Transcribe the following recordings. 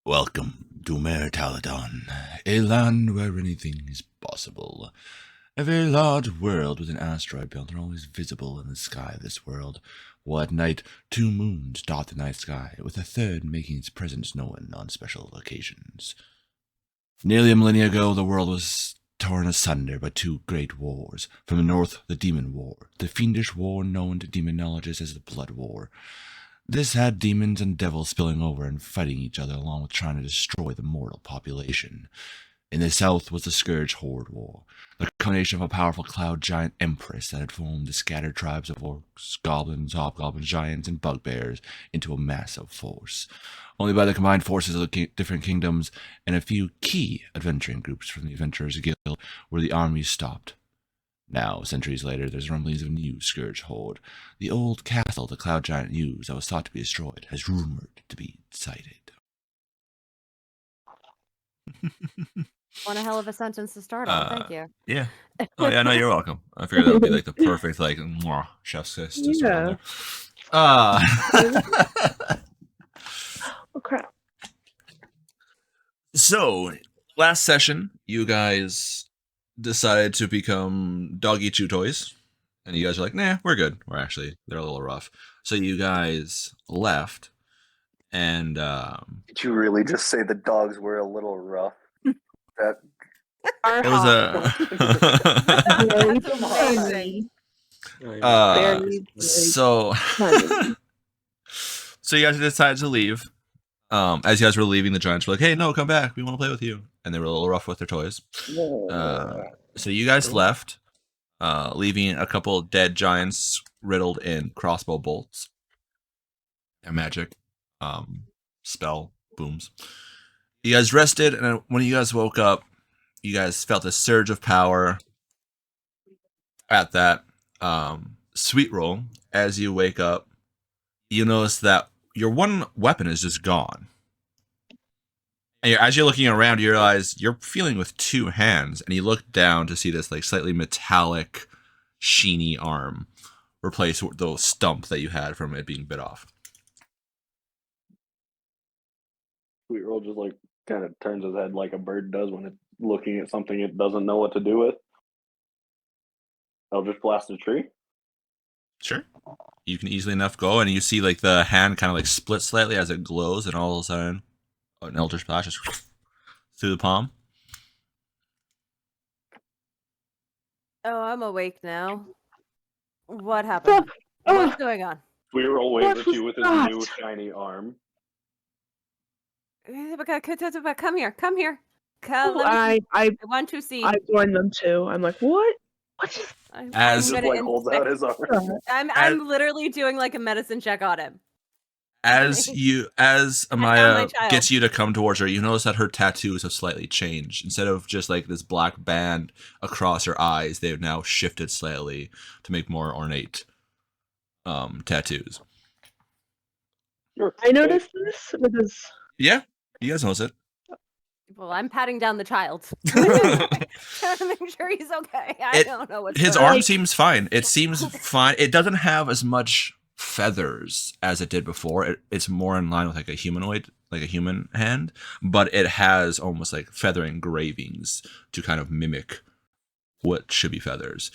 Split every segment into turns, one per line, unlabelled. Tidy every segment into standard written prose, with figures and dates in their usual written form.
Welcome to Mertaladon, a land where anything is possible. A very large world with an asteroid belt are always visible in the sky of this world, while at night 2 moons dot the night sky, with a third making its presence known on special occasions. Nearly a millennia ago, the world was torn asunder by 2 great wars. From the north, the Demon War, the fiendish war known to demonologists as the Blood War. This had demons and devils spilling over and fighting each other along with trying to destroy the mortal population. In the south was the Scourge Horde War, the combination of a powerful cloud giant empress that had formed the scattered tribes of orcs, goblins, hobgoblins, giants, and bugbears into a massive force. Only by the combined forces of the different kingdoms and a few key adventuring groups from the Adventurers Guild were the armies stopped. Now, centuries later, there's rumblings of a new Scourge Horde. The old castle the Cloud Giant used that was thought to be destroyed has rumored to be sighted.
What a hell of a sentence to start on. Thank you.
Yeah. Oh, yeah, no, you're welcome. I figured that would be like the perfect, like, mwah, chef's kiss to start on there.
Oh, crap.
So, last session, you guys decided to become doggy chew toys. And you guys are like, nah, we're good. They're a little rough. So you guys left. And,
Did you really just say the dogs were a little rough? That
it was so you guys decided to leave. As you guys were leaving, the giants were like, hey, no, come back. We want to play with you. And they were a little rough with their toys. So you guys left, leaving a couple dead giants riddled in crossbow bolts and magic spell booms. You guys rested, and when you guys woke up, you guys felt a surge of power at that sweet roll. As you wake up, you notice that your one weapon is just gone. And as you're looking around, you realize you're feeling with 2 hands, and you look down to see this like slightly metallic, sheeny arm replace the stump that you had from it being bit off.
Sweet Roll just like kind of turns his head like a bird does when it's looking at something it doesn't know what to do with. I'll just blast a tree.
Sure. You can easily enough go, and you see like the hand kind of like split slightly as it glows, and all of a sudden an Eldritch Splash just through the palm.
Oh, I'm awake now. What happened? What's going on?
Sweet Roll waves at you with his new shiny arm.
Come here. Come here.
I
want to see.
I joined them too. I'm like, what? What?
As
Just like holds out his arm.
I'm literally doing like a medicine check on him.
As Amaya gets you to come towards her, you notice that her tattoos have slightly changed. Instead of just like this black band across her eyes, they've now shifted slightly to make more ornate tattoos.
I noticed this because
yeah, you guys notice it.
Well, I'm patting down the child. Trying to make sure he's okay. I don't know what's
his
going
arm
on.
seems fine. It seems fine. It doesn't have as much feathers as it did before. It's more in line with like a humanoid, like a human hand, but it has almost like feather engravings to kind of mimic what should be feathers.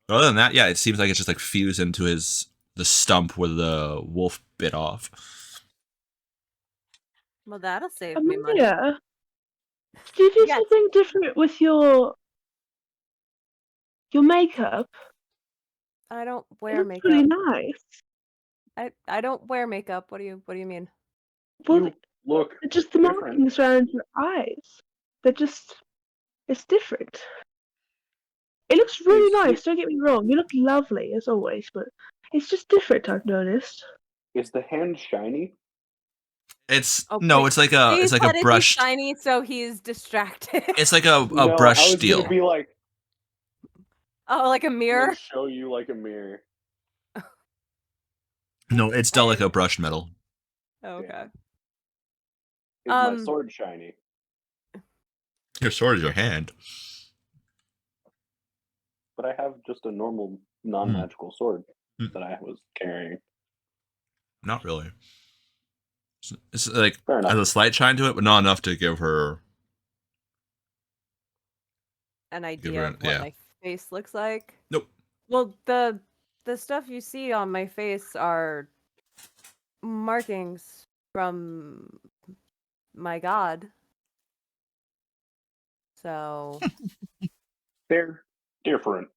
But other than that, yeah, it seems like it's just like fused into the stump where the wolf bit off.
Well, that'll save me money.
Yeah. Do you do something different with your makeup?
I don't wear makeup.
Pretty nice.
I don't wear makeup. What do you mean?
Well,
look,
just the markings around your eyes. It's different. It looks really nice. Don't get me wrong. You look lovely as always, but it's just different. I've noticed.
Is the hand shiny?
It's it's like a brush.
Shiny, so he's distracted.
It's like a brush steel.
Gonna be like,
like a mirror.
Show you like a mirror.
No, it's still like a brushed metal.
Okay.
Is my sword shiny?
Your sword is your hand.
But I have just a normal, non-magical sword that I was carrying.
Not really. It's like
Fair enough.
has a slight shine to it, but not enough to give her.
An
her
idea of what
yeah.
my face looks like.
Nope.
Well, the stuff you see on my face are markings from my god. So
They're different.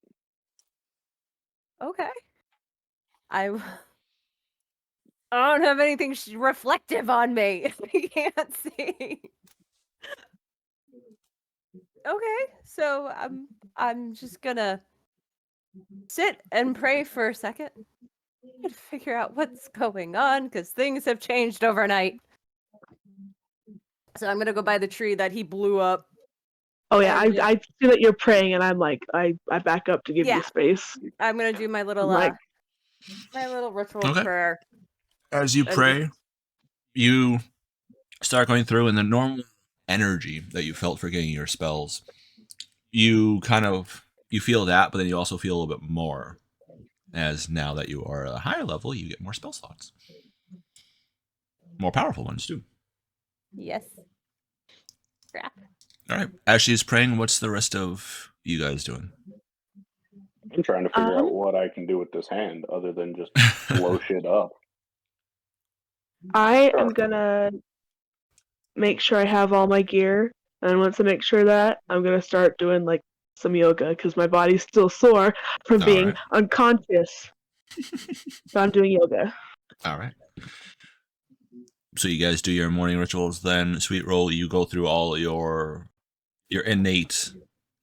okay. I don't have anything reflective on me. You can't see. Okay, so I'm just gonna sit and pray for a second and figure out what's going on because things have changed overnight. So I'm gonna go by the tree that he blew up.
Oh yeah,
And
I see that you're praying, and I'm like, I back up to give
Yeah.
you space.
I'm gonna do my little
Like-
my little ritual
Okay.
prayer.
As you
And
pray, you start going through, and the normal energy that you felt for getting your spells, you feel that, but then you also feel a little bit more. As now that you are at a higher level, you get more spell slots, more powerful ones too.
Yes. Crap.
All right. As she's praying, what's the rest of you guys doing?
I'm trying to figure
Um,
out what I can do with this hand other than just blow shit up.
I
Sure.
am gonna make sure I have all my gear, and once I make sure that, I'm gonna start doing like some yoga because my body's still sore from
All
being
right.
unconscious. So I'm doing yoga.
All right. So you guys do your morning rituals, then Sweet Roll, you go through all your innate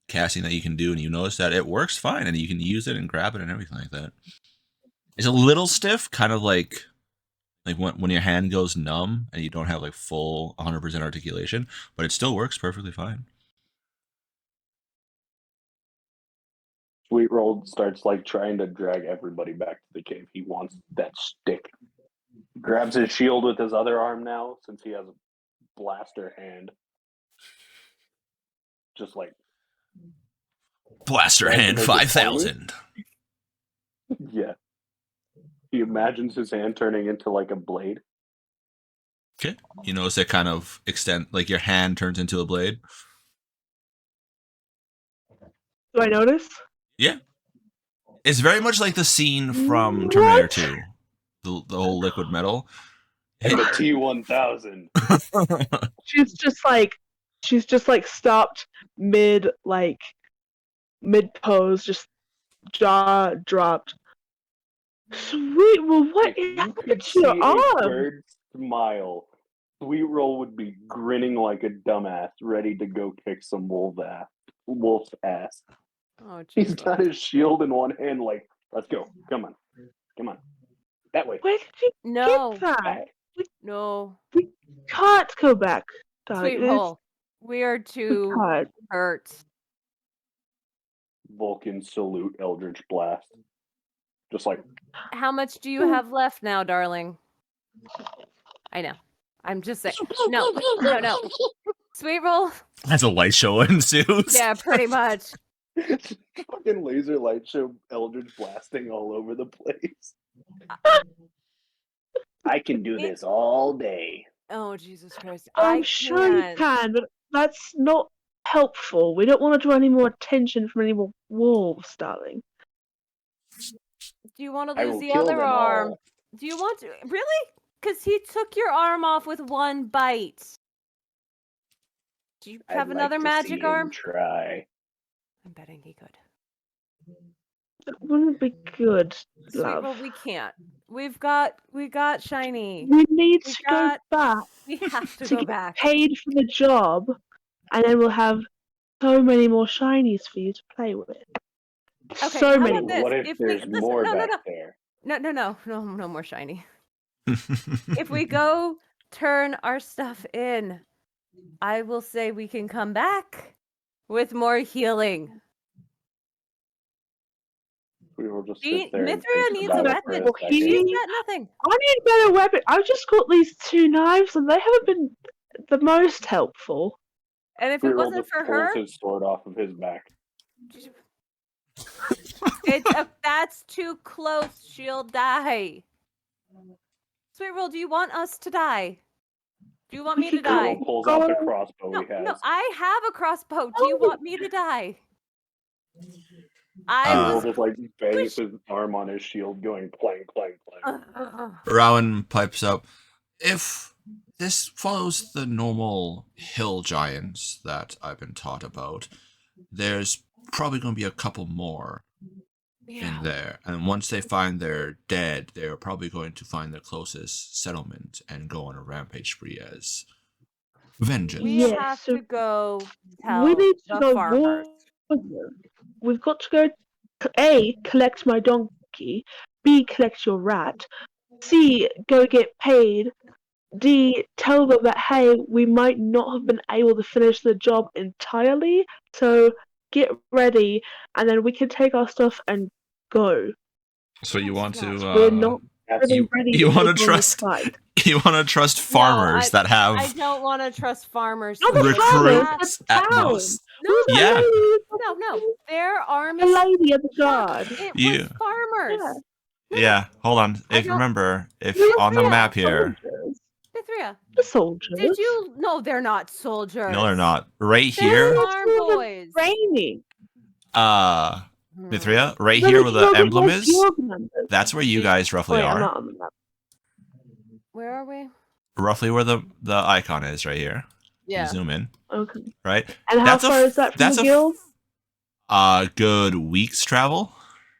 casting that you can do, and you notice that it works fine, and you can use it and grab it and everything like that. It's a little stiff, kind of like when your hand goes numb and you don't have like full 100% articulation, but it still works perfectly fine.
Sweet Roll starts like trying to drag everybody back to the cave. He wants that stick. Grabs his shield with his other arm now, since he has a blaster hand. Just like
Blaster
Right,
hand
make it
5000.
yeah. He imagines his hand turning into like a blade.
Okay. You notice it kind of extend, like your hand turns into a blade.
Do I notice?
Yeah. It's very much like the scene from Terminator
What?
2. The whole liquid metal.
And the T1000.
She's just like stopped mid pose, just jaw dropped. Sweet, well, what
If you
happened
could
to
see
your
a
arm?
bird smile, Sweet Roll would be grinning like a dumbass, ready to go kick some wolf's ass.
Oh
He's
Jesus.
got his shield in one hand, like, let's go. Come on. That way.
Where did you
No.
get that?
Back.
No.
We can't go back, darling.
Sweet roll. We are
We
too
can't.
hurt.
Vulcan salute Eldritch Blast. Just like,
How much do you have left now, darling? I know. I'm just saying. No. Sweet roll.
As a light show ensues.
Yeah, pretty much.
fucking laser light show Eldritch blasting all over the place. I can do this all day.
Oh Jesus Christ!
I'm
I
sure you
can't.
can, but that's not helpful. We don't want to draw any more attention from any more wolves, darling.
Do you want to
I
lose
will
the
kill
other
them
arm?
all.
Do you want to really? Because he took your arm off with one bite. Do you have
I'd
another
like to see
magic
him
arm?
Try.
I'm betting he could.
That wouldn't be good,
Sweet
love.
roll, we can't. We got shiny.
We need
We
to go back
We have to
to
go
get
back.
paid for the job, and then we'll have so many more shinies for you to play with.
Okay,
So
how
many.
about this?
What if there's
listen,
more
no,
back there?
no more shiny. If we go turn our stuff in, I will say we can come back with more healing.
We will just sit there and
Mithria
think
needs a
about it for
weapon.
a second.
She's got nothing.
I need a better weapon. I've just got these 2 knives, and they haven't been the most helpful.
And if it
Squirrel
wasn't
just
for
pulls
her,
his sword off of his back.
that's too close. She'll die. Sweet roll, do you want us to die? Do you want
We
me to
could go-
die?
Squirrel pulls out the
Go-
crossbow
No,
he has.
no, I have a crossbow. Do you want me to die? I
Squirrel
was.
just like bangs his arm on his shield, going clang, clang, clang.
Rowan pipes up. If this follows the normal hill giants that I've been taught about, there's probably going to be a couple more in there. And once they find they're dead, they're probably going to find their closest settlement and go on a rampage spree as vengeance.
We
Yes,
have
so
to go tell
we need to
the
go
farmers.
warn them. We've got to go. A, collect my donkey. B, collect your rat. C, go get paid. D, tell them that, hey, we might not have been able to finish the job entirely, so get ready, and then we can take our stuff and go.
So you want to
We're not
That's
really ready
you
to
want to
take on this
trust
fight.
you want to trust farmers that have
I don't want to trust farmers.
Not the
They
farmers,
have-
recruits
the
at
town.
most.
No,
Who's that
Yeah.
lady?
no. Their arms.
The lady at the
Fuck,
guard.
it
You-
was farmers.
Yeah.
Yeah, hold on.
I
If you
don't-
remember, if
They're
on the
not
map here,
Soldiers.
Mithria,
The soldiers.
did you? No, they're not soldiers.
no, they're not. Right
They're
here,
farm boys.
Training.
Mithria, right
They're
here where the
guild-
emblem
they're
is,
guild members.
that's where you guys roughly
Wait, I'm
are.
not on the map.
Where are we?
Roughly where the icon is, right here.
Yeah.
You zoom in,
Okay.
right?
And how
That's a
far
f-
is that from
that's
the
a
guild?
Oh,
good week's travel.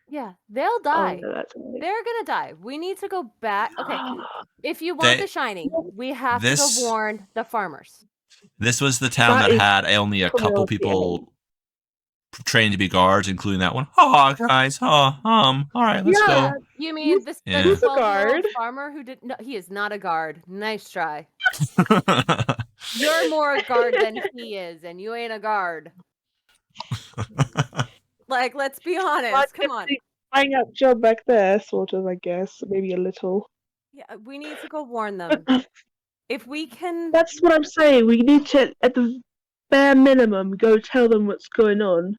Yeah, they'll
Oh,
die.
no, that's amazing.
They're gonna die. We need to go back. Okay, if you want
They-
the shining, we have to
this-
go warn the farmers.
This was the town
That
that
is
had only a couple
cruel
people trained to be guards, including that one. Oh, guys, all right, let's
Yeah.
go.
You mean the
Yeah.
He's a
12-year-old
guard.
farmer who did? No, he is not a guard. Nice try. You're more a guard than he is, and you ain't a guard. Like, let's be honest.
Like,
Come on.
Bang up job back there, sort of, I guess. Maybe a little.
Yeah, we need to go warn them. If we can.
That's what I'm saying. We need to, at the bare minimum, go tell them what's going on.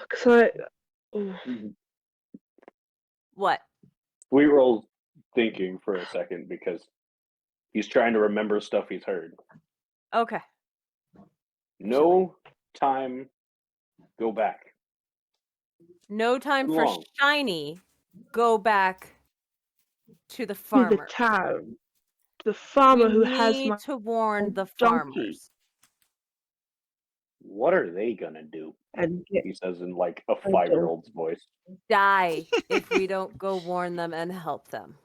Because
What?
Sweet Roll's thinking for a second because he's trying to remember stuff he's heard.
Okay.
No time, go back.
No time
Too
for
long.
shiny. Go back to the
the
farmer.
town. The farmer
we
who has
need
my
to warn the
donkey.
farmers.
What are they gonna do?
and get
He says in like a 5-year-old's voice.
Die if we don't go warn them and help them.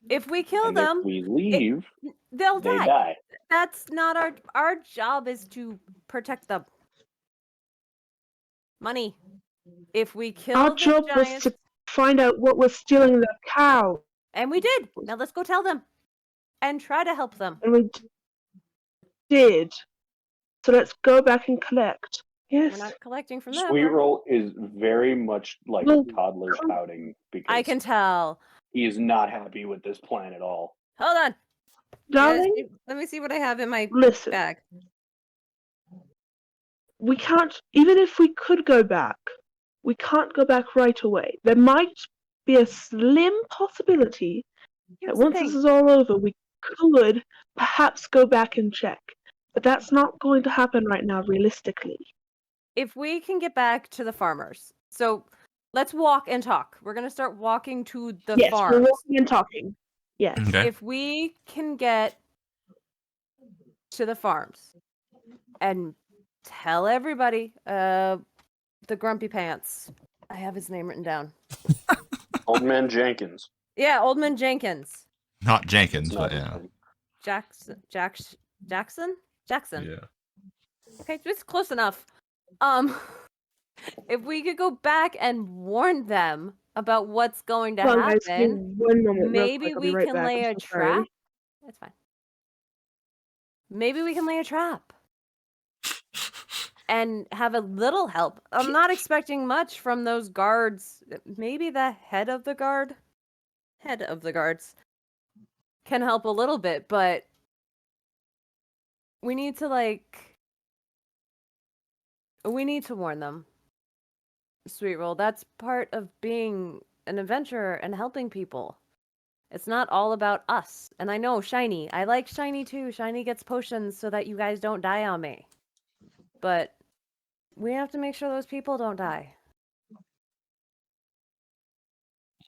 If we kill
And
them,
if we leave,
they'll
they
die.
die.
That's not our job is to protect them. Money. If we kill
our
the
job was
giants,
to find out what was stealing the cow,
and we did. Now let's go tell them and try to help them.
and we did. So let's go back and collect. Yes.
We're not collecting from them.
Sweet Roll is very much like
Well,
a toddler
come-
pouting because
I can tell.
he is not happy with this plan at all.
Hold on.
Darling,
Let me see what I have in my
listen.
bag.
We can't, even if we could go back, we can't go back right away. There might be a slim possibility
Here's
that
the
once
thing.
this is all over, we could perhaps go back and check. But that's not going to happen right now, realistically.
If we can get back to the farmers, so let's walk and talk. We're gonna start walking to the
Yes,
farms.
we're walking and talking. Yes.
Okay.
If we can get to the farms and tell everybody, the grumpy pants. I have his name written down.
Old Man Jenkins.
Yeah, Oldman Jenkins.
Not Jenkins,
It's
but
not his
yeah.
name.
Jackson.
Yeah.
Okay, just close enough. If we could go back and warn them about what's going to
Hold on, guys, give me
happen,
1 moment, real
maybe
quick, I'll be
we
right
can
back,
lay
I'm
a
so sorry.
trap. That's fine. Maybe we can lay a trap and have a little help. I'm not expecting much from those guards. Maybe the head of the guards can help a little bit, but we need to warn them. Sweet Roll, that's part of being an adventurer and helping people. It's not all about us. And I know Shiny. I like Shiny too. Shiny gets potions so that you guys don't die on me. But we have to make sure those people don't die.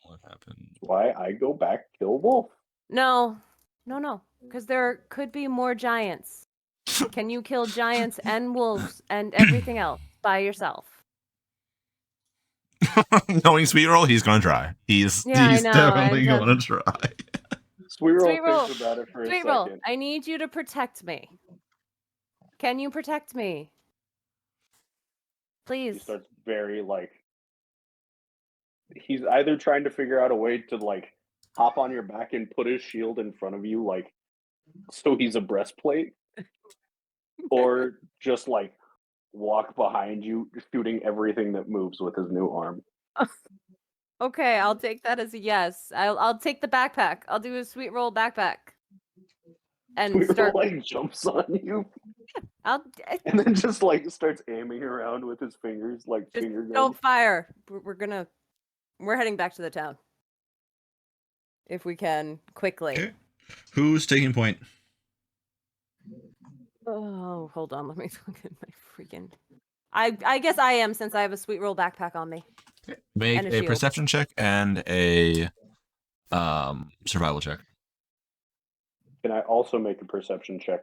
What happened?
Why I go back kill Wolf?
No. No. Because there could be more giants. Can you kill giants and wolves and everything else by yourself?
Knowing Sweet Roll, he's gonna try. He's
I know,
definitely
I'm
gonna try.
Sweet Roll
Sweet Roll,
thinks about it for a
Sweet
second.
Roll, I need you to protect me. Can you protect me?
He
Please.
starts very like he's either trying to figure out a way to like hop on your back and put his shield in front of you, like so he's a breastplate, or just like walk behind you, shooting everything that moves with his new arm.
Okay, I'll take that as a yes. I'll take the backpack. I'll do a Sweet Roll backpack. And
Sweet
start.
Roll like jumps on you
I'll
and then just like starts aiming around with his fingers, like
just
finger guns.
don't fire. We're heading back to the town. If we can quickly.
Okay. Who's taking point?
Oh, hold on. Let me look at my freaking. I guess I am since I have a Sweet Roll backpack on me.
Make
And a
a
shield.
perception check and a survival check.
Can I also make a perception check?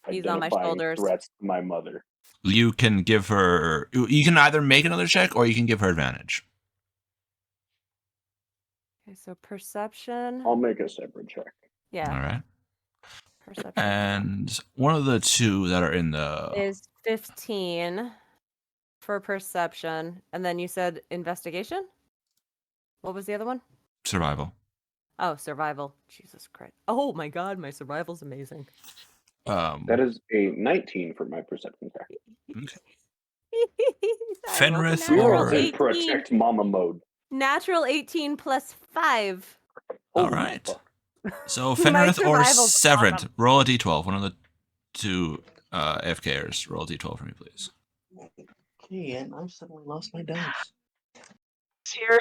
He's on my
identifying
shoulders.
Threats to my mother.
You can give her. You can either make another check or you can give her advantage.
Okay, so perception.
I'll make a separate check.
Yeah,
All right.
perception
And one of the two that are in the
is 15 for perception, and then you said investigation. What was the other one?
survival.
Oh, survival. Jesus Christ. Oh my God, my survival's amazing.
That is a 19 for my perception check.
Fenrith
We are
or-
all in protect mama mode.
Natural 18 plus 5.
All
Holy
right.
fuck.
So
My
Fenrith or
survival's
Severant,
awesome.
roll a d12. One of the two FKers. Roll a d12 for me, please.
Okay, and I've suddenly lost my dice.
It's here.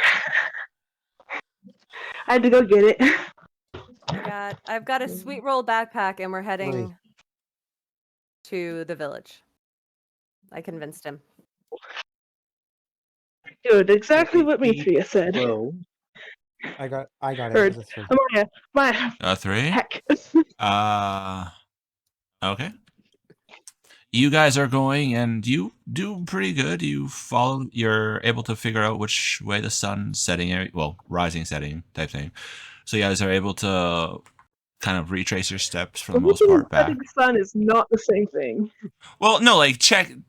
I had to go get it.
I've got a Sweet Roll backpack, and we're heading to the village. I convinced him.
Good, exactly what Mitria said.
Whoa. I got it.
Heard.
It was a three.
I'm on my
3.
heck.
Okay. You guys are going, and you do pretty good. You're able to figure out which way the sun's setting, well, rising, setting type thing. So you guys are able to kind of retrace your steps for the most part back.
The sun is not the same thing.
Well, no, like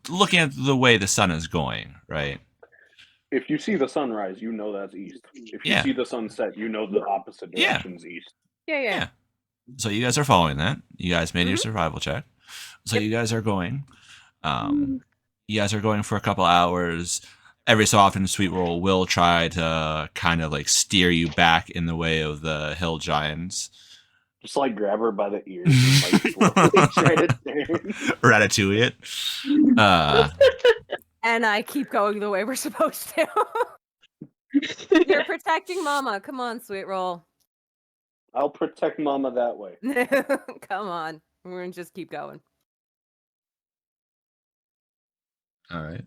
looking at the way the sun is going, right?
If you see the sunrise, you know that's east. If you
Yeah.
see the sunset, you know the opposite
Yeah.
direction's east.
Yeah.
So you guys are following that. You guys made your
Mhm.
survival check. So
Yep.
you guys are going. You guys are going for a couple hours. Every so often, Sweet Roll will try to kind of like steer you back in the way of the hill giants.
Just like grab her by the ears and like slowly try to turn.
Ratatouille it.
And I keep going the way we're supposed to. You're protecting Mama. Come on, Sweet Roll.
I'll protect Mama that way.
Come on. We're gonna just keep going.
All right.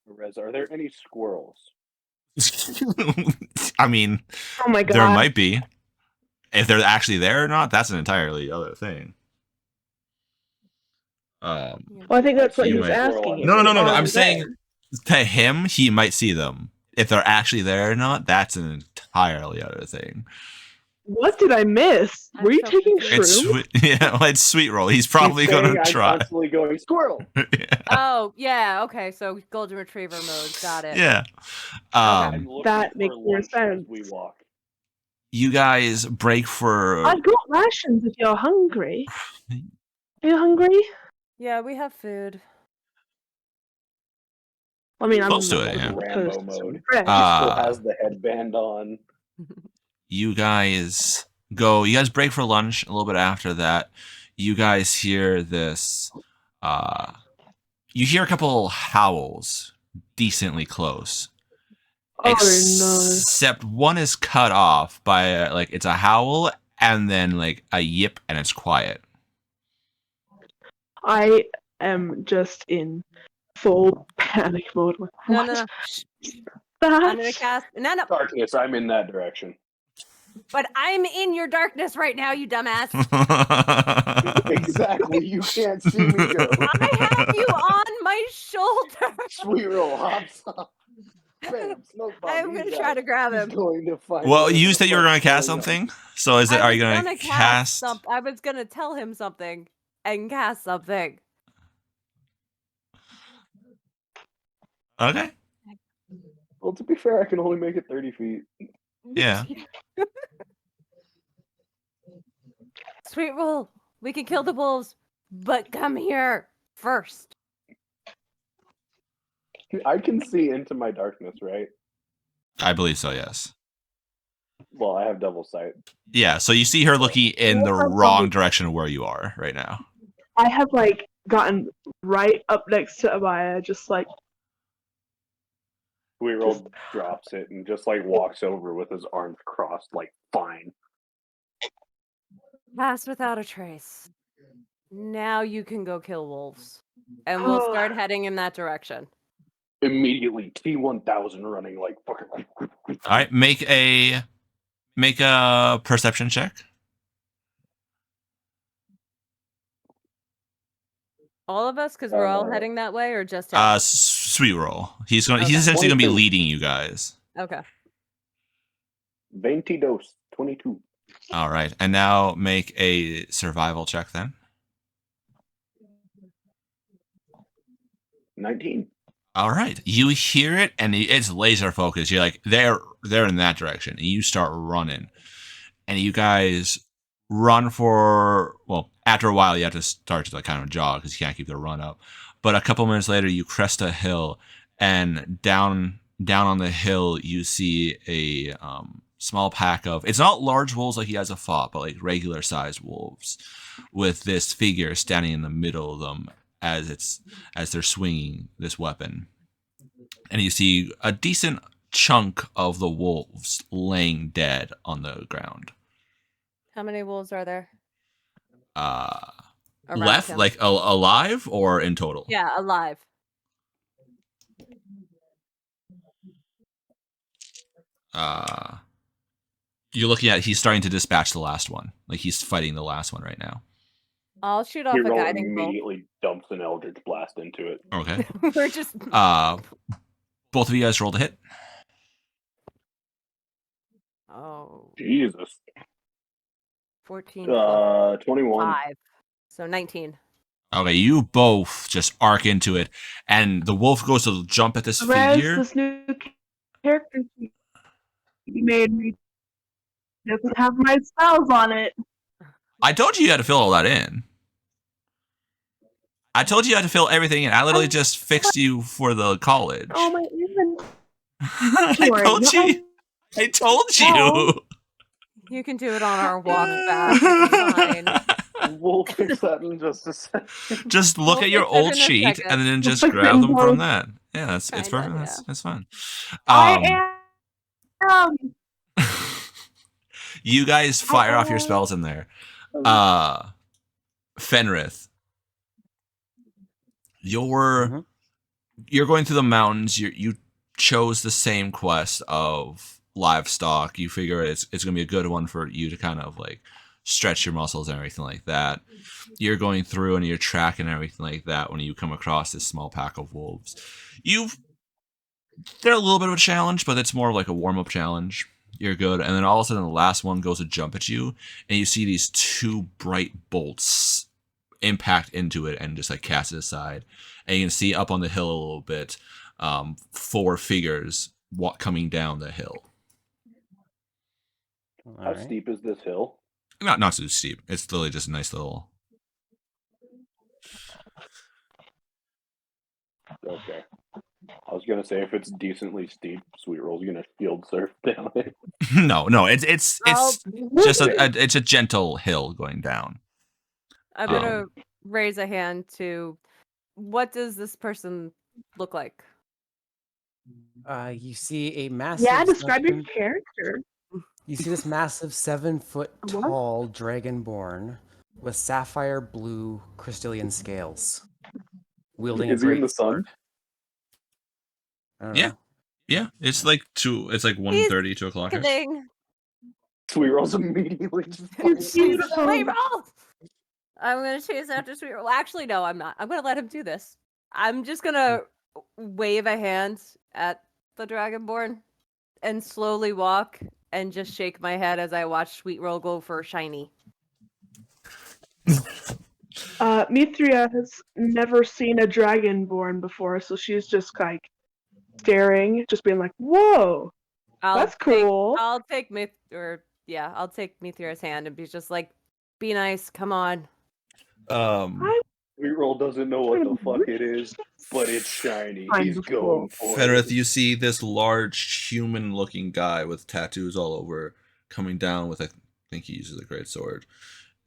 Rez, are there any squirrels?
I mean,
Oh my god.
there might be. If they're actually there or not, that's an entirely other thing.
Well, I think that's what
You
he was
might-
asking.
No.
if they
I'm
are
saying
there.
to him, he might see them. If they're actually there or not, that's an entirely other thing.
What did I miss?
I'm
Were you
so
taking
confused.
It's
shrooms?
it's Sweet Roll. He's probably
He's saying
gonna
I'm
try.
constantly going squirrel.
Oh, yeah. Okay, so golden retriever mode. Got it.
Yeah.
I'm looking
that
for
makes more
lunch as
sense.
we walk.
You guys break for.
I've got rations if you're hungry. Are you hungry?
Yeah, we have food.
I mean, I'm
Close to
not
it, yeah.
opposed
Rambo
to some
mode.
bread.
He still has the headband on.
You guys go. You guys break for lunch. A little bit after that, you guys hear this. You hear a couple howls, decently close,
Oh
Except one is cut off by like it's a howl and then like a yip and it's quiet.
I am just in full panic mode. Like,
No,
what?
no, no. Shh.
That?
I'm gonna cast. No, no.
Darkness, I'm in that direction.
But I'm in your darkness right now, you dumbass.
Exactly. You can't see me go.
I have you on my shoulder.
Sweet roll hops up. Bam, smoke bomb.
I'm
He's
gonna
out.
try to grab
He's
him.
going to find
Well,
whatever
you
the
said you were
fuck's
going to cast
going on.
something. So is it?
I
Are you
was
going
gonna
to cast?
I was gonna tell him something and cast something.
Okay.
Well, to be fair, I can only make it 30 feet.
Yeah.
Sweet roll. We can kill the wolves, but come here first.
I can see into my darkness, right?
I believe so. Yes.
Well, I have double sight.
Yeah. So you see her looking in the wrong direction of where you are right now.
I have like gotten right up next to Amaya, just like
Sweet roll drops it and just like walks over with his arms crossed, like fine.
Pass without a trace. Now you can go kill wolves. And we'll start heading in that direction.
Immediately, T1000 running like fucking.
All right. Make a perception check.
All of us, because we're all heading that way, or just him?
Sweet roll. He's
Okay.
essentially going to be
22.
leading you guys.
Okay.
22.
All right. And now make a survival check then.
19.
All right. You hear it and it's laser focused. You're like, they're in that direction. And you start running. And you guys run for, well, after a while, you have to start to like kind of jog because you can't keep the run up. But a couple minutes later, you crest a hill, and down on the hill, you see a small pack of, it's not large wolves like you guys have fought, but like regular sized wolves with this figure standing in the middle of them as they're swinging this weapon. And you see a decent chunk of the wolves laying dead on the ground.
How many wolves are there? Around
Left,
him?
like alive or in total?
Yeah, alive.
You're looking at, he's starting to dispatch the last one. Like he's fighting the last one right now.
I'll shoot off
He
a guiding bolt.
immediately dumps an Eldritch Blast into it.
Okay.
We're just
Both of you guys rolled a hit.
oh
Jesus.
14 plus
21.
5. So 19.
Okay, you both just arc into it, and the wolf goes to jump at this
where's
figure.
this new character you made me? Doesn't have my spells on it.
I told you had to fill all that in. I told you had to fill everything in. I literally just fixed you for the college.
Oh my inventory.
I told you. I told you.
You can do it on our walk back. It's fine.
We'll fix that in just a second.
Just look
We'll
at your
fix it
old
in a
sheet
second.
and then just
We'll fix it
grab
in
them from
post.
that. Yeah, it's
Kinda,
perfect.
yeah.
That's fine.
I am.
You guys fire off your spells in there. Fenrith, you're going through the mountains. You chose the same quest of livestock. You figure it's going to be a good one for you to kind of like stretch your muscles and everything like that. You're going through and you're tracking everything like that when you come across this small pack of wolves. They're a little bit of a challenge, but it's more like a warm-up challenge. You're good. And then all of a sudden the last one goes to jump at you, and you see these two bright bolts impact into it and just like cast it aside. And you can see up on the hill a little bit 4 figures coming down the hill.
How steep is this hill?
Not too steep. It's literally just a nice little.
Okay. I was gonna say if it's decently steep, Sweet Roll's gonna field surf down it.
No, it's just it's a gentle hill going down.
I'm gonna raise a hand to. What does this person look like?
You see a massive.
Yeah, describe your
7
character.
You see this massive 7-foot
What?
tall dragonborn with sapphire blue crystalline scales, wielding a
Is he in
great
the sun?
sword. I don't
Yeah.
know.
Yeah, it's like 1:30, 2 o'clock.
Thing.
Sweet Rolls immediately just
It's
fucking-
beautiful.
Wait, roll! I'm gonna chase after Sweet Roll. Actually, no, I'm not. I'm gonna let him do this. I'm just gonna wave a hand at the Dragonborn and slowly walk and just shake my head as I watch Sweet Roll go for shiny.
Mithria has never seen a dragonborn before, so she's just like staring, just being like, "Whoa, that's cool."
I'll take I'll take Mithria's hand and be just like, "Be nice, come on."
Sweet Roll doesn't know what the fuck it is, but it's shiny. He's going for
Fenrith,
it.
you see this large human-looking guy with tattoos all over coming down with, I think he uses a great sword.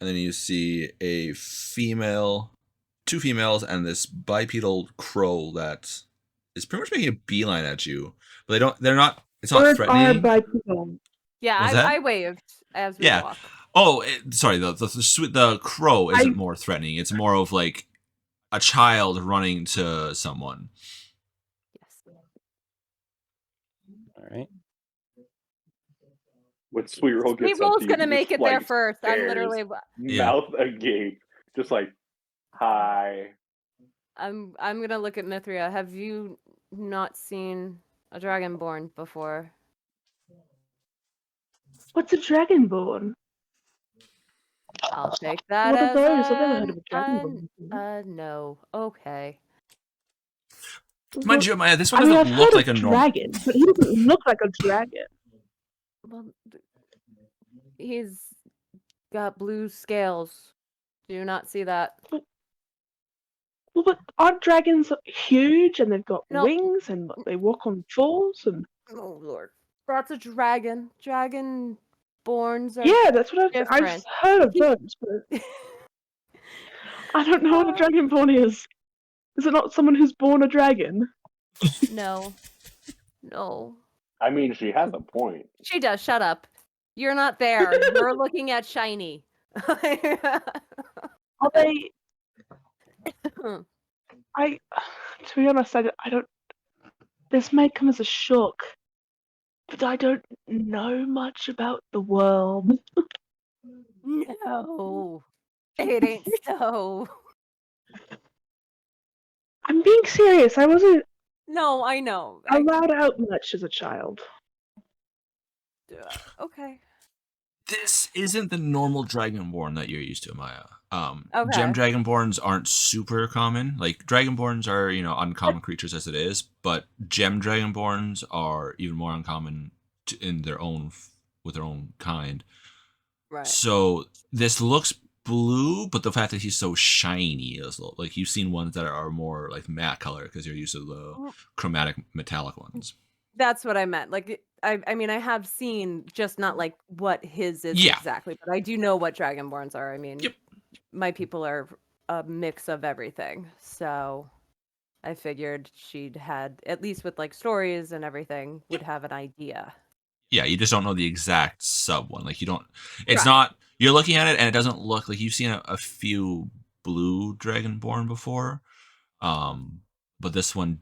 And then you see a female, 2 females, and this bipedal crow that is pretty much making a beeline at you. But they're not, it's not
Birds are
threatening.
bipedal.
Yeah,
What's that?
I waved as we
Yeah.
walk.
Oh, sorry, the crow isn't more threatening. It's more of like a child running to someone.
Yes.
All right.
When Sweet Roll
Sweet
gets up
Roll's
to you,
gonna
he
make
just,
it there
like,
first. I'm
stares,
literally
mouth agape, just like, hi.
I'm gonna look at Mithria. Have you not seen a Dragonborn before?
What's a dragonborn?
I'll take that
What are
as
those? I've never heard of a dragonborn.
no. Okay.
Mind you, Maya, this one
I mean,
doesn't
I've
look
heard
like
of
a normal.
dragon, but he doesn't look like a dragon.
Well, he's got blue scales. Do you not see that?
Well, but aren't dragons huge and they've got
No.
wings and they walk on fours and
Oh lord, that's a dragon. Dragonborns are
yeah, that's what I've
different.
heard of those, but I don't know what a dragonborn is. Is it not someone who's born a dragon?
No. No.
I mean, she has a point.
She does. Shut up. You're not there. You're looking at shiny.
Are they? To be honest, I don't. This may come as a shock, but I don't know much about the world.
No. It ain't so.
I'm being serious. I wasn't
No, I know.
allowed out much as a child.
Okay.
This isn't the normal Dragonborn that you're used to, Maya.
Okay.
Gem Dragonborns aren't super common. Like, Dragonborns are, uncommon creatures as it is, but Gem Dragonborns are even more uncommon with their own kind.
Right.
So this looks blue, but the fact that he's so shiny is like you've seen ones that are more like matte color because you're used to the chromatic metallic ones.
That's what I meant. Like, I mean, I have seen just not like what his is exactly, but I do know what Dragonborns are. I mean, my people are a mix of everything. So I figured she'd had, at least with like stories and everything, would have an idea.
Yeah, you just don't know the exact sub one. Like, you don't, it's not, you're looking at it and it doesn't look like you've seen a few blue Dragonborn before. But this one,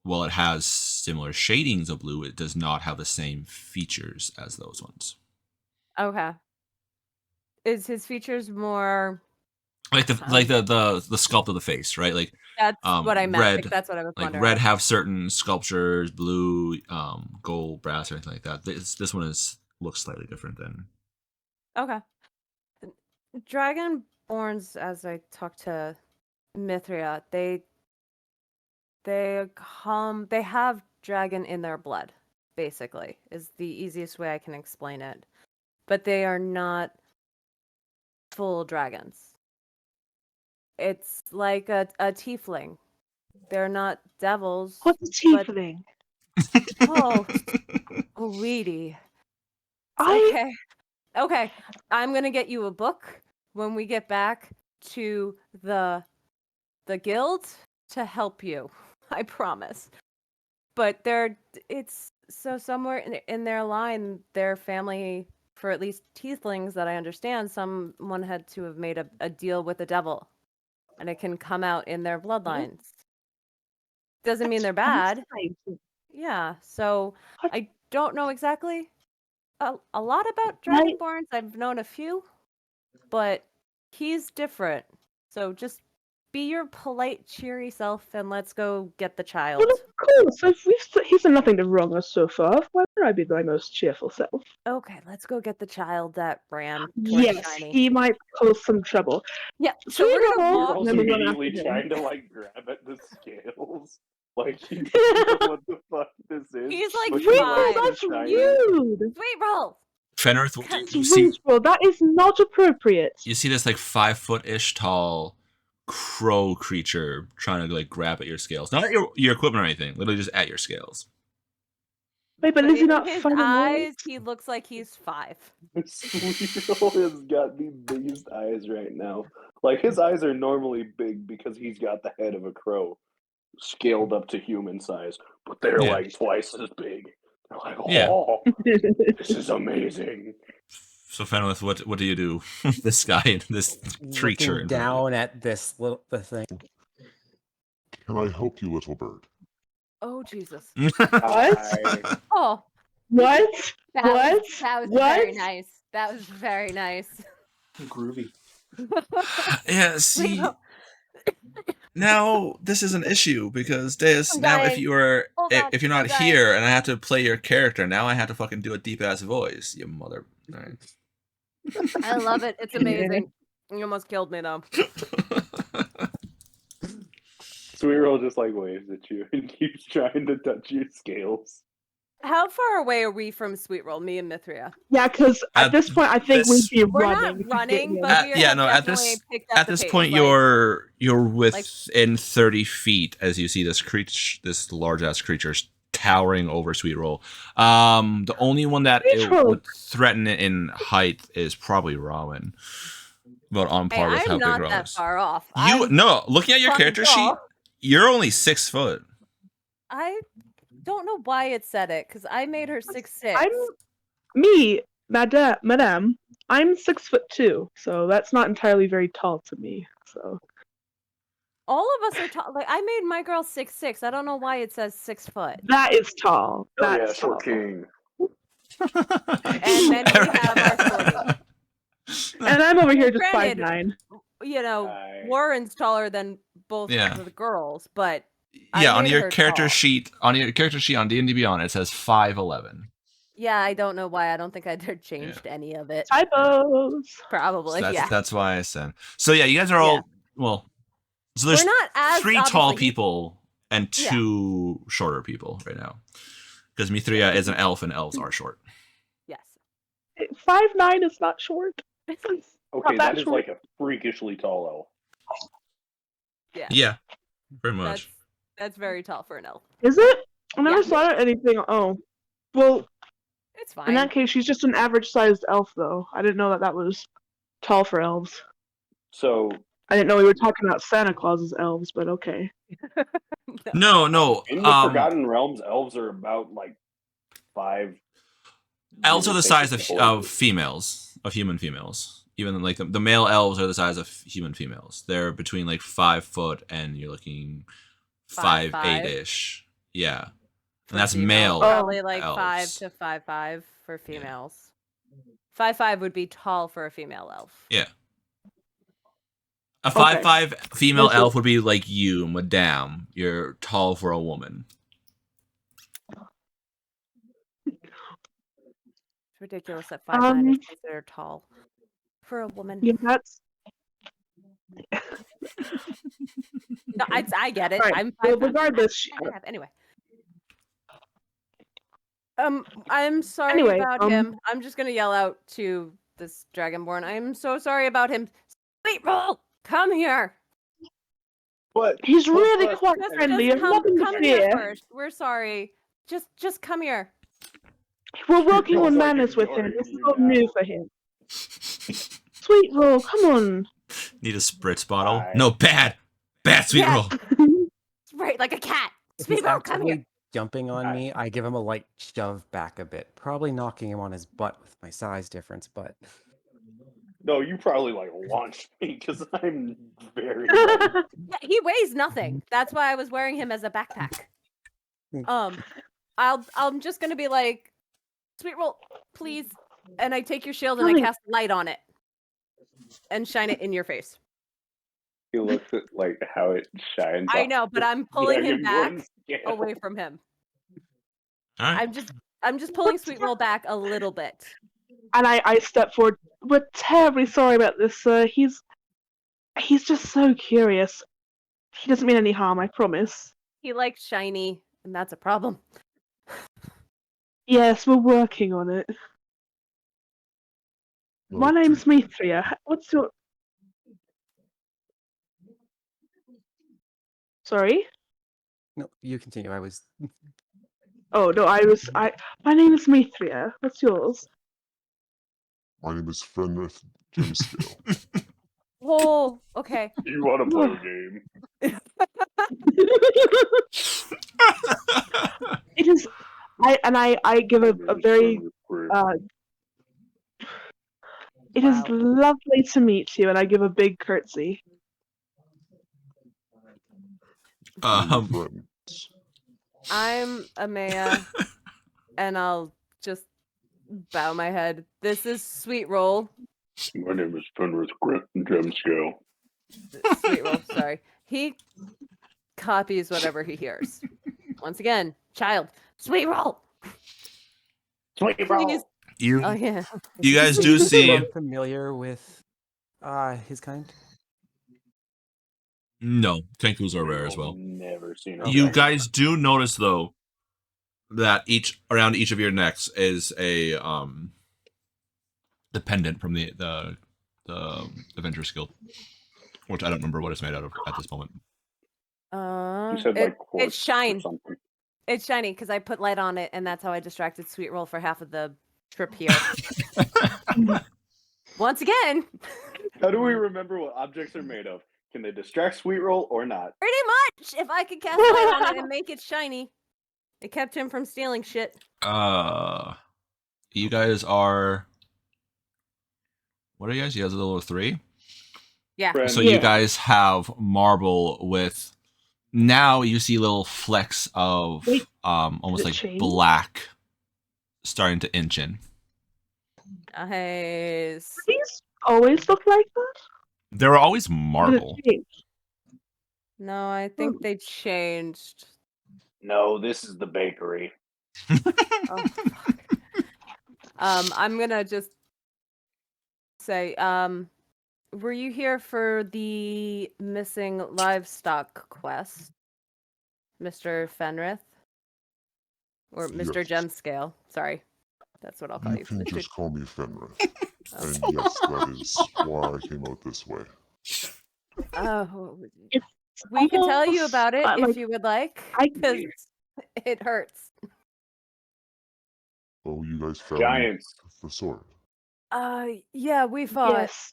while it has similar shadings of blue, it does not have the same features as those ones.
Okay. Is his features more
like the sculpt of the face, right? Like,
that's what I meant.
Red,
like, that's what I was
like
wondering.
red have certain sculptures, blue, gold, brass, or anything like that. This one looks slightly different than.
Okay. Dragonborns, as I talk to Mithria, they have dragon in their blood, basically, is the easiest way I can explain it. But they are not full dragons. It's like a tiefling. They're not devils.
What's a tiefling?
Oh, sweetie. Okay. I'm gonna get you a book when we get back to the guild to help you. I promise. but it's so somewhere in their line, their family, for at least tieflings that I understand, someone had to have made a deal with the devil, and it can come out in their bloodlines. Doesn't mean they're bad. Yeah, so I don't know exactly a lot about Dragonborns. I've known a few, but he's different. So just be your polite, cheery self, and let's go get the child.
Well, of course. He's done nothing to wrong us so far. Why would I be my most cheerful self?
Okay, let's go get the child that ran towards
Yes,
Shiny.
he might cause some trouble.
Yeah, so we're gonna
Sweetheart!
walk.
Girl's
Then we run
immediately
after him.
trying to like grab at the scales. Like he doesn't know what the fuck this is.
He's like,
but
Sweet
she's
fine.
roll,
so
that's
shiny.
rude!
Sweet roll.
Fenrith, what do you see?
Sweet roll, that is not appropriate.
You see this like 5-foot-ish tall crow creature trying to like grab at your scales. Not at your equipment or anything. Literally just at your scales.
Wait, but is he
in
not
his
funny?
eyes, he looks like he's 5.
Sweetroll has got the biggest eyes right now. Like his eyes are normally big because he's got the head of a crow scaled up to human size, but they're
Yeah.
like twice as big. They're like,
Yeah.
oh, this is amazing.
So Fenrith, what do you do? This guy, this creature.
Looking down at the thing.
Can I help you, little bird?
Oh Jesus.
I-
Oh,
What?
that
What?
was
What?
very nice. That was very nice.
Groovy.
Yeah, see. Now this is an issue because Deus.
I'm
Now, if
dying.
you're
Hold on,
if you're not
I'm dying.
here and I have to play your character, now I have to fucking do a deep ass voice. You mother. Right.
I love it. It's amazing. You almost killed me though.
Sweetroll just like waves at you and keeps trying to touch your scales.
How far away are we from Sweet Roll, me and Mithria?
Yeah, because at
At
this point, I think
this-
we'd be
We're
running.
not running, but
At-
we
yeah,
have
no, at
definitely
this-
picked up
At
the
this
pace,
point,
like-
you're within 30 feet as you see this large ass creature towering over Sweet Roll. The only one that it
Sweetroll.
would threaten it in height is probably Rowan, but on
Hey,
par with how
I'm
big
not
Rowan
that
is.
far off.
You
I'm
no, looking at your
fucking
character sheet,
tall.
you're only 6 foot.
I don't know why it said it because I made her 6'6".
Madame, I'm 6'2", so that's not entirely very tall to me. So
All of us are tall. Like I made my girl 6'6". I don't know why it says 6 foot.
that is tall.
Oh yeah,
That's tall.
short king.
And then we have our shorty.
And I'm over here just
Granted,
5'9".
You know,
Hi.
Warren's taller than both
Yeah.
of the girls, but I
Yeah, on
made
your
her
character
tall.
sheet, on D&D Beyond, it says 5'11".
Yeah, I don't know why. I don't think I changed any of it.
Typos.
Probably,
So
yeah.
that's why I said. So yeah, you guys are all well. So there's
We're not as
3 tall
obviously-
people and
Yeah.
2 shorter people right now. Because Mithria is an elf and elves are short.
Yes.
5'9" is not short.
Okay,
Not
that
that
is
short.
like a freakishly tall elf.
Yeah.
Yeah, very much.
That's very tall for an elf.
Is it? I never
Yeah.
saw anything. Oh, well,
It's fine.
in that case, she's just an average-sized elf, though. I didn't know that was tall for elves.
So
I didn't know we were talking about Santa Claus's elves, but okay.
No.
in the Forgotten Realms, elves are about like 5.
Elves are the size of
of
females, of human females. Even like the male elves are the size of human females. They're between like 5 foot and you're looking 5'8"
5'5".
ish. Yeah,
For
and that's
females.
male.
Probably like
elves.
5 to 5'5" for females. 5'5" would be tall for a female elf.
Yeah. A
Okay.
5'5" female
This is-
elf would be like you, madame. You're tall for a woman.
It's ridiculous that 5'9" is
Um,
considered tall for a woman.
Yeah, that's
No, I get it.
Right,
I'm
well,
5'9".
regardless,
Anyway. I'm sorry
Anyway,
about him. I'm just gonna yell out to this Dragonborn. I'm so sorry about him. Sweet Roll, come here.
But
he's really
but-
quite
Just,
friendly.
just
There's nothing to
come here
fear.
first. We're sorry. Just come here.
We're working
Feels
on
like
manners with him.
ignoring
This is
you
not
now.
new for him. Sweet Roll, come on.
Need a spritz bottle?
Hi.
No, bad sweet
Yeah.
roll.
Right, like a cat. Sweet
He's
Roll, come here.
actively jumping on me, I give him a light shove back a bit, probably knocking him on his butt with my size difference, but
No, you probably like launched me because I'm very light.
Yeah, he weighs nothing. That's why I was wearing him as a backpack. I'm just gonna be like, sweet roll, please. And I take your shield and I cast light on it and shine it in your face.
He looks at like how it shines.
I
off
know, but
the
I'm pulling him back
dragonborn scale.
away from him.
All right.
I'm just pulling sweet roll back a little bit.
And I step forward. We're terribly sorry about this, sir. He's just so curious. He doesn't mean any harm, I promise.
He likes shiny, and that's a problem.
Yes, we're working on it. My name's Mithria. What's your... Sorry?
no, you continue. I was
Oh, no, my name is Mithria. What's yours?
My name is Fenrith Gemscale.
Oh, okay.
You want to play a game?
It is... I give a very... It is
Wow.
lovely to meet you, and I give a big curtsy.
Friends.
I'm Amaya, and I'll just bow my head. This is Sweet Roll.
My name is Fenrith Gemscale.
Sweet Roll, sorry. He copies whatever he hears. Once again, child, Sweet Roll.
Sweet
Please.
roll.
You
Oh yeah.
you guys do see.
I'm familiar with his kind.
No, Kenkus are rare as well.
Never seen it.
You guys do notice though that around each of your necks is a the pendant from the Adventurers Guild, which I don't remember what it's made out of at this moment.
You said like quartz
it's shine.
or something.
It's shiny because I put light on it, and that's how I distracted Sweet Roll for half of the trip here. Once again,
How do we remember what objects are made of? Can they distract Sweet Roll or not?
pretty much. If I could cast light on it and make it shiny, it kept him from stealing shit.
You guys are. What are you guys? You guys are level 3.
Yeah.
Friend,
So you guys have marble with. Now you see little flecks of
Wait,
almost
it
like
changed?
black starting to inch in.
Nice.
These always look like that?
There were always
Did it
marble.
change?
No, I think they changed.
No, this is the bakery.
Oh, fuck. I'm gonna just say, were you here for the missing livestock quest, Mr. Fenrith? Or Mr.
Yes.
Gemscale? Sorry. That's what I'll call
You
you.
can
Mr.
just call me Fenrith.
Oh.
And yes, that is why I came out this way.
Oh,
It's
we can tell you
almost,
about it if
like,
you would like,
I-
because it hurts.
Oh, you guys found
Giants.
the sword.
Yeah, we fought.
Yes,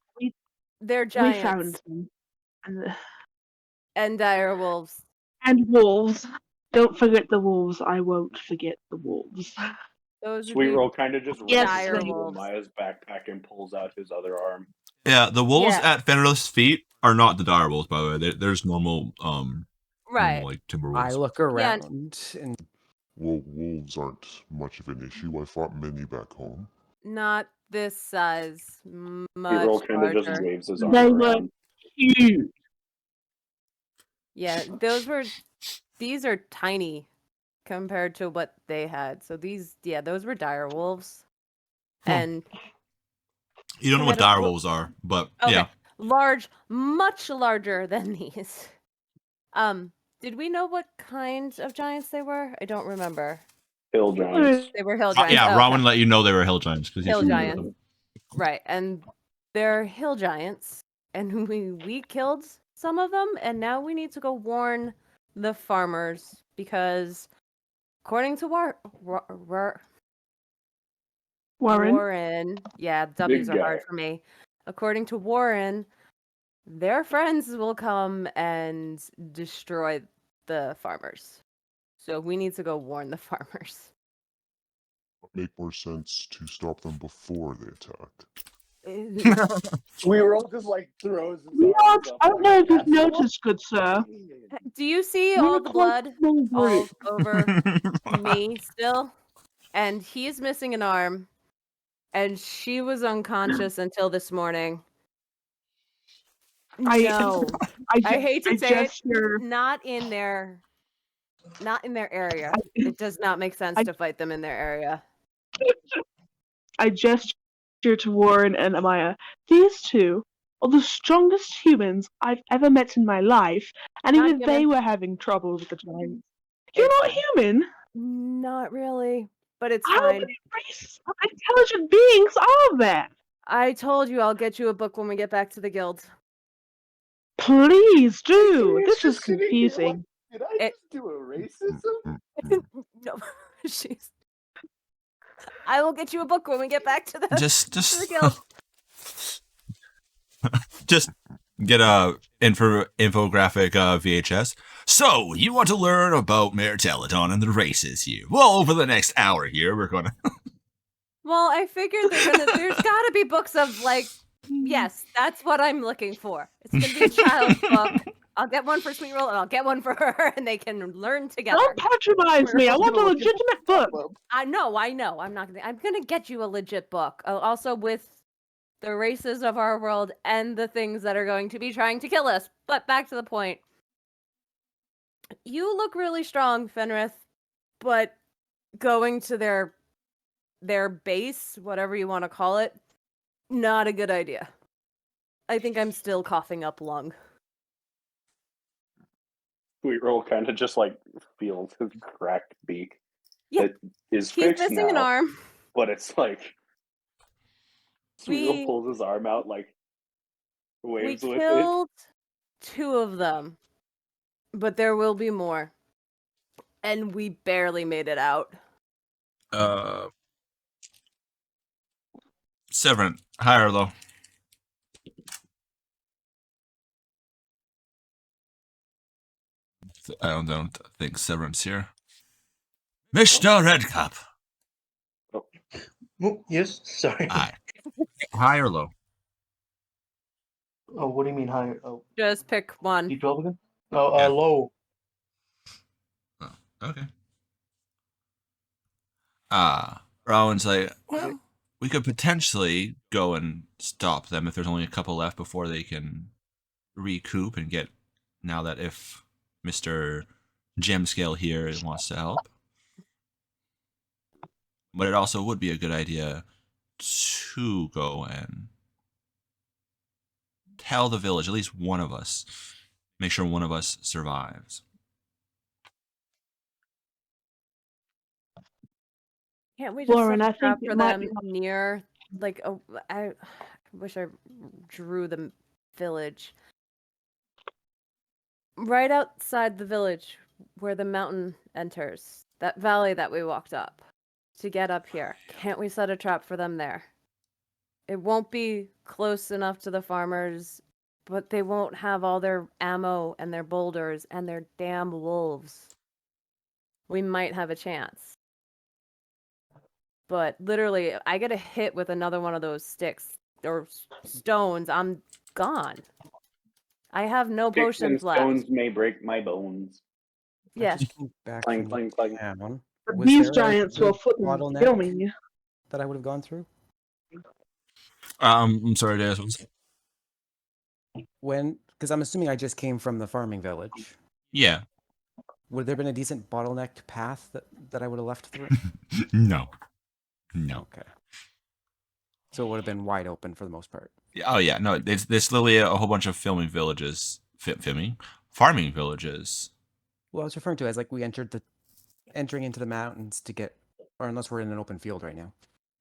They're
we
giants
found them.
and dire wolves.
And wolves. Don't forget the wolves. I won't forget the wolves.
Those would
Sweet
be
Roll kind of just
Yes,
reaches
dire
into
wolves.
Maya's backpack and pulls out his other arm.
Yeah, the wolves
Yeah.
at Fenrir's feet are not the dire wolves, by the way. There's normal
Right.
normal, like timber
I
wolves.
look around and
Well, wolves aren't much of an issue. I fought many back home.
Not this size.
Sweet
Much
Roll kind of just
larger.
waves his arm
They were
around.
huge.
Yeah, these are tiny compared to what they had. So those were dire wolves.
Huh.
And
You don't know what
They had a
dire
wo-
wolves are, but
okay,
yeah.
large, much larger than these. Did we know what kinds of giants they were? I don't remember.
Hill giants.
They were hill giants.
Yeah,
Oh,
Rowan
okay.
let you know they were hill giants because
Hill
he's
giants.
them.
Right, and they're hill giants, and we killed some of them, and now we need to go warn the farmers because, according to Warren, yeah, W's
Big
are hard
guy.
for me. According to Warren, their friends will come and destroy the farmers. So we need to go warn the farmers.
Make more sense to stop them before they attack.
We were all just like throws his
We
arms
aren't,
up.
I don't
like,
know if you've
"That's the one."
noticed, good sir.
Do you see
We're
all
a
the
quite
blood
small
all
group.
over me still? And he's missing an arm. And she was unconscious until this morning. No. I hate to say it. Not in their area. It does not make sense to fight them in their area.
I gesture to Warren and Amaya. These two are the strongest humans I've ever met in my life, and
Not
even they
human.
were having trouble with the giants. You're not human.
Not really, but it's
How
fine.
many races of intelligent beings are there?
I told you I'll get you a book when we get back to the guild.
Please do.
It's
This is
just sitting here like,
confusing.
did I just do a racism?
No, she's. I will get you a book when we get back to the
Just
to the guild.
just get a infographic VHS. So, you want to learn about Mayor Teledon and the races here? Well, over the next hour here, we're gonna.
Well, I figured there's got to be books of like, yes, that's what I'm looking for. It's gonna be a child's book. I'll get one for Sweet Roll and I'll get one for her, and they can learn together.
Don't patronize me. I want a legitimate book.
I know. I'm gonna get you a legit book. Also with the races of our world and the things that are going to be trying to kill us. But back to the point. You look really strong, Fenrith, but going to their base, whatever you want to call it, not a good idea. I think I'm still coughing up lung.
Sweet Roll kind of just like feels his cracked beak.
Yeah,
It is
he's
fixed
missing an
now,
arm.
but it's like Sweet Roll
We-
pulls his arm out, like
We
waves with it.
killed 2 of them, but there will be more. And we barely made it out.
Severin, high or low? I don't think Severin's here. Mr. Redcup.
Oh, yes, sorry.
High. High or low?
Oh, what do you mean higher? Oh,
Just pick one.
D12 again? Oh,
Yeah.
low.
Oh, okay. Rowan's like, well, we could potentially go and stop them if there's only a couple left before they can recoup and get. Now that if Mr. Gemscale here wants to help. But it also would be a good idea to go and tell the village, at least one of us, make sure one of us survives.
Can't we just
Lauren,
set
I
a trap
think
for
it might
them
be-
near, like, I wish I drew the village. Right outside the village, where the mountain enters, that valley that we walked up to get up here. Can't we set a trap for them there? It won't be close enough to the farmers, but they won't have all their ammo and their boulders and their damn wolves. We might have a chance. But literally, I get a hit with another one of those sticks or stones, I'm gone. I have no
Sticks and
potions left.
stones may break my bones.
Yes.
Just came back
Clang,
from
clang,
the
clang.
town.
But
Was
these
there a
giants will
good
foot and
bottleneck
kill me.
that I would have gone through?
I'm sorry, Daz.
Because I'm assuming I just came from the farming village.
Yeah.
Would there been a decent bottlenecked path that I would have left through?
No.
Okay. So it would have been wide open for the most part.
Oh yeah, no. There's literally a whole bunch of farming villages.
Well, I was referring to as like we entering into the mountains to get, or unless we're in an open field right now.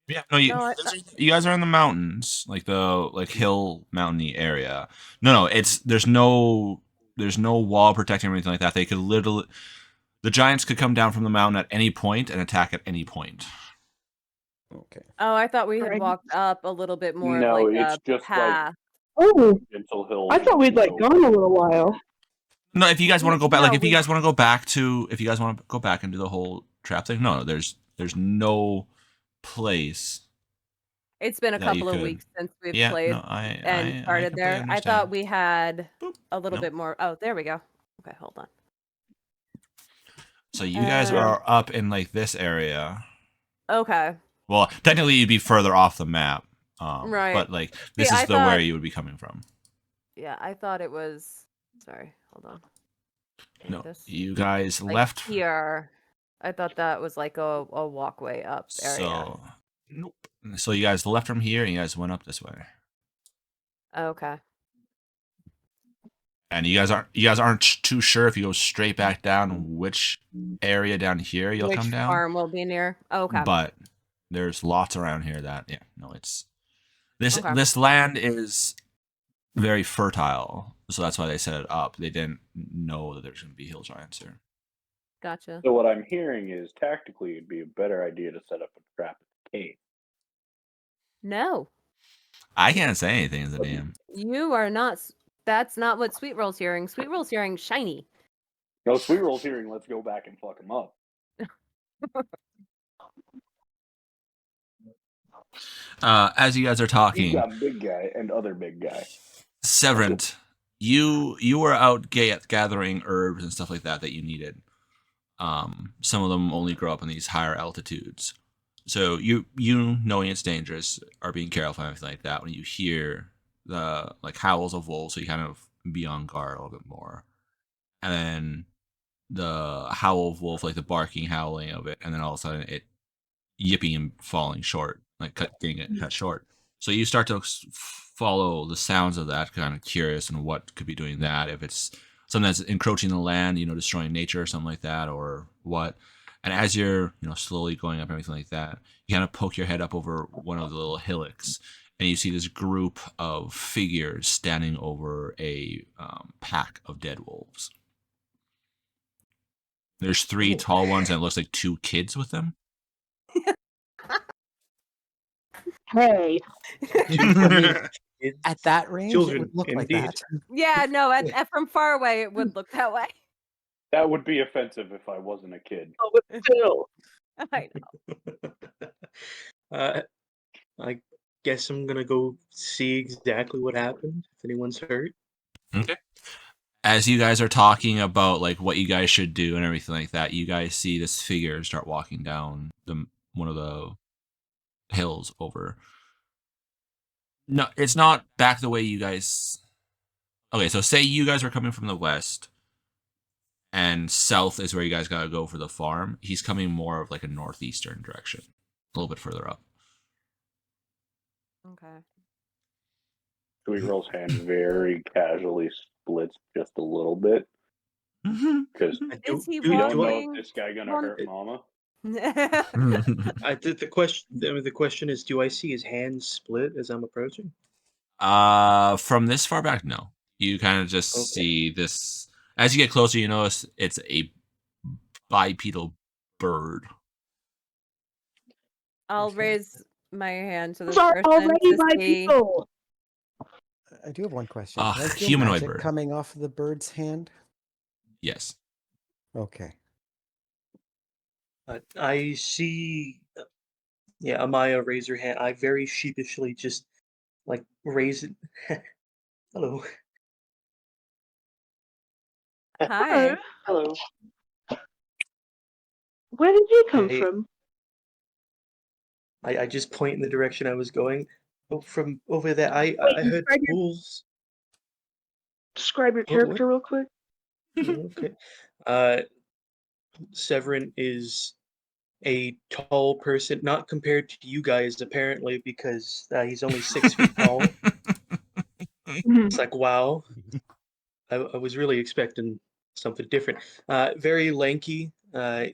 Yeah, no, you,
No,
you guys are in the mountains, like the hill mountainy area. No, there's no wall protecting or anything like that. They could literally, the giants could come down from the mountain at any point and attack at any point.
Okay.
Oh, I thought we had
Right.
walked up a little bit more
No,
of like
it's
a
just
path.
Oh,
Gentle Hill.
I thought we'd like gone a little while.
No, if you guys want to go back, like
No,
if you guys want to go back to, if you guys want to go back and do the whole trap thing, no, there's no place.
It's been a
that you
couple of
could.
weeks since we've
Yeah,
played
no, I
started
completely
there. I
understand.
thought we had
Boop.
a little
Nope.
bit more. Oh, there we go. Okay, hold on.
So you guys are up in like this area.
Okay.
Well, technically you'd be further off the map.
Right.
But like this
See,
is
I
the where
thought-
you would be coming from.
Yeah, I thought it was. Sorry, hold on.
No,
This,
you guys
like,
left
here. I thought that was like a walkway up area.
So nope. So you guys left from here and you guys went up this way.
Okay.
And you guys aren't too sure if you go straight back down which area down here you'll
Which
come down.
farm will be near? Okay.
But there's lots around here that it's this
Okay.
this land is very fertile, so that's why they set it up. They didn't know that there's going to be hill giants here.
Gotcha.
So what I'm hearing is tactically it'd be a better idea to set up a trap at the cave.
No,
I can't say anything as a DM.
you are not. That's not what Sweet Roll's hearing. Sweet Roll's hearing shiny.
No, Sweet Roll's hearing, let's go back and fuck him up.
As you guys are
He's
talking,
got big guy and other big guy.
Severant, you were out gathering herbs and stuff like that you needed. Some of them only grow up in these higher altitudes. So you knowing it's dangerous are being careful and everything like that. When you hear the like howls of wolves, so you kind of be on guard a little bit more. And then the howl of wolf, like the barking, howling of it, and then all of a sudden it yipping and falling short, like getting it cut short. So you start to follow the sounds of that, kind of curious and what could be doing that. If it's something that's encroaching the land, destroying nature or something like that, or what. And as you're, slowly going up and everything like that, you kind of poke your head up over one of the little hillocks, and you see this group of figures standing over a pack of dead wolves. There's 3 tall ones, and it looks like 2 kids with them.
Hey.
At that range,
Children,
it would look like
indeed.
that.
Yeah, no. From far away, it would look that way.
That would be offensive if I wasn't a kid.
Oh, but still.
I know.
I guess I'm gonna go see exactly what happened. If anyone's hurt.
Okay. As you guys are talking about like what you guys should do and everything like that, you guys see this figure start walking down one of the hills over. No, it's not back the way you guys. Okay, so say you guys are coming from the west, and south is where you guys gotta go for the farm. He's coming more of like a northeastern direction, a little bit further up.
Okay.
Sweet Roll's hand very casually splits just a little bit. Because
Is he
you don't know
walking?
if this guy gonna
on-
hurt Mama.
The question is, do I see his hands split as I'm approaching?
From this far back, no. You kind of just
Okay.
see this. As you get closer, you notice it's a bipedal bird.
I'll raise my hand to this
Those are
person
already
to
my
see.
people.
I do have one question.
Ah,
Can I feel
humanoid
magic
bird.
coming off the bird's hand?
Yes.
Okay.
I see. Yeah, Amaya, raise her hand. I very sheepishly just like raise it. Hello.
Hi.
Hello.
Where did you come
Hey.
from?
I just point in the direction I was going. Oh, from over there, I
Wait,
heard
describe your-
wolves.
Describe your
What- what?
character real quick.
Okay. Severin is a tall person, not compared to you guys apparently, because he's only 6 feet tall. It's like, wow. I was really expecting something different. Very lanky.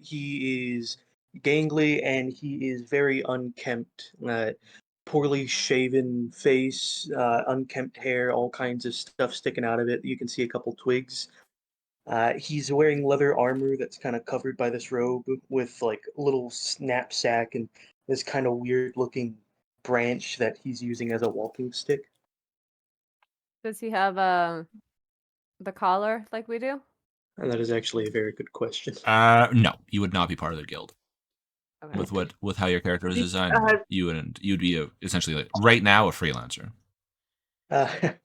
He is gangly and he is very unkempt. Poorly shaven face, unkempt hair, all kinds of stuff sticking out of it. You can see a couple twigs. He's wearing leather armor that's kind of covered by this robe with like a little knapsack and this kind of weird looking branch that he's using as a walking stick.
Does he have a the collar like we do?
And that is actually a very good question.
No, you would not be part of the guild.
Okay.
With how your character is designed,
Uh,
you'd be essentially like, right now a freelancer.
I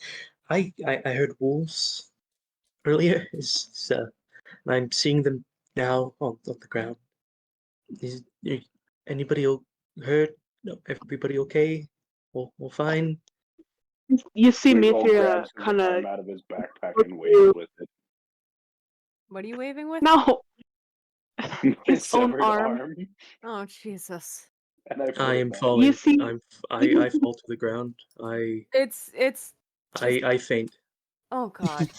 heard wolves earlier. And I'm seeing them now on the ground. Is anybody hurt? No, everybody okay? All fine.
You see
Sweetroll
Mithria
grabs his
kind of
arm out of his backpack and waves with it.
What are you waving with?
no,
My
his own
severed
arm.
Oh, Jesus.
And I put
I
it
am
back.
falling.
You see,
I fall to the ground.
It's just...
I faint.
Oh, God.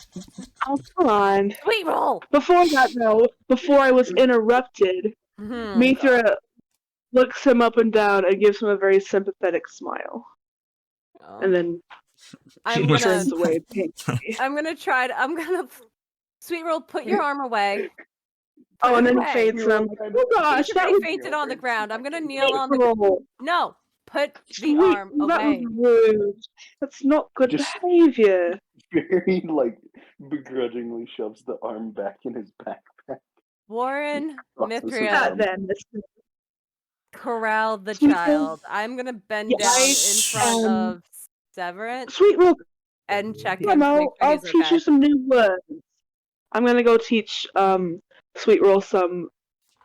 oh come on.
Sweet roll!
Before that, though, before I was interrupted,
Mhm.
Mithra looks him up and down and gives him a very sympathetic smile,
Oh.
and then
I'm
Which-
gonna...
turns away painfully.
I'm gonna... Sweet roll, put your arm away.
Oh,
Put
and
it
then
away.
fades and I'm like, oh gosh,
You
that was
fainted on the ground. I'm gonna kneel on the...
Sweetroll.
No! Put the
Sweet,
arm
that
away.
was rude. That's not good
Just-
behavior.
Very, like, begrudgingly shoves the arm back in his backpack.
Warren,
Crosses his
Mithria,
arm.
Then
corral the
Sweet roll.
child. I'm gonna bend
Yeah,
down
I,
in front
um,
of Severance
Sweetroll,
and check him
come
to make
out.
sure
I'll
he's
teach
okay.
you some new words. I'm gonna go teach Sweetroll some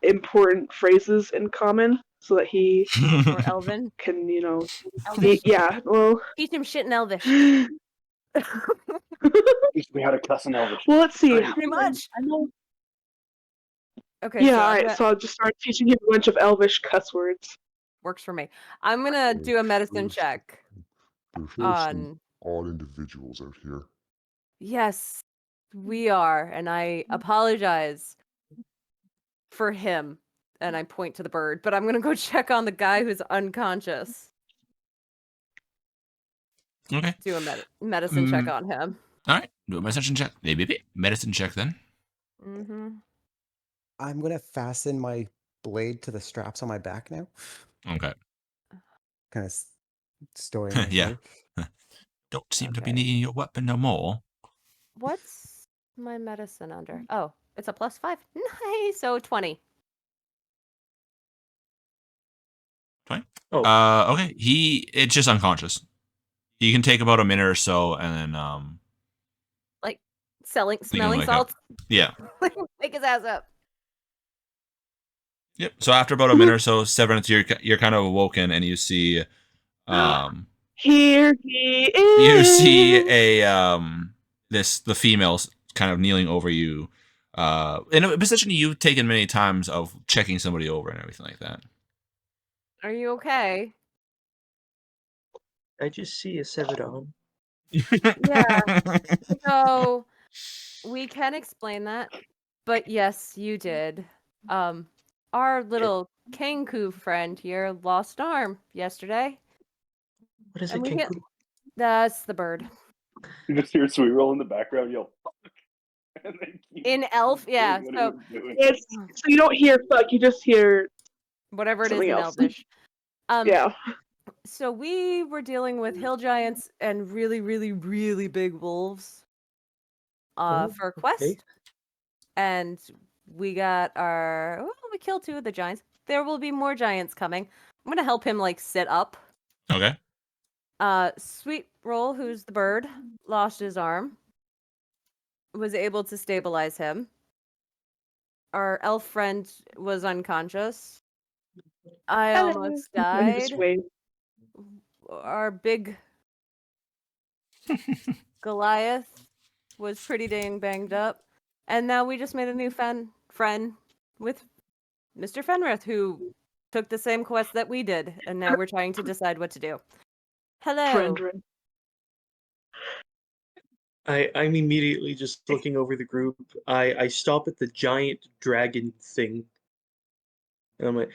important phrases in common so that he
Or Elven.
can,
Elvish.
yeah, well.
Teach him shit in Elvish.
Teach me how to cuss in Elvish.
Well, let's see.
Pretty much.
I know.
Okay,
Yeah,
so I'm
alright,
gonna-
so I'll just start teaching him a bunch of Elvish cuss words.
works for me. I'm gonna do a medicine check
There's really some
on...
odd individuals out here.
Yes, we are, and I apologize for him. And I point to the bird, but I'm gonna go check on the guy who's unconscious.
Okay.
Do a medicine check on him.
All right. Do a medicine check. Medicine check then.
Mm-hmm.
I'm gonna fasten my blade to the straps on my back now.
Okay.
Kind of storing. my
Yeah.
blade.
Don't seem to be
Okay.
needing your weapon no more.
What's my medicine under? Oh, it's a +5. Nice. So 20.
20?
Oh.
Okay. It's just unconscious. You can take about a minute or so and then
Smelling
wake up.
salts.
Yeah.
Wake his ass up.
Yep. So after about a minute or so, Severance, you're kind of awoken and you see
Here he is.
you see the females kind of kneeling over you. In a position you've taken many times of checking somebody over and everything like that.
Are you okay?
I just see a severed arm.
Yeah. So we can explain that, but yes, you did. Our little Kenku friend here lost an arm yesterday.
What is
And
it,
we can't-
Kenku?
That's the bird.
You just hear Sweetroll in the background yell, fuck. And then keep
In elf,
doing
yeah.
what he
So
was doing.
It's, so you don't hear fuck, you just hear,
whatever it is
something
in
else.
Elvish.
yeah.
So we were dealing with hill giants and really, really, really big wolves
Oh,
for a quest.
okay.
And we got we killed 2 of the giants. There will be more giants coming. I'm gonna help him sit up.
Okay.
Sweet Roll, who's the bird, lost his arm. Was able to stabilize him. Our elf friend was unconscious. I almost
And just
died.
wait.
Our big Goliath was pretty dang banged up. And now we just made a new friend with Mr. Fenrith, who took the same quest that we did, and now we're trying to decide what to do. Hello.
Friendrin.
I'm immediately just looking over the group. I stop at the giant dragon thing. And I'm like,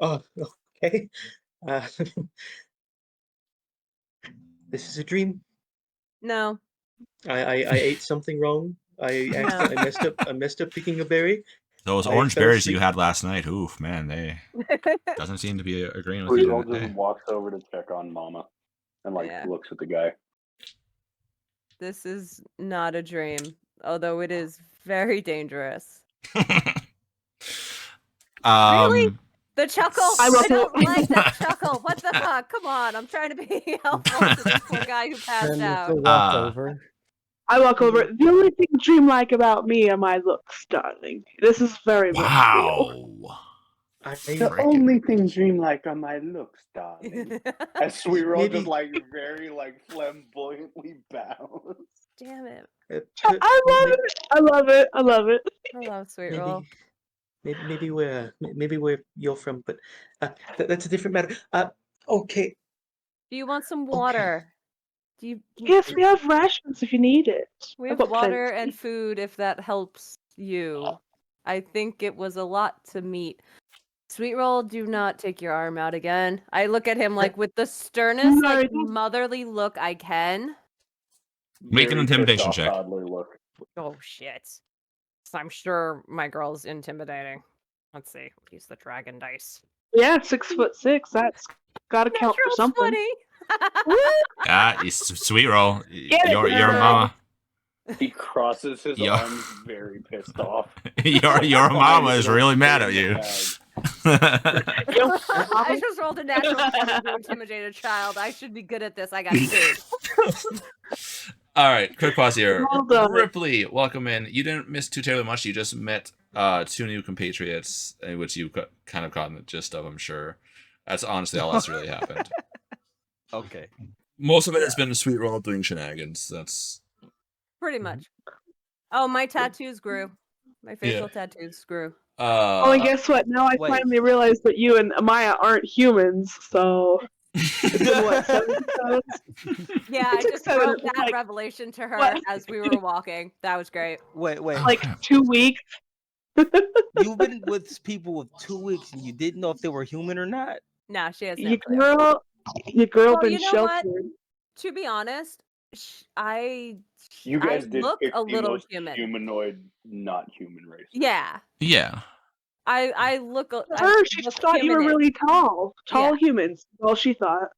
oh, okay. This is a dream.
No.
I ate something wrong. I messed up picking a berry.
Those
I
orange
fell
berries
asleep.
you had last night, oof, man, they doesn't seem to be agreeing with you.
Sweetroll
that
just
day.
walks over to check on Mama and
Yeah.
looks at the guy.
This is not a dream, although it is very dangerous. Really? The chuckle?
I
I
will-
don't like that chuckle. What the fuck? Come on, I'm trying to be helpful to this poor guy who passed
Then
out.
you'll walk over.
I walk over. The only thing dreamlike about me are my looks, darling. This is very much real.
Wow.
The only thing dreamlike are my looks, darling. As Sweetroll
Maybe-
just like very like flamboyantly bows.
Damn it.
I love it. I love it. I love it.
I love Sweet
Maybe,
Roll.
maybe where you're from, but that's a different matter. Okay.
Do you want some water? Do you?
Yes, we have rations if you need it.
We
I've
have
got
water
plenty.
and food if that helps you. I think it was a lot to meet. Sweet Roll, do not take your arm out again. I look at him like with the sternest,
No,
like
it doesn't-
motherly look I can.
Make an
Very
intimidation
pissed off
check.
toddler look.
Oh shit. So I'm sure my girl's intimidating. Let's see. Use the dragon dice.
Yeah, 6'6". That's gotta count for
Natural
something.
20.
Yeah, sweet roll.
Get it,
Your
girl.
mama.
He crosses his
Yeah.
arms, very pissed off.
your mama is really mad at you.
I just rolled a natural 20 to intimidate a child. I should be good at this. I got 2.
All right, quick pause here.
Well done.
Ripley, welcome in. You didn't miss too terribly much. You just met 2 new compatriots, which you kind of caught in the gist of, I'm sure. That's honestly all that's really happened.
Okay.
Most of it has been Sweet Roll doing shenanigans. That's
Pretty much. Oh, my tattoos grew. My facial tattoos grew.
Oh, and guess what? Now I
Wait.
finally realized that you and Amaya aren't humans, so it's been, what, 7 episodes?
Yeah,
It
I
took
just
7,
wrote that
like,
revelation to her
what?
as we were walking. That was great.
Wait.
Like 2 weeks.
You've been with people with 2 weeks and you didn't know if they were human or not?
No, she has no
Your
clue.
girl
Well,
been
you know what?
sheltered.
To be honest,
You guys
I
did
look
pick
a
the
little
most
human.
humanoid, not human race.
Yeah,
yeah.
I look.
For
I
her, she
look
just thought you were
humanish.
really tall. Tall
Yeah.
humans. All she thought.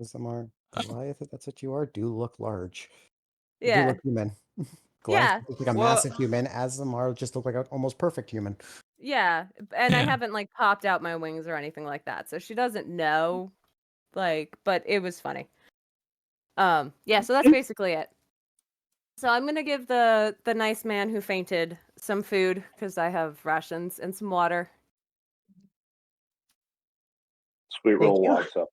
Zamar, Goliath, if that's what you are, do look large. You do
Yeah,
look human.
Yeah.
Goliath looks like a
Well-
massive human, as Zamar just look like an almost perfect human.
yeah, and I
Yeah.
haven't like popped out my wings or anything like that, so she doesn't know. Like, but it was funny. Yeah, so that's basically it. So I'm gonna give the nice man who fainted some food because I have rations and some water.
Sweet Roll
Thank you.
walks up.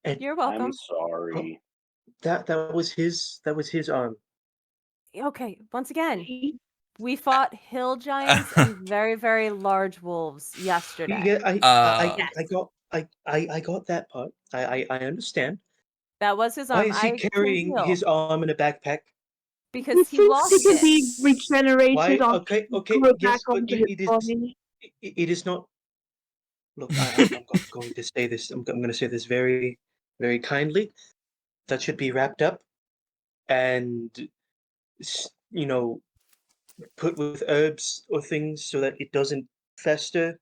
And
You're welcome.
I'm sorry.
that was his arm.
Okay, once again, we fought hill giants and very, very large wolves yesterday.
Yeah,
Yes.
I got that part. I understand.
That was his
Why
arm.
is he
I can
carrying
heal
his arm in a backpack?
because he
Since
lost
he can
it.
be regenerated
Why?
on
Okay,
grew it
yes,
back
but
onto
it
his
is
body.
it is not. Look, I'm going to say this. I'm going to say this very, very kindly. That should be wrapped up, and put with herbs or things so that it doesn't fester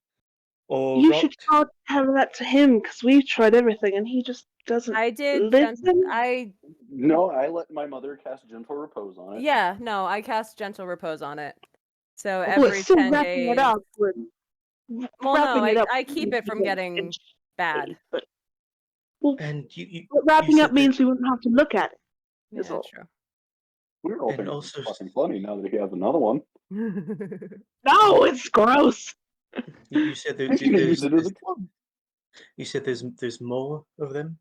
or
You
rot.
should tell that to him because we've tried everything and he just doesn't
I did.
listen.
No, I let my mother cast Gentle Repose on it.
Yeah, no, I cast Gentle Repose on it. So
Well,
every
it's still
10
wrapping
days.
it up.
Well,
wrapping
no,
it up
I keep it from getting bad.
But
And you
wrapping
you
up
said
means we wouldn't have to look at it.
Yeah,
Is all.
true.
Sweet Roll
And
thinks
also-
it's fucking funny now that he has another one.
No, it's gross.
you said there,
He's gonna use it as a club.
you said there's more of them.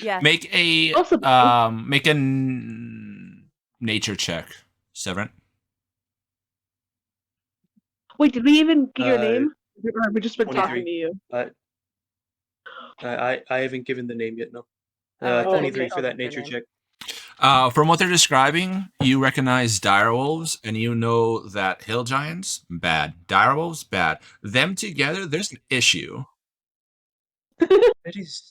Yeah.
Make a
Possibly.
nature check, Severin.
Wait, did we even get your
Uh,
name? Or have we just been
23.
talking to you?
I haven't given the name yet. No.
Oh, I thought you
23 for
told
that
us your
nature
name.
check.
From what they're describing, you recognize direwolves, and you know that hill giants, bad. Direwolves, bad. Them together, there's an issue.
That is.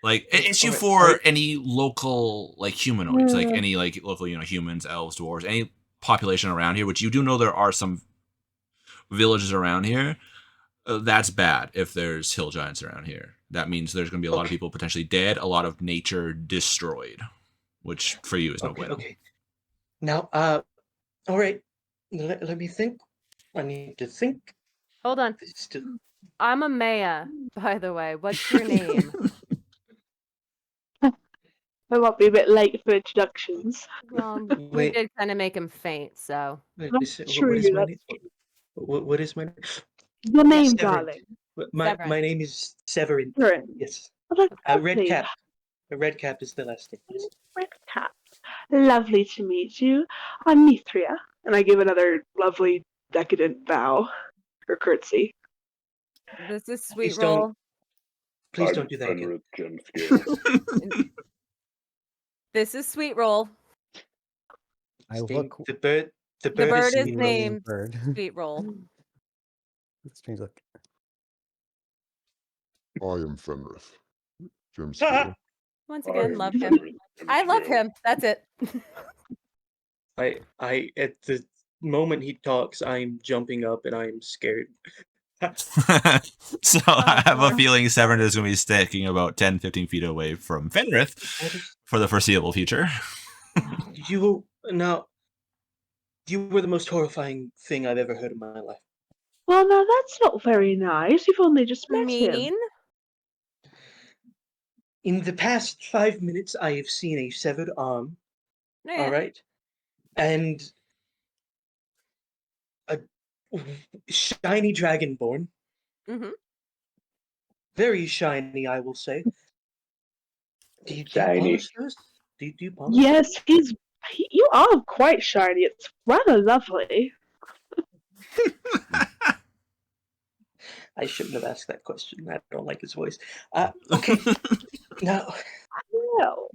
Like an issue
Okay,
for any local like humanoids, like any like local humans, elves, dwarves, any population around here. Which you do know there are some villages around here. That's bad if there's hill giants around here. That means there's going to be a lot of people potentially dead, a lot of nature destroyed.
which for you is no
Okay,
win.
okay. Now, all right. Let me think. I need to think.
Hold on.
Still,
I'm a Maya, by the way. What's your name?
I might be a bit late for introductions.
Well, we
Wait.
did kind of him faint, so.
wait,
That's true.
what is my
That's
name? What is my name?
your name,
Severin.
darling.
My
Severin.
name is Severin.
Severin.
Yes.
Oh, that's
Red
lovely.
Cap. Red Cap is the last name. Yes.
Red Cap. Lovely to meet you. I'm Mithria, and I give another lovely decadent bow or curtsy.
This is
Please
Sweet Roll.
Please don't do that again.
Fenrith Gemscale.
This is Sweet Roll.
I
Sting-
look
the bird. The
The
bird,
bird
is
is
Sweet Roll.
named
Bird.
Sweet Roll.
Strange look.
I am Fenrith. Gemscale.
Once
I
again,
am
love him.
Fenrith
I love
Gemscale.
him. That's it.
I at the moment he talks, I'm jumping up and I'm scared.
So I have a
Oh.
feeling Severin is going to be sticking about 10, 15 feet away from Fenrith for the foreseeable future.
You were the most horrifying thing I've ever heard in my life.
Well, now that's not very nice. You've only just met him.
Mean.
In the past 5 minutes, I have seen a severed arm.
Yeah.
All right, and a shiny dragonborn,
Mm-hmm.
very shiny, I will say. Do you
Shiny.
polish those? Do you polish?
Yes, you are quite shiny. It's rather lovely.
I shouldn't have asked that question. I don't like his voice. Okay, now,
Well,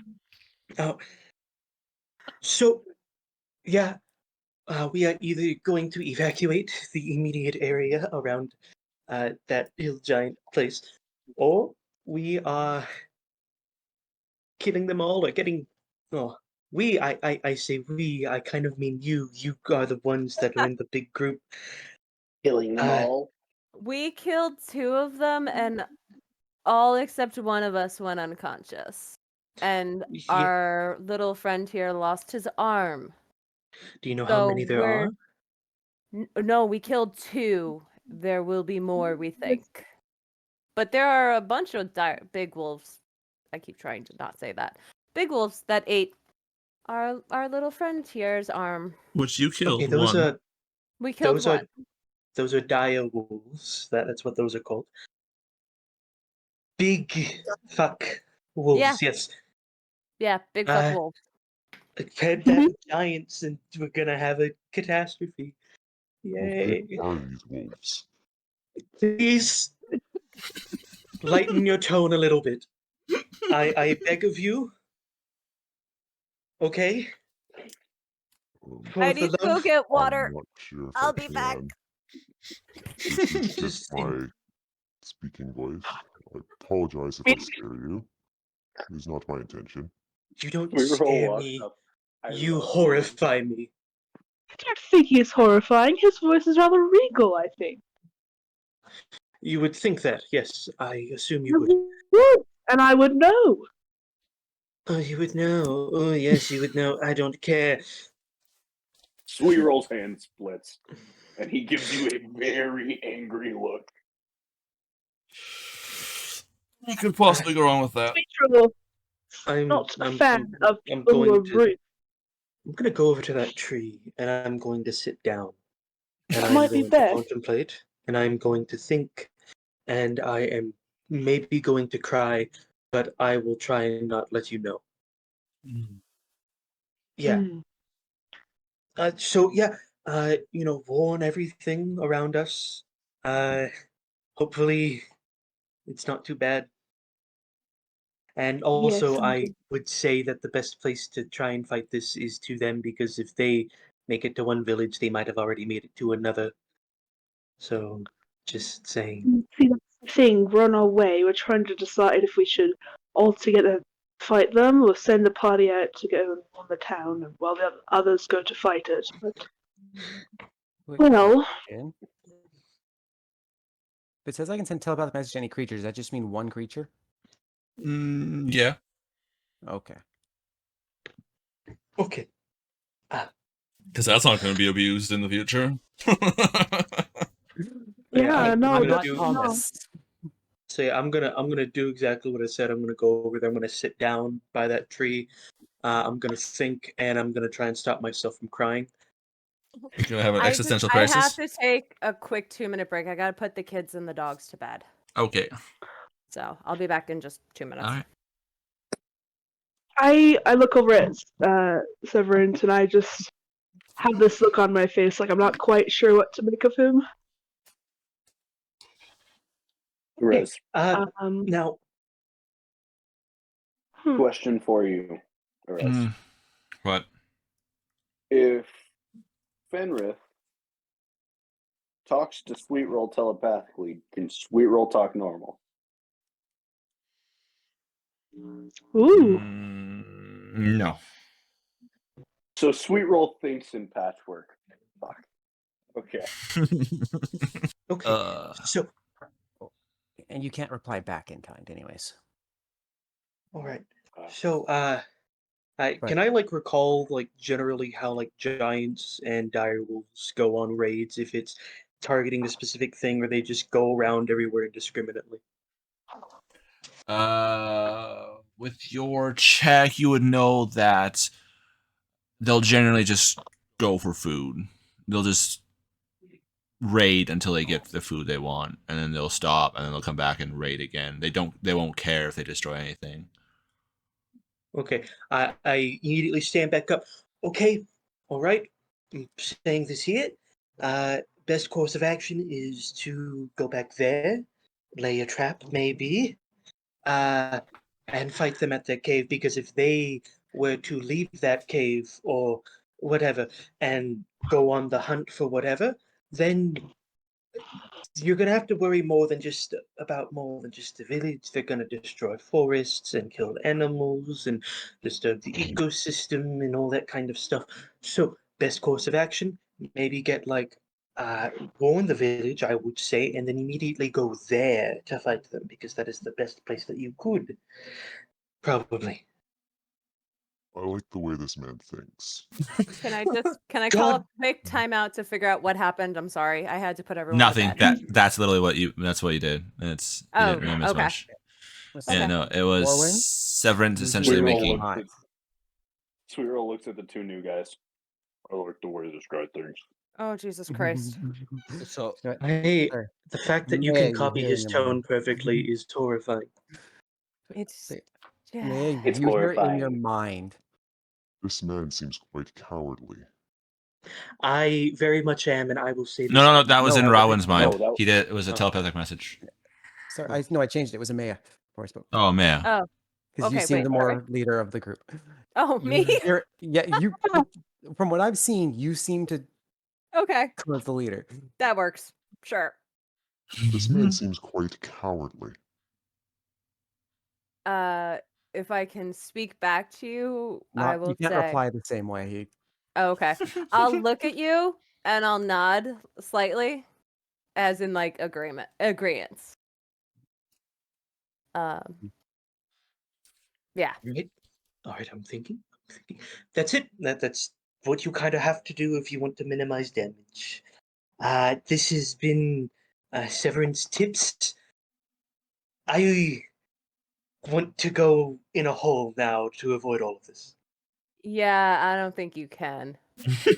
so yeah, we are either going to evacuate the immediate area around that hill giant place, or we are killing them all or getting. Oh, I say we. I kind of mean you. You are the ones that are in the big group.
Killing them all.
We killed 2 of them, and all except one of us went unconscious. And
Yeah.
our little friend here lost his arm.
Do you know how many there are?
No, we killed 2. There will be more, we think. But there are a bunch of big wolves. I keep trying to not say that. Big wolves that ate our little friend here's arm.
Which you killed
Okay, those
one.
are
We killed
those
one.
those are dire wolves. That's what those are called. Big fuck wolves.
Yeah.
Yes.
Yeah, big fuck wolf.
Fed that giants, and we're gonna have a catastrophe.
How
Yay!
big are these wolves?
Please lighten your tone a little bit. I beg of you. Okay.
I need to go get water.
I'm not sure if
I'll
I
be back.
can. This is just my speaking voice. I apologize if I scare you. It is not my intention.
You don't
We were all
scare
washed
me.
up. I
You
love
horrify me.
I don't think he's horrifying. His voice is rather regal, I think.
You would think that, yes. I assume you
I
would.
would, and I would know.
Oh, you would know. Oh, yes, you would know. I don't care.
Sweet Roll's hand splits, and he gives you a very angry look.
What could possibly go wrong with that?
Sweet
I'm
not a
I'm-
fan
I'm-
of
I'm going to-
Uluru.
I'm going to go over to that tree, and I'm going to sit down. And
That
I'm
might be
going to
best.
contemplate, and I'm going to think, and I am maybe going to cry, but I will try and not let you know. Yeah.
Mm.
So yeah, warn everything around us. Hopefully, it's not too bad. And also,
Yes,
I would say that the best place to try and fight this is to them, because if they make it to one village, they might have already made it to another. So, just saying.
See, that's the thing. We're on our way. We're trying to decide if we should all together fight them or send the party out to go on the town while the others go to fight it. But,
Wait,
well,
question. It says I can send telepathic message to any creature. Does that just mean one creature?
Yeah.
Okay.
Okay.
Because that's not going to be abused in the future.
Yeah, no,
I'm gonna
that's
do-
no.
Say I'm gonna do exactly what I said. I'm gonna go over there. I'm gonna sit down by that tree. I'm gonna think, and I'm gonna try and stop myself from crying.
You're going to have an existential
I have
crisis.
to take a quick 2-minute break. I gotta put the kids and the dogs to bed.
Okay.
So I'll be back in just 2 minutes.
All right.
I look over at Severance and I just have this look on my face, like I'm not quite sure what to make of him.
Riz,
Now,
question for you, Riz.
What?
If Fenrith talks to Sweet Roll telepathically, can Sweet Roll talk normal?
Ooh.
No.
So Sweet Roll thinks in patchwork. Fuck. Okay.
okay. So,
And you can't reply back in kind, anyways.
all right. So,
Right.
can I like recall like generally how like giants and direwolves go on raids if it's targeting a specific thing, or they just go around everywhere indiscriminately?
With your check, you would know that they'll generally just go for food. They'll just raid until they get the food they want, and then they'll stop, and then they'll come back and raid again. They won't care if they destroy anything.
Okay, I immediately stand back up. Okay, all right. I'm saying this here. Best course of action is to go back there, lay a trap, maybe, and fight them at their cave. Because if they were to leave that cave or whatever and go on the hunt for whatever, then you're gonna have to worry more than just the village. They're gonna destroy forests and kill animals and disturb the ecosystem and all that kind of stuff. So best course of action, maybe get like warn the village, I would say, and then immediately go there to fight them, because that is the best place that you could. Probably.
I like the way this man thinks.
Can I call a quick timeout to figure out what happened? I'm sorry. I had to put everyone
Nothing.
to bed.
That's literally that's what you did. You didn't really miss
okay.
much.
Okay.
Yeah, no, it was
Warwind?
Severance essentially making.
Sweet Roll looks at the two new guys. I like the way this guy thinks.
Oh, Jesus Christ.
So
Hey, the fact that you
Maya,
can
you're
copy his
hearing him.
tone perfectly is horrifying.
It's
Maya,
It's
you hear it in your
glorifying.
mind.
This man seems quite cowardly.
I very much am, and I will say this.
No, that was
No,
in
I-
Rowan's mind.
No, that-
He did. It was a
Oh.
telepathic message.
Sorry, I changed it. It was a Maya before I spoke.
Oh man.
Oh.
Because you
Okay,
seem
wait,
the more leader of the group.
Oh,
You
me?
you. From what I've seen, you seem to
Okay,
come as the leader.
that works. Sure.
This man seems quite cowardly.
If I can speak back to you, I
Not,
will
you can't
say.
reply the same way.
Oh, okay. I'll look at you and I'll nod slightly, as in like agreeance. Yeah.
Right? All right, I'm thinking. That's it. That's what you kind of have to do if you want to minimize damage. This has been Severance Tips. I want to go in a hole now to avoid all of this.
Yeah, I don't think you can.
If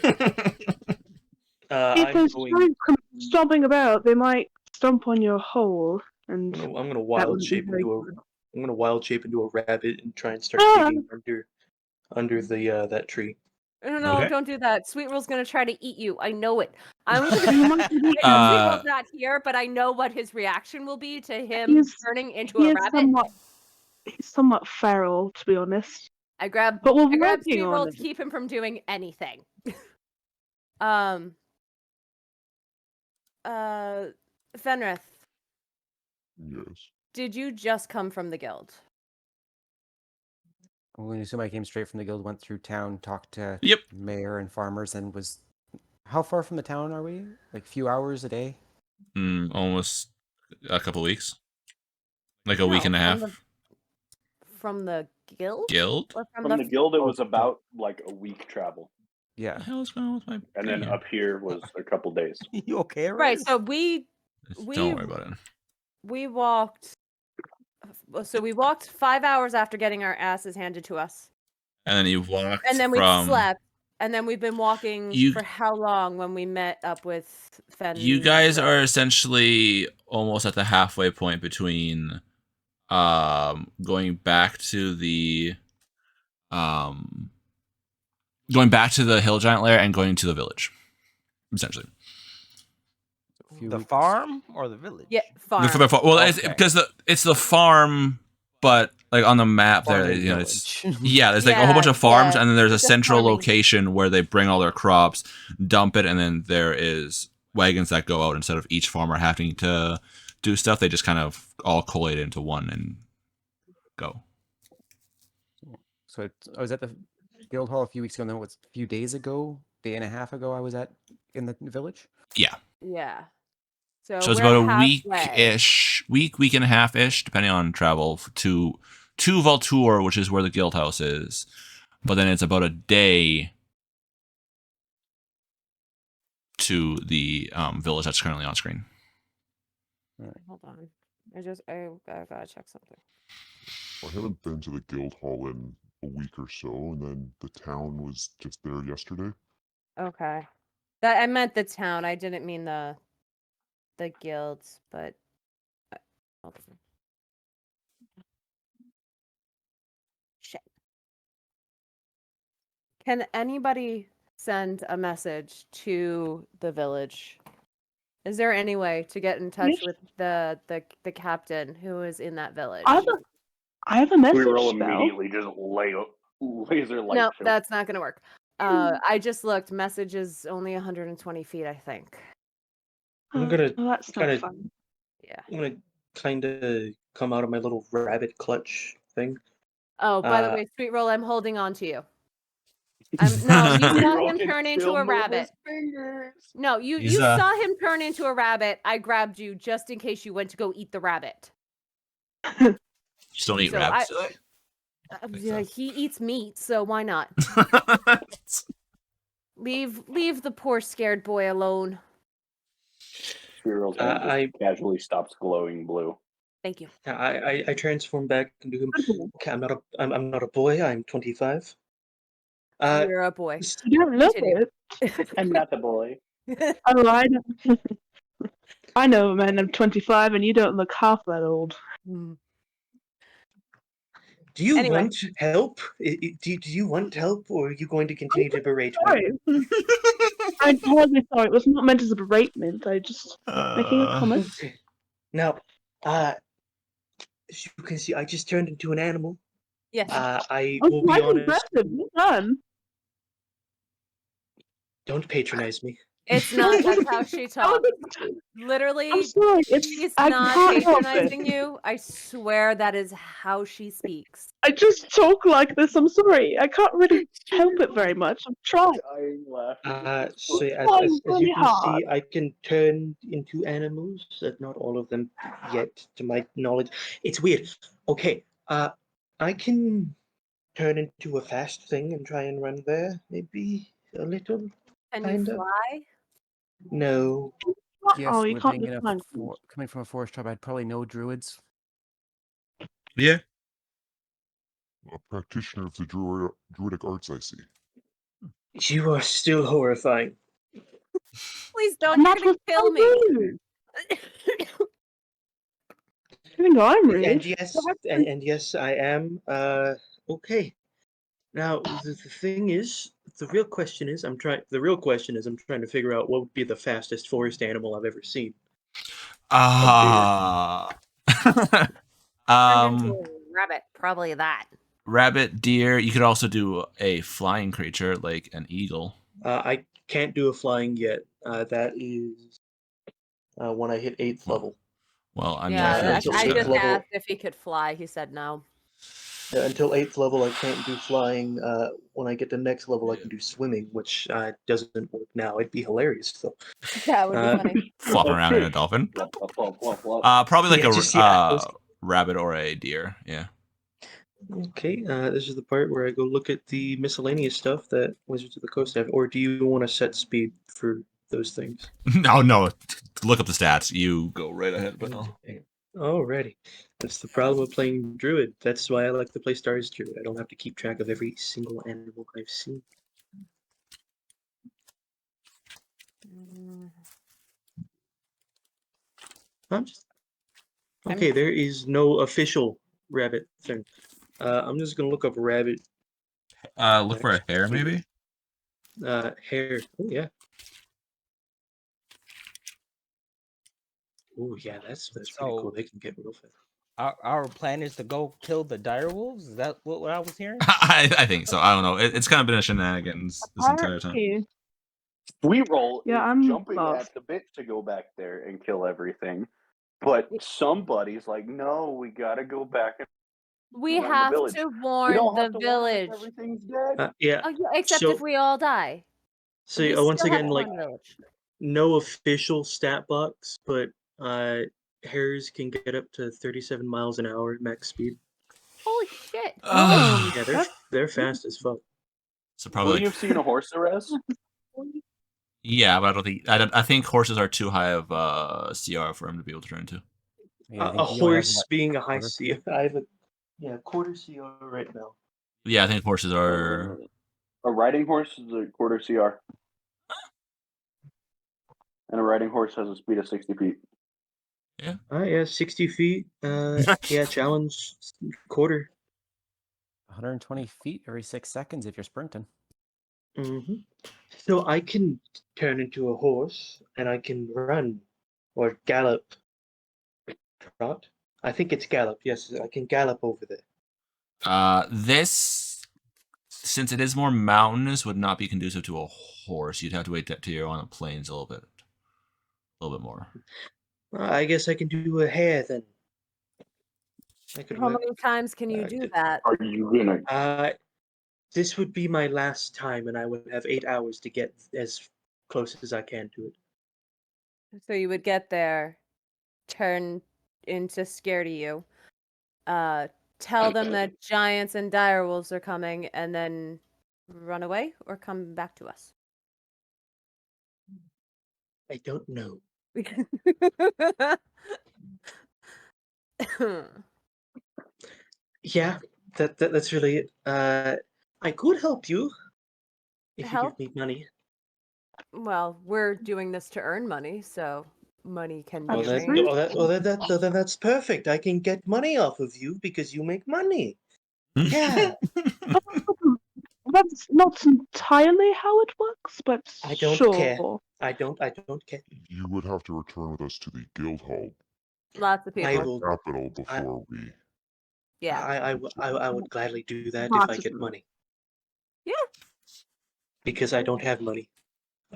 I'm
there's
going.
giant criminals stomping about, they might stomp on your hole, and
I'm gonna
that
wild
wouldn't be
shape
very
into a.
good.
I'm gonna wild shape into a rabbit and try and start
Ah!
digging under the that tree.
No,
Okay.
don't do that. Sweet Roll's gonna try to eat you. I know it. I'm gonna.
You might be
Sweet
Uh,
Roll's not here, but I know what his reaction will be to him
He's-
turning into
He
a
is
rabbit.
he's somewhat feral, to be honest.
I grab
But we're
Sweet
working
Roll
on
to
it.
keep him from doing anything. Fenrith,
Yes.
did you just come from the guild?
I'm going to assume I came straight from the guild, went through town, talked to
Yep.
mayor and farmers, and was. How far from the town are we? Like a few hours a day?
Almost a couple weeks. Like a week and a half.
from the guild?
Guild?
Or
From the guild, it was
Oh,
about like a week travel,
What
Yeah.
the hell is going on with my
and then
thing?
up here was a couple days.
You okay,
Right.
Rose?
So we
Don't worry about it.
we walked. So we walked 5 hours after getting our asses handed to us,
And then you walked
and then we
from
slept, and then we've been walking
You-
for how long when we met up with Fen?
You guys are essentially almost at the halfway point between going back to the hill giant lair and going to the village. Essentially.
A few
The
weeks.
farm or the village?
Yeah, farm.
Well, it's
Okay.
because it's the farm, but like on the map there,
Farming
you know, it's
village.
yeah, there's like a whole bunch
Yeah,
of farms,
yeah,
and then there's a
it's a
central
farming-
location where they bring all their crops, dump it, and then there is wagons that go out instead of each farmer having to do stuff. They just kind of all collate into one and go.
So I was at the guild hall a few weeks ago. And then a few days ago, day and a half ago, I was in the village.
Yeah.
Yeah. So
So it's
we're
about a
halfway.
week and a half ish, depending on travel to Valtour, which is where the guild house is. But then it's about a day to the village that's currently on screen.
Hold on. I gotta check something.
I haven't been to the guild hall in a week or so, and then the town was just there yesterday.
Okay. That I meant the town. I didn't mean the guilds, but hold on. Shit. Can anybody send a message to the village? Is there any way to get in touch with the captain who is in that village?
I have a message
We roll
spell.
immediately, just laser light.
No,
show.
that's not gonna work. I just looked. Message is only 120 feet, I think.
I'm gonna
Oh, that's not
kinda-
fun.
Yeah.
I'm gonna kind of come out of my little rabbit clutch thing.
Oh, by the
Uh,
way, Sweet Roll, I'm holding on to you. No, you saw
Roll
him
can
turn into
still
a
move
rabbit.
his fingers.
No, you
He's,
saw him turn into a rabbit. I grabbed you just in case you went to go eat the rabbit.
Just don't eat
So
rabbits.
Yeah, he eats meat, so why not? Leave the poor scared boy alone.
Spiral's hand just
I-
casually stops glowing blue.
Thank you.
I transform back into him. Okay, I'm not a boy. I'm 25.
You're a boy.
You don't look
Continue.
it.
I'm not the boy.
Oh, I know. I know, man. I'm 25, and you don't look half that old.
Do you
Anyway.
want help? Do you want help, or are you going to continue to berate me?
Sorry. I'm terribly sorry. It was not meant as a beratement. I just making a comment.
Okay. Now, as you can see, I just turned into an animal.
Yes.
I
Oh,
will be
quite
honest.
impressive. Well done.
Don't patronize me.
It's not. That's how she talks.
I'm
Literally,
sorry.
she's
I
not
can't help
patronizing
it.
you. I swear that is how she speaks.
I just talk like this. I'm sorry. I can't really help it very much. I'm trying.
Dying laughing.
So
trying
as you
really
can
hard.
see, I can turn into animals. Not all of them yet, to my knowledge. It's weird. Okay, I can turn into a fast thing and try and run there. Maybe a little.
Can you
Kind of.
fly?
No.
Yes,
Oh, you can't
living
do
in
flying.
coming from a forest tribe, I'd probably know druids.
Yeah.
A practitioner of the druidic arts, I see.
You are still horrifying.
Please don't.
And
You're
that's
gonna
what's
kill
so
me.
rude. I think I'm rude.
And yes, I am. Okay. Now the thing is, the real question is, I'm trying to figure out what would be the fastest forest animal I've ever seen.
Turned into a rabbit. Probably that.
Rabbit, deer. You could also do a flying creature like an eagle.
I can't do a flying yet. That is when I hit 8th level.
Well, I mean,
Yeah,
I feel like
until
you
I
should.
just
level-
asked if he could fly. He said no.
Until 8th level, I can't do flying. When I get to next level, I can do swimming, which doesn't work now. It'd be hilarious though.
That would be funny.
Flopping around in a dolphin.
Flop, flop, flop, flop.
Probably like
Yeah,
a
just, yeah,
rabbit or a deer. Yeah.
Okay, this is the part where I go look at the miscellaneous stuff that Wizards of the Coast have, or do you want to set speed for those things?
No. Look up the stats. You go right ahead, but no.
Alrighty. That's the problem of playing Druid. That's why I like to play Stars Druid. I don't have to keep track of every single animal I've seen. I'm just... Okay, there is no official rabbit thing. I'm just gonna look up rabbit.
Look for a hare, maybe?
Hare. Oh, yeah. Oh, yeah, that's pretty cool. They can get real fast.
Our plan is to go kill the dire wolves. Is that what I was hearing?
I think so. I don't know. It's kind of been a shenanigans this entire time.
Apparently,
We roll
Yeah,
is
I'm
jumping
lost.
at the bit to go back there and kill everything. But somebody's like, no, we gotta go back and
We
warn the
have
village.
to
We
warn
don't
the
have to warn them if
village.
everything's dead.
Yeah.
Oh, yeah, except
So-
if we all die.
So
We
once
still have
again,
to
like
warn the village.
no official stat box, but hares can get up to 37 miles an hour max speed.
Holy shit.
Yeah, they're fast as fuck.
So
Will
probably
you have seen a horse arrest?
yeah, but I think horses are too high of CR for him to be able to turn into.
Yeah, I
A
think you only have,
horse
what,
being a high
quarter
CR. I have a quarter CR right now.
Yeah, I think horses are.
A riding horse is a quarter CR. And a riding horse has a speed of 60 feet.
Yeah, 60 feet. Yeah, challenge quarter.
120 feet every 6 seconds if you're sprinting.
Mm-hmm. So I can turn into a horse and I can run or gallop. Trot? I think it's gallop. Yes, I can gallop over there.
This, since it is more mountainous, would not be conducive to a horse. You'd have to wait till you're on the plains a little bit more.
I guess I can do a hare then. I could
How
work.
many times can you do that?
Are you gonna?
This would be my last time, and I would have 8 hours to get as close as I can to it.
So you would get there, turn into scaredy you, tell them that giants and direwolves are coming, and then run away or come back to us.
I don't know. Yeah, that's really it. I could help you if you
Help?
give me money.
Well, we're doing this to earn money, so money can be
Well,
arranged.
then that's perfect. I can get money off of you because you make money. Yeah,
That's not entirely how it works, but
I don't
sure.
care. I don't care.
You would have to return with us to the guild hall
Lots of
I
people.
will.
capital before we.
Yeah.
I would gladly do that if
Lots
I
of
get
them.
money.
Yeah.
Because I don't have money.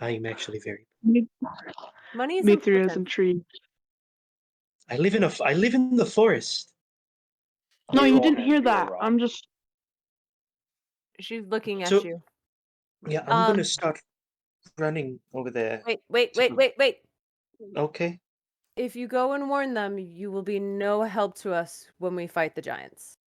I am actually very.
Money is
Mithria is
important.
intrigued.
I live in the forest.
No,
They
you
all
didn't
hand
hear
you a
that.
rock.
I'm just.
She's looking at
So-
you.
Yeah, I'm gonna start running over there.
Wait.
Okay.
If you go and warn them, you will be no help to us when we fight the giants.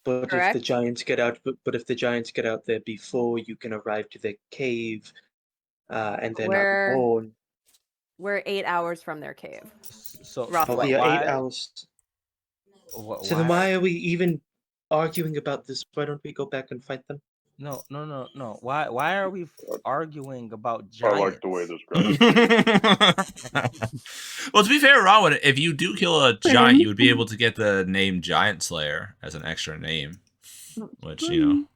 But if the
Correct.
giants get out, but if the giants get out there before you can arrive to the cave, and they're
Where-
not born,
We're 8 hours from their cave.
So
Roughly.
yeah,
why,
8 hours.
wh-
So then
why-
why are we even arguing about this? Why don't we go back and fight them?
No. Why are we arguing about
I
giants?
like the way this goes.
Well, to be fair, Ronwood, if you do kill a giant, you would be able to get the name Giant Slayer as an extra name. Which, you know.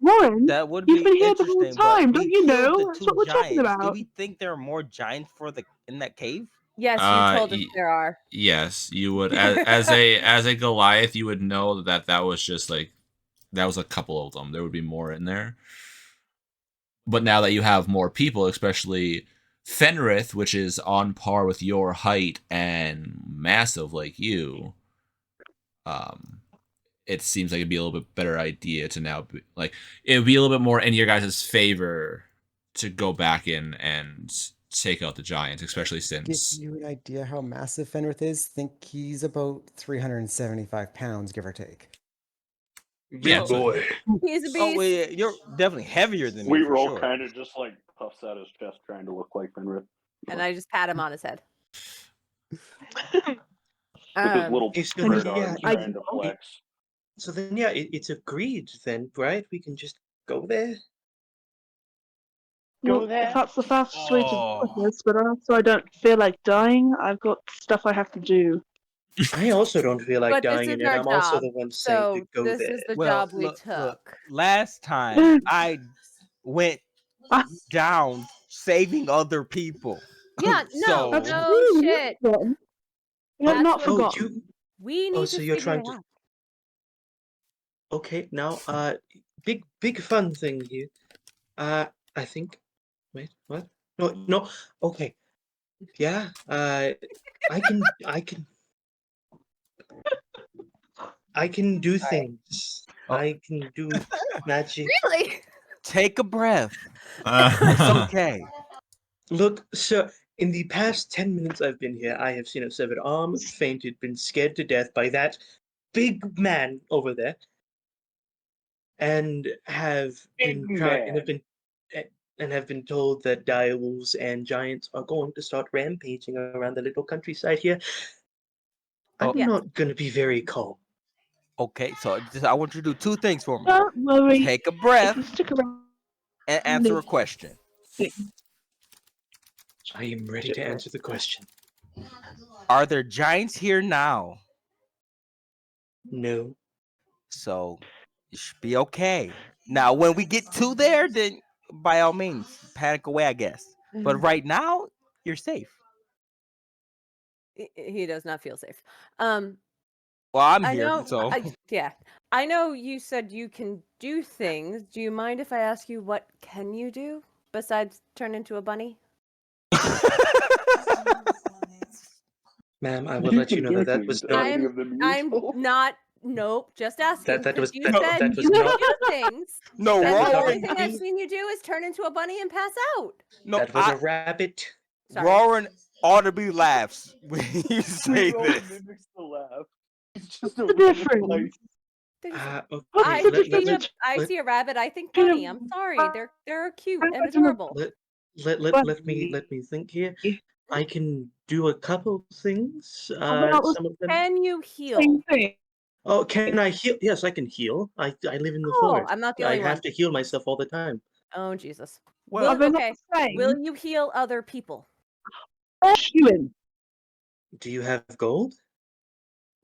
Warren,
That would be
you've been here the whole
interesting. but
time,
we
don't you
killed
know?
the
That's
two
what we're talking
giants. Do
about.
we think there are more giants in that cave?
Yes, you told us
y-
there are.
Yes, you would. As a Goliath, you would know that was just like that was a couple of them. There would be more in there. But now that you have more people, especially Fenrith, which is on par with your height and massive like you, it seems like it'd be a little bit better idea to now be, like it would be a little bit more in your guys' favor to go back in and take out the giant, especially
Give
since
you an idea how massive Fenrith is? Think he's about 375 pounds, give or take.
Yeah, so-
boy.
He's a
Oh,
beast.
wait, you're definitely heavier than me
Sweet
for
Roll
sure.
kind of just like puffs out his chest, trying to look like Fenrir.
And I just pat him on his head.
With his little
Okay, so
bird
then, yeah,
arms
I-
trying to flex.
So then, yeah, it's agreed then, right? We can just go there.
Well, if that's the fastest way to do this, but also I don't feel like dying. I've got stuff I have to do.
I also don't feel like
But this
dying,
is
and
our
I'm also
job,
the one saying
So
to go
this
there.
is the
Well,
job we took.
last time I went
Ah.
down saving other people.
Yeah, no,
So-
no shit.
I have
That's
not
what-
Oh,
forgotten.
you
We need
so
to
you're
figure
trying
it
to-
out.
okay? Now, big fun thing here. I think. Wait, what? No. Okay. Yeah. I can do things.
Oh.
I can do magic.
Really?
Take a breath. It's okay.
Look, sir, in the past 10 minutes I've been here, I have seen a severed arm, fainted, been scared to death by that big man over there, and have been
Big
tried
man.
and have been told that direwolves and giants are going to start rampaging around the little countryside here. I'm
Yes.
not gonna be very calm.
Okay, so I want you to do two things for me.
Don't worry.
Take a
If
breath
you stick around,
and answer a question.
I am ready to answer the question.
Are there giants here now?
No.
So you should be okay. Now, when we get to there, then by all means, panic away, I guess. But right now, you're safe.
He does not feel safe.
Well, I'm
I
here,
know.
so
Yeah, I know. You said you can do things. Do you mind if I ask you what can you do besides turn into a bunny?
Ma'am, I will let you know that was not
I'm not. Nope. Just asking.
that
'cause
was
you
that,
said
that was
you can
not
do things.
no,
And the
Roll
only
on
thing I've
me.
seen you do is turn into a bunny and pass out.
no.
that was a rabbit.
Sorry.
Roaring audibly laughs when you say
Sweet Roll
this.
mimics the laugh. It's just
what's
a
the
little
difference?
like,
Things-
Okay,
I
What's the
see
difference?
I see a rabbit. I think
You know,
bunny. I'm sorry. They're cute and
I don't know.
adorable.
let me think here. I can do a couple things.
About the
Some of them.
Can you heal?
same thing.
Oh, can I heal? Yes, I can heal. I live in the
Oh,
forest.
I'm not the
I
only one.
have to heal myself all the time.
Oh Jesus.
Well,
Are they not
okay.
the same?
Will you heal other people?
Human.
Do you have gold?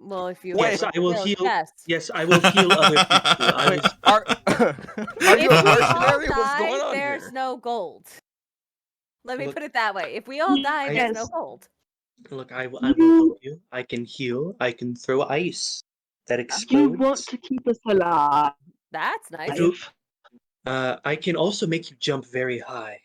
Well, if you
Yes,
have
I will
skill,
heal.
Yes.
Yes, I will heal other people. I
Wait,
was
are you
If
a
we all
mercenary? What's
die,
going on
there's
here?
no gold. Let me
Look,
put it that way. If we all die, there's no
Yes.
gold.
look. I will help you. I can heal. I can throw ice that
You
explodes.
want to keep us alive.
That's nice.
I do. I can also make you jump very high.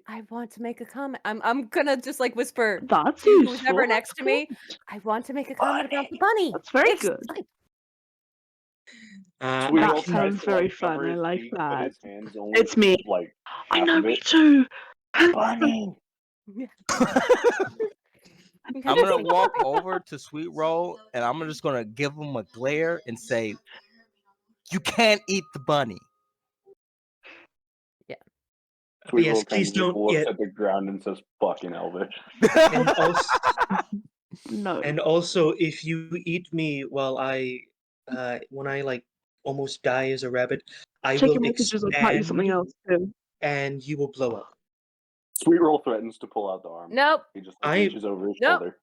I want to make a comment. I'm gonna just like whisper
That's
to who's
useful.
ever next to me. I want to make a comment about the bunny.
That's very
It's
good.
fine.
Sweet
That
Roll tries
sounds
to,
very
like,
fun,
cover
I
his
like
feet, but
that.
his hands only
It's me.
like
I
half
know,
of
me
it.
too.
Bunny.
I'm gonna walk over to Sweet Roll and I'm just gonna give him a glare and say, "You can't eat the bunny."
Sweet
Yes,
Roll kind
please
of just
don't
looks
yet.
at the ground and says, "Fucking Elvish."
And also,
No.
and also, if you eat me while when I like almost die as a rabbit, I
Check
will
your messages. I'll tell you something
expand
else too.
and you will blow up.
Sweet Roll threatens to pull out the arm.
Nope.
He just
I-
reaches over his
Nope.
shoulder.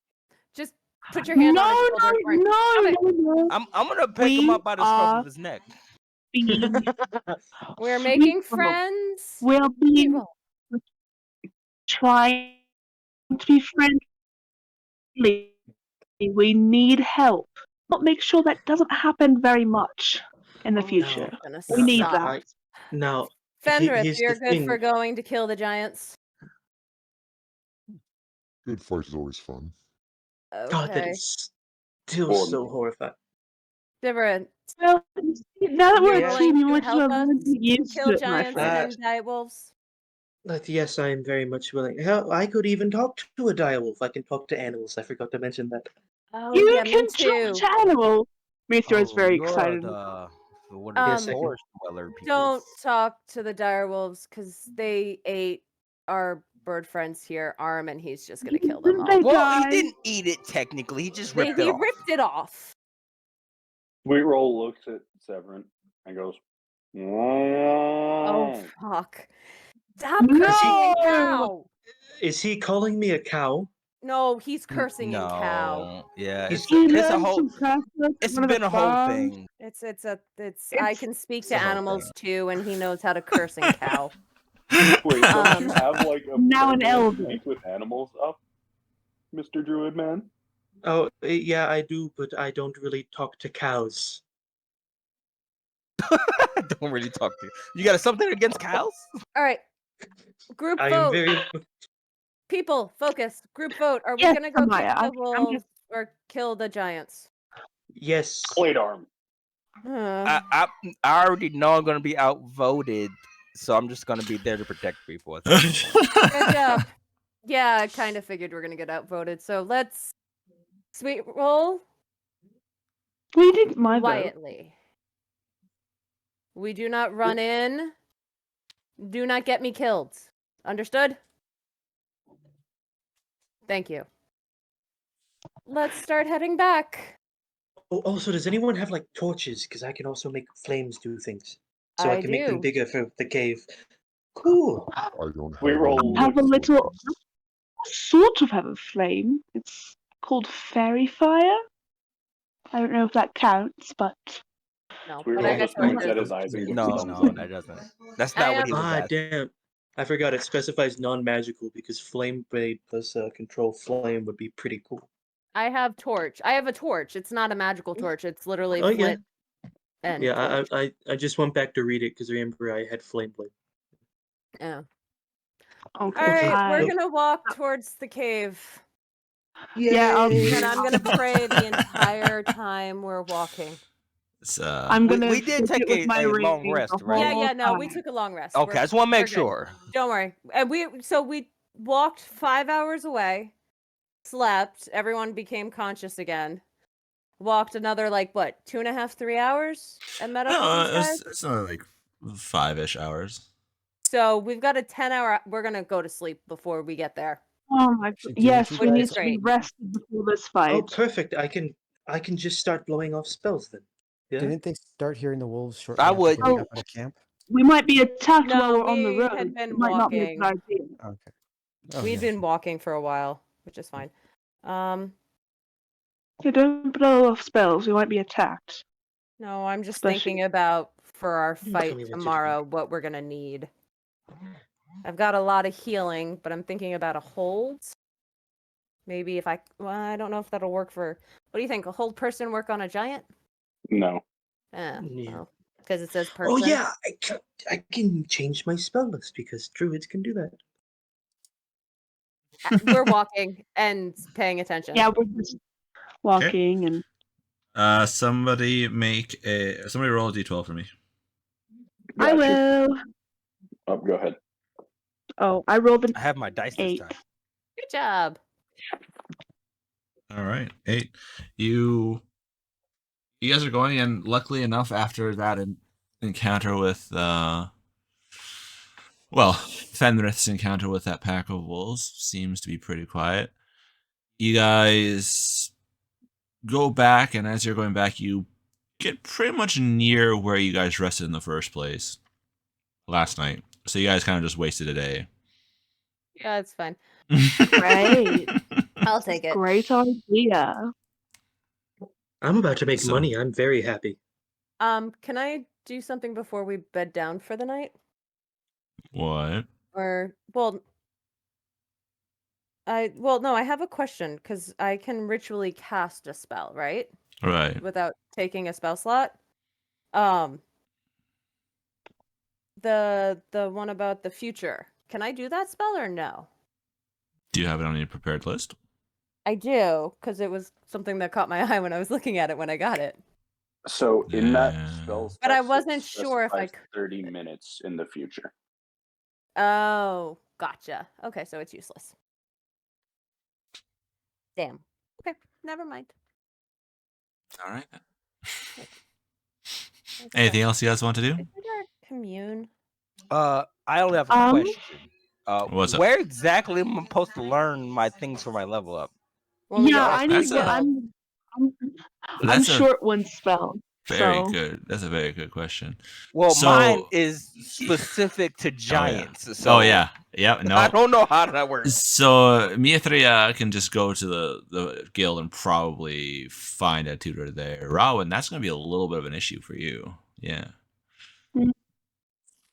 Just put your hand on his
No,
shoulder. for him. Stop it.
no.
I'm gonna pick him
We
up by the scruff
are
of his neck.
We're
Sweet
making
Roll.
friends.
We're
Sweet
being
Roll.
trying to be friendly. We need help. But make sure that doesn't happen very much in the
Oh,
future.
it's gonna
We need
suck.
that.
Now,
Fenrith,
here's
you're
the
good for
thing.
going to kill the giants.
Good fight is always fun.
God, that
Okay.
is still so
Horrible.
horrifying.
Deborah,
Well, now that we're
you're
a team,
willing
you
to
might as
help
well
us
learn to get used
kill
to it, my
giants
friend.
and dire wolves?
But yes, I am very much willing. Hell, I could even talk to a direwolf. I can talk to animals. I forgot to mention that.
Oh
You
yeah, me
can
too.
talk to animals. Mithra is
Oh,
very
you're
excited.
one of
Yes,
the
I can.
forest dweller people.
Don't talk to the direwolves because they ate our bird friends here, Arm, and he's just gonna kill them all.
They
Well, he
died.
didn't eat it technically. He just ripped
He
it off.
ripped it off.
Sweetroll looks at Severin and goes,
Oh
"Mm."
fuck! Stop cursing in
No!
cow.
Is he calling me a cow?
No, he's cursing in cow.
No, yeah,
He's-
He
it's a
learned
whole.
some curse words
It's
from one of
been
the
a whole
farms.
thing.
It's I
It's-
can speak
it's
to
a whole
animals
thing.
too, and he knows how to curse in cow.
Wait, don't you have like a
Now an
prayer to
elder.
speak with animals up, Mr. Druid Man?
Oh, yeah, I do, but I don't really talk to cows.
I don't really talk to you. You got something against cows?
All right, group
I am
vote.
very.
People, focus. Group vote. Are we
Yes,
gonna go
Amaya,
kick the
I'm
wolves
just-
or kill the giants?
Yes.
Blade arm.
I already know I'm gonna be outvoted, so I'm just gonna be there to protect people. at this point.
Good job. Yeah, I kind of figured we're gonna get outvoted. So let's sweet roll
We did my vote.
quietly. We do not run in. Do not get me killed. Understood? Thank you. Let's start heading back.
Oh, also, does anyone have like torches? Because I can also make flames do things. So I
I
can make them
do.
bigger for the cave. Cool.
I don't have
Sweetroll
Have a
looks
little, sort of have a flame. It's called fairy fire. I don't know if that counts, but
No,
Sweetroll
but I got
just winks at
torches.
his eyes and gives
No,
thumbs
no,
up.
that doesn't. That's
I
not what
have-
he was
Ah,
asking.
damn. I forgot it specifies non-magical because flame blade plus control flame would be pretty cool.
I have torch. I have a torch. It's not a magical torch. It's literally
Oh, yeah.
flint and
Yeah,
torch.
I just went back to read it because remember I had flame blade.
Yeah.
okay.
All right,
Okay,
we're
nope.
gonna walk towards the cave,
Yeah,
and I'm gonna pray the entire time we're walking.
It's,
I'm
We-
gonna.
we did
sit
take
with
a-
my
a long
ring
rest,
the
right?
Yeah,
whole
yeah, no, we
time.
took a long rest.
Okay, I just want to
we're
make
good.
sure.
Don't worry. And we walked 5 hours away, slept. Everyone became conscious again. Walked another like what 2.5, 3 hours, and met up with these guys.
it's only like 5-ish hours.
So we've got a 10-hour. We're gonna go to sleep before we get there.
Oh my!
Didn't
Yes,
you
we
guys-
need to be
Great.
rested before this
Oh,
fight.
perfect. I can just start blowing off spells then. Yeah.
Didn't they start hearing the wolves shortly
I
after
would-
getting
Oh.
up at a camp?
We might be attacked
No,
while we're on the
we
road.
had been
It might not be a good
walking.
idea.
Okay. Oh,
We'd
yeah,
been
sure.
walking for a while, which is fine.
Yeah, don't blow off spells. We might be attacked.
No, I'm just
Especially-
thinking about for our
Tell
fight
me what you
tomorrow what we're gonna need. I've got a lot of healing, but I'm thinking about a hold. Maybe if I don't know if that'll work for. What do you think? A hold person work on a giant?
No.
Yeah.
Because it says person.
Oh yeah, I can change my spell list because druids can do that.
We're walking and paying attention.
Yeah, we're just walking and
Somebody roll a d12 for me.
I
Gotcha.
will.
Oh, go ahead.
Oh, I rolled an
I have my dice this
8.
time.
Good job.
All right, 8. You guys are going, and luckily enough, after that encounter with Fenrith's encounter with that pack of wolves seems to be pretty quiet. You guys go back, and as you're going back, you get pretty much near where you guys rested in the first place last night. So you guys kind of just wasted a day.
Yeah, it's fine.
Great.
I'll take it.
Great idea.
I'm about to make
So-
money. I'm very happy.
Can I do something before we bed down for the night?
What?
Or no, I have a question because I can ritually cast a spell, right?
Right.
Without taking a spell slot. The one about the future. Can I do that spell or no?
Do you have it on your prepared list?
I do, because it was something that caught my eye when I was looking at it when I got it.
So in that
Yeah.
spell
But I
text, it
wasn't sure if I
specifies 30 minutes in the future.
Oh, gotcha. Okay, so it's useless. Damn. Okay, never mind.
All right.
That's
Anything
fine.
else you guys want to do?
Isn't there a commune?
I only have a
Um,
question.
What's up?
Where exactly am I supposed to learn my things for my level up?
When we
yeah,
get
I
to
need.
That's
the
a-
guild.
I'm
That's a
short one spell.
very
so
good. That's a very good question.
Well,
So-
mine is specific to giants. So
Oh yeah. Yeah.
I
No.
don't know how that works.
So Mithria can just go to the guild and probably find a tutor there. Rowan, that's going to be a little bit of an issue for you. Yeah.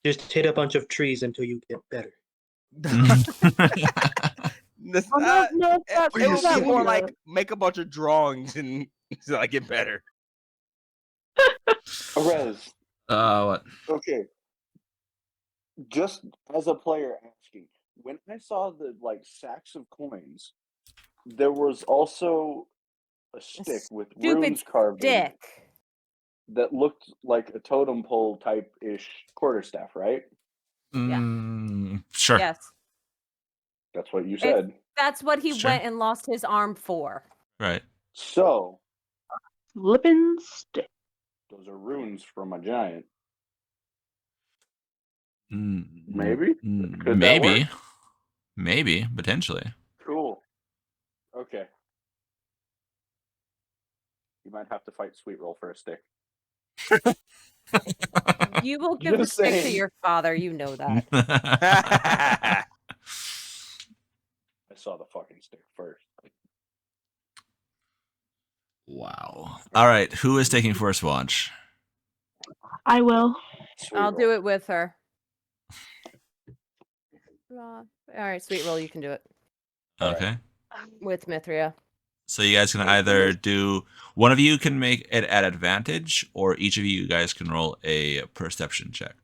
Just hit a bunch of trees until you get better.
This-
I'm not, no,
it,
that's,
it would
that
be more
would
like make a bunch of drawings and so I get better.
Arez,
What?
okay. Just as a player asking, when I saw the like sacks of coins, there was also a stick with
Stupid
runes carved in it
dick.
that looked like a totem pole type ish quarterstaff, right?
Sure.
Yes.
That's what you said.
That's what he
Sure.
went and lost his arm for.
Right.
So
flippin' stick.
those are runes from a giant.
Mm,
Maybe?
mm,
Could that
maybe.
work?
Maybe. Potentially.
Cool. Okay. You might have to fight Sweet Roll for a stick.
You will give the
Just
stick to
saying.
your father. You know that.
I saw the fucking stick first.
Wow. All right. Who is taking first watch?
I will.
I'll do it with her. All right, Sweet Roll, you can do it
Okay.
with Mithria.
So you guys can either do one of you can make it at advantage, or each of you guys can roll a perception check.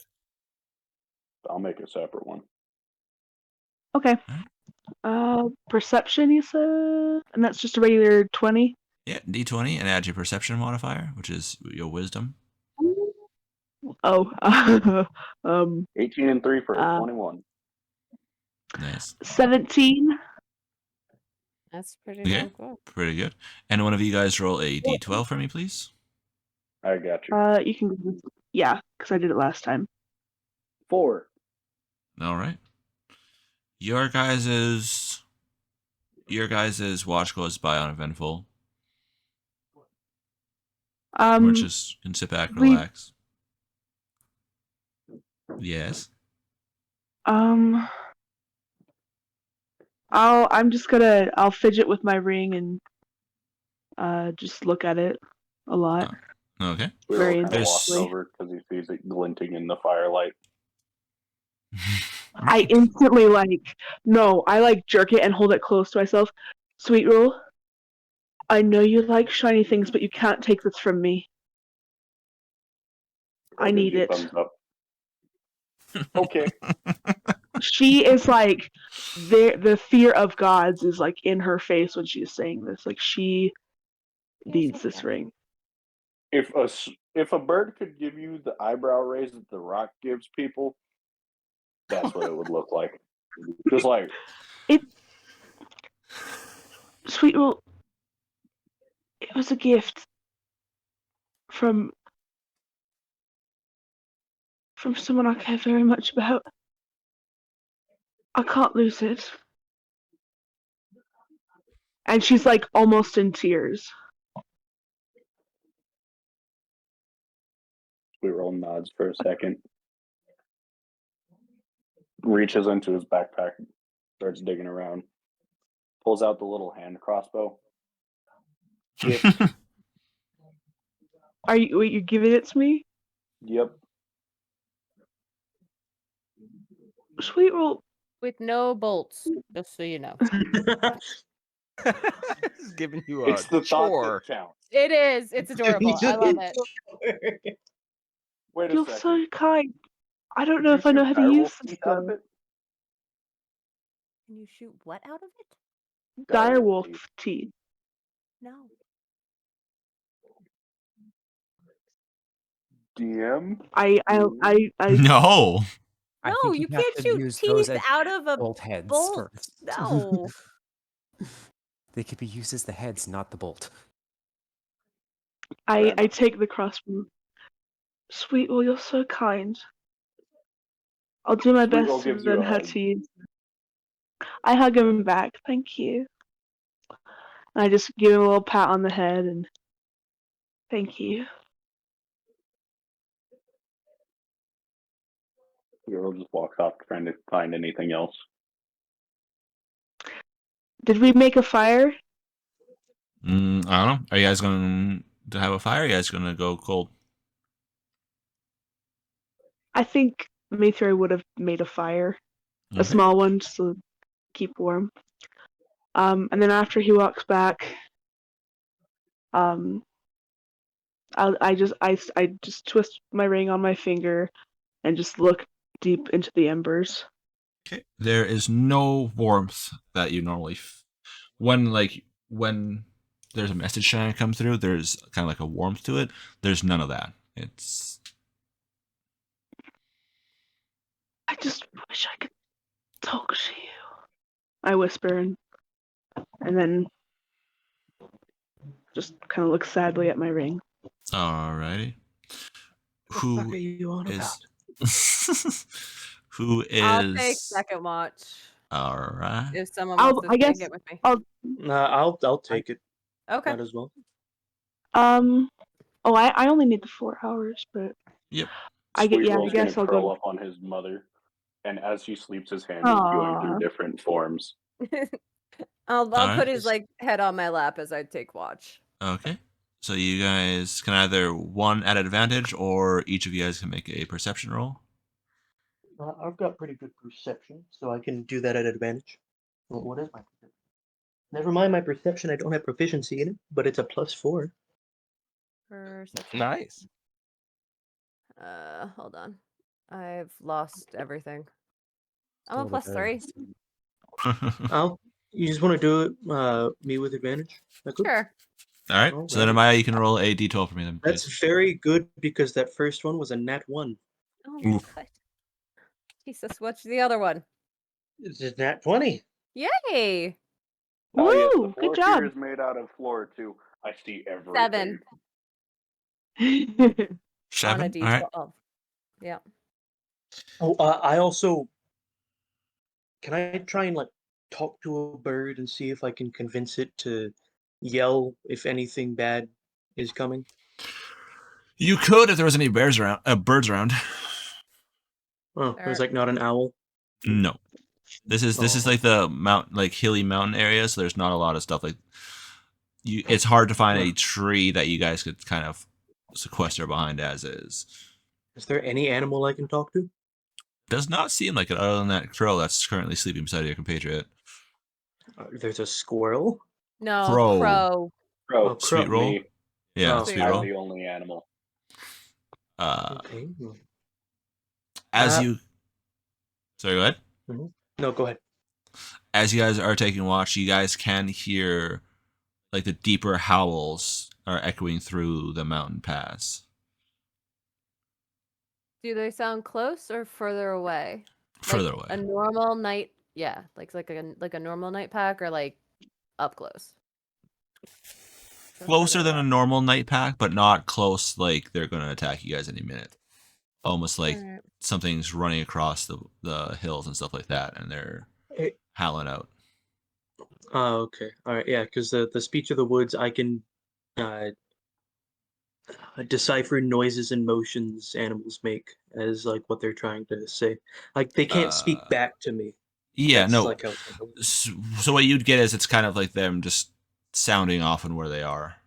I'll make a separate one.
Okay. Perception, you said? And that's just a regular 20?
Yeah, D20 and add your perception modifier, which is your wisdom.
Oh.
18 and 3 for
Uh,
21.
Nice.
17.
That's pretty
Okay.
damn cool.
Pretty good. And one of you guys roll a D12 for me, please.
I got you.
You can, yeah, because I did it last time.
4.
All right. Your guys's watch goes by uneventful. Or just can sit back and
we-
relax. Yes.
I'll fidget with my ring and just look at it a lot.
Okay.
Sweet
Very
Roll kind of walks
intensely.
over because he sees it glinting in the firelight.
I instantly I jerk it and hold it close to myself. Sweet Roll, I know you like shiny things, but you can't take this from me. I
Gives
need
you a
it.
Thumbs up. Okay.
She is like the fear of gods is like in her face when she's saying this. Like she needs this ring.
If a bird could give you the eyebrow raise that the Rock gives people, that's what it would look like. Just like
Sweet Roll, it was a gift from someone I care very much about. I can't lose it. And she's like almost in tears.
Sweet Roll nods for a second, reaches into his backpack, starts digging around, pulls out the little hand crossbow. Gift.
You're giving it to me?
Yep.
Sweet Roll,
With no bolts, just so you know.
It's giving you a
It's the thought
chore.
that counts.
It is. It's adorable. I love it.
Wait a
you're
second.
so kind. I don't
Did
know
you
if I know
shoot
how to use
direwolf
this
teeth out of
though.
it?
Can you shoot what out of it?
Direwolf
teeth.
teeth.
No.
DM?
I
No.
I
No,
think
you
have
can't
to
shoot
use those
teeth
as
out of a
bolt heads
bolt.
first.
No.
They could be used as the heads, not the bolt.
I take the crossbow. Sweet, well, you're so kind. I'll do my
Sweetwell
best to
gives you
learn
a
how
hug.
to use it. I hug him back. Thank you. And I just give him a little pat on the head and thank you.
Girl just walks off trying to find anything else.
Did we make a fire?
I don't know. Are you guys going to have a fire? Or are you guys going to go cold?
I think Mithra would have made a fire. A
Okay.
small one just to keep warm. And then after he walks back, I just twist my ring on my finger and just look deep into the embers.
Okay. There is no warmth that you normally when there's a message trying to come through, there's kind of like a warmth to it. There's none of that. It's
I just wish I could talk to you. I whisper and then just kind of look sadly at my ring.
alrighty.
What the fuck
Who
are you on about?
is who
I'll take
is
second watch
alright?
if someone wants to
I guess
take it with me.
I'll take it.
Okay.
Might as well.
I only need the 4 hours, but
Yep.
I
Sweetwell's
guess
gonna
I'll
curl
go.
up on his mother, and as he sleeps, his hand is going through
Aw.
different forms.
I'll
Alright.
put his like head on my lap as I take watch.
Okay. So you guys can either one at advantage or each of you guys can make a perception roll.
I've got pretty good perception, so I can do that at advantage. Well, what is my perception? Never mind my perception. I don't have proficiency in it, but it's a +4.
Perception.
Nice.
Hold on. I've lost everything. I'm a
Still the
+3.
You just want to do it me with advantage? That good?
Sure.
All right. So then,
Alrighty.
Amaya, you can roll a d12 for me then, please.
That's very good because that first one was a nat 1.
Oh
Oof.
my god. Jesus, what's the other one?
It's a nat 20.
Yay!
Oh yes, the
Woo!
floor
Good job.
here is made out of floor too. I see everything.
7 on a
7. All
D12.
right.
Yeah.
Oh, I also can I try and like talk to a bird and see if I can convince it to yell if anything bad is coming?
You could if there was any birds around.
Oh, it was like not an owl.
No. This is
Oh.
like the hilly mountain area, so there's not a lot of stuff like you. It's hard to find a tree that you guys could kind of sequester behind as is.
Is there any animal I can talk to?
Does not seem like it, other than that crow that's currently sleeping beside your compatriot.
There's a squirrel.
No,
Crow.
crow.
Bro,
Oh,
Sweet roll.
me.
Yeah,
Oh,
sweet
I'm
roll.
the only animal.
Okay.
As you, sorry, go ahead.
No, go ahead.
As you guys are taking watch, you guys can hear like the deeper howls are echoing through the mountain pass.
Do they sound close or further away?
Further
Like
away.
A normal night, yeah, like a normal night pack or like up close. Or
Closer
further
than a
away?
normal night pack, but not close like they're going to attack you guys any minute. Almost like
Alright.
something's running across the hills and stuff like that, and they're howling out.
Oh, okay. All right. Yeah, because the speech of the woods, I can decipher noises and motions animals make as like what they're trying to say. Like they can't speak back to me.
Yeah,
That's
no.
like how
So what you'd get is it's kind of like them just sounding off on where they are.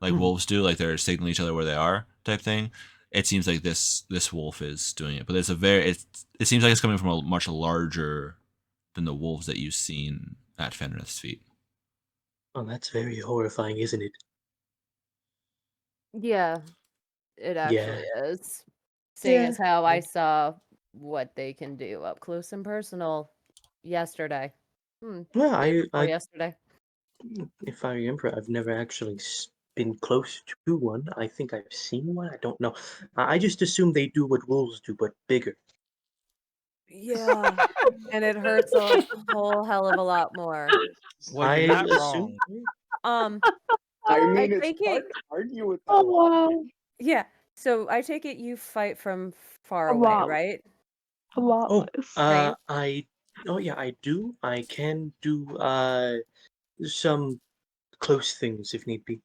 Like wolves do, like they're signaling each other where they are type thing. It seems like this wolf is doing it, but it's it seems like it's coming from a much larger than the wolves that you've seen at Fenrith's feet.
Oh, that's very horrifying, isn't it?
Yeah, it actually is. Seeing
Yeah.
as how I saw what they can do up close and personal yesterday.
Well,
Or
I
yesterday.
if I remember, I've never actually been close to one. I think I've seen one. I don't know. I just assume they do what wolves do, but bigger.
Yeah. And it hurts a whole hell of a lot more.
Well,
I
you're not
assume.
wrong.
I
I
mean, it's
take
hard
it.
to argue with that
Oh
logic.
wow.
Yeah. So I take it you fight from far
A
away,
lot.
right?
A lot
Oh,
less.
Nice.
I do. I can do some close things if need be.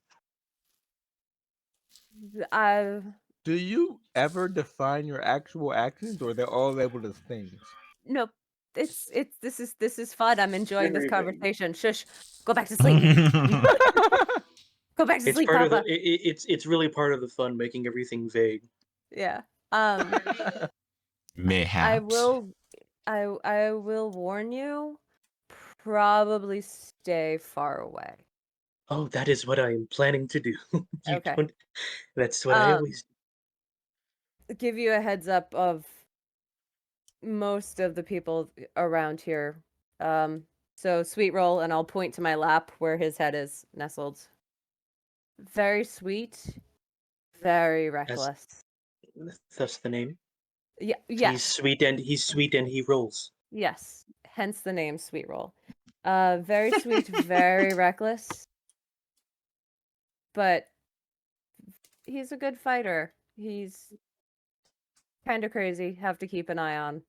I
Do you ever define your actual actions, or they're all labeled as things?
no. It's this is fun. I'm enjoying this
Very vague.
conversation. Shush. Go back to sleep. Go back to
It's
sleep,
part of
Papa.
the. It's really part of the fun, making everything vague.
Yeah.
Mayhaps.
I will warn you. Probably stay far away.
Oh, that is what I am planning to do. You
Okay.
don't. That's what I always.
Give you a heads up of most of the people around here. So Sweet Roll, and I'll point to my lap where his head is nestled. Very sweet, very reckless.
That's the name.
Yeah,
He's
yes,
sweet and he rolls.
yes. Hence the name Sweet Roll. Very sweet, very reckless. But he's a good fighter. He's kind of crazy. Have to keep an eye on.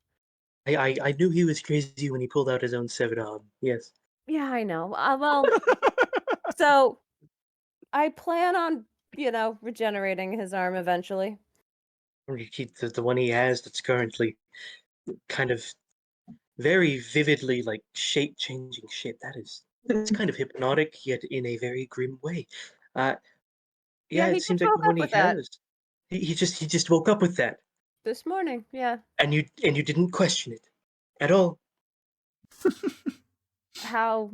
I knew he was crazy when he pulled out his own severed arm. Yes.
Yeah, I know. Well, so I plan on, regenerating his arm eventually.
The one he has that's currently kind of very vividly like changing shape. That's kind of hypnotic, yet in a very grim way. Yeah,
Yeah, he
it seems
just
like
woke
the one
up
he
with that
has. He just woke up with that,
this morning. Yeah.
and you didn't question it at all.
How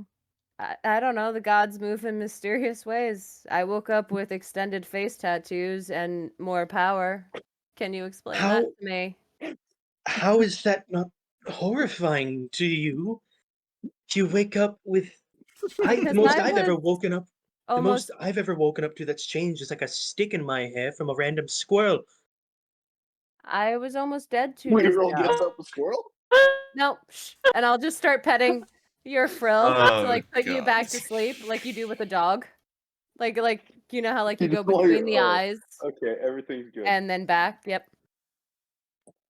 I don't know, the gods move in mysterious ways. I woke up with extended face tattoos and more power. Can you explain that
How
to me?
how is that not horrifying to you? You wake up with the
Because
most
I
I've ever
was
woken up. The
almost
most I've ever woken up to that's changed is like a stick in my hair from a random squirrel.
I was almost dead 2 days
Literal
ago.
gets up a squirrel?
No, shh. And I'll just start petting your frill to
Oh,
like put you back
God.
to sleep like you do with a dog. Like you know how like you
You
go
just want
between the
your- oh,
eyes
Okay, everything's good.
and then back. Yep.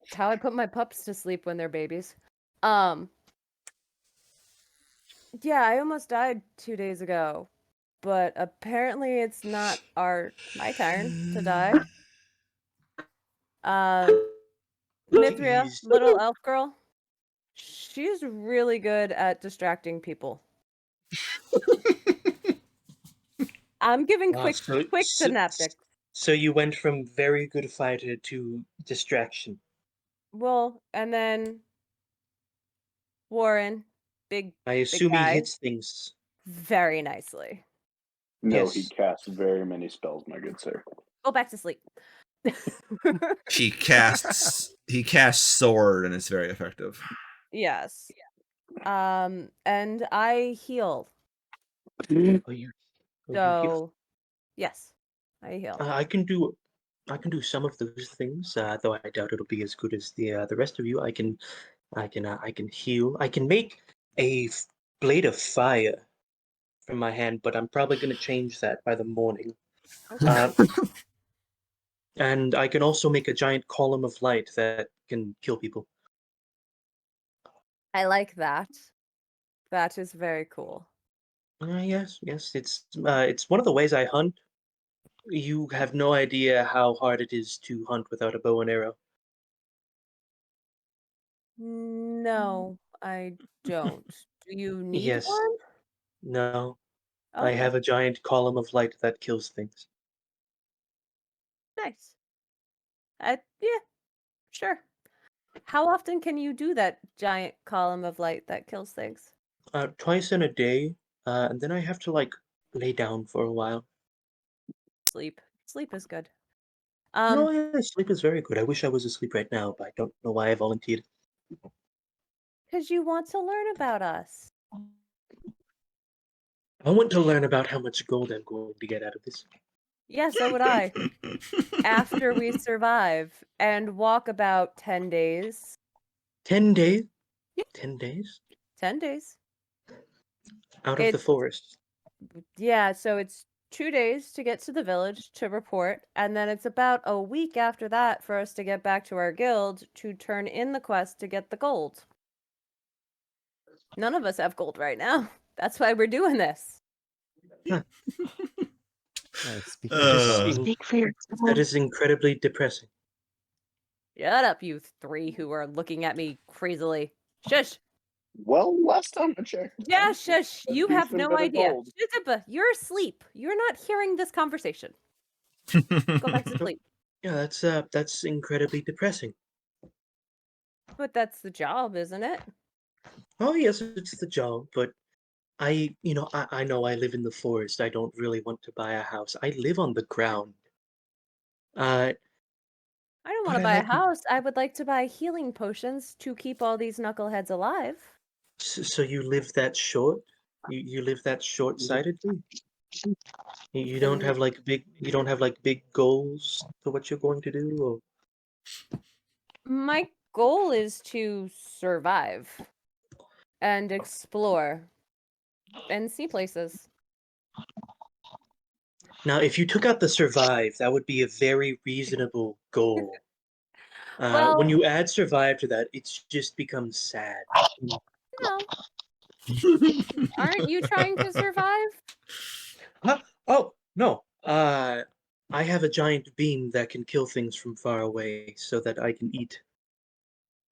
It's how I put my pups to sleep when they're babies. Yeah, I almost died 2 days ago, but apparently it's not my turn to die. Mithria,
Jeez.
little elf girl, she's really good at distracting people. I'm giving
Wow,
quick synaptics.
So you went from very good fighter to distraction.
Well, and then Warren, big
I assume he
guy,
hits things.
very nicely.
No, he
Yes.
casts very many spells, my good sir.
Go back to sleep.
He casts sword, and it's very effective.
Yes. And I heal.
Oh, you heal.
So, yes, I heal.
I can do some of those things, though I doubt it'll be as good as the rest of you. I can heal. I can make a blade of fire from my hand, but I'm probably going to change that by the morning. And I can also make a giant column of light that can kill people.
I like that. That is very cool.
Yes, it's one of the ways I hunt. You have no idea how hard it is to hunt without a bow and arrow.
No, I don't. Do you need
Yes.
one?
No, I
Okay,
have a giant column of light that kills things.
nice. Yeah, sure. How often can you do that giant column of light that kills things?
Twice in a day, and then I have to lay down for a while.
Sleep. Sleep is good.
No, yeah, sleep is very good. I wish I was asleep right now, but I don't know why I volunteered.
Because you want to learn about us.
I want to learn about how much gold I'm going to get out of this.
Yeah, so would I. After we survive and walk about 10 days
10 days?
Yeah.
10 days?
10 days.
Out of the
It's-
forest.
Yeah, so it's 2 days to get to the village to report, and then it's about a week after that for us to get back to our guild to turn in the quest to get the gold. None of us have gold right now. That's why we're doing this.
Speaking
Speak for yourself.
That is incredibly depressing.
Shut up, you three who are looking at me crazily. Shush.
Well, last time I checked.
Yeah, shush. You have
decent
no
bit of
idea.
gold.
Shizapa, you're asleep. You're not hearing this conversation. Go back to sleep.
Yeah, that's incredibly depressing.
But that's the job, isn't it?
Oh yes, it's the job, but I know I live in the forest. I don't really want to buy a house. I live on the ground.
I don't want
But
to
I
buy a
like-
house. I would like to buy healing potions to keep all these knuckleheads alive.
So you live that short? You live that short-sightedly? You don't have like big goals for what you're going to do, or
My goal is to survive and explore and see places.
now if you took out the survive, that would be a very reasonable goal.
Well-
when you add survive to that, it just becomes sad.
No. Aren't you trying to survive?
Huh? Oh no. I have a giant beam that can kill things from far away, so that I can eat.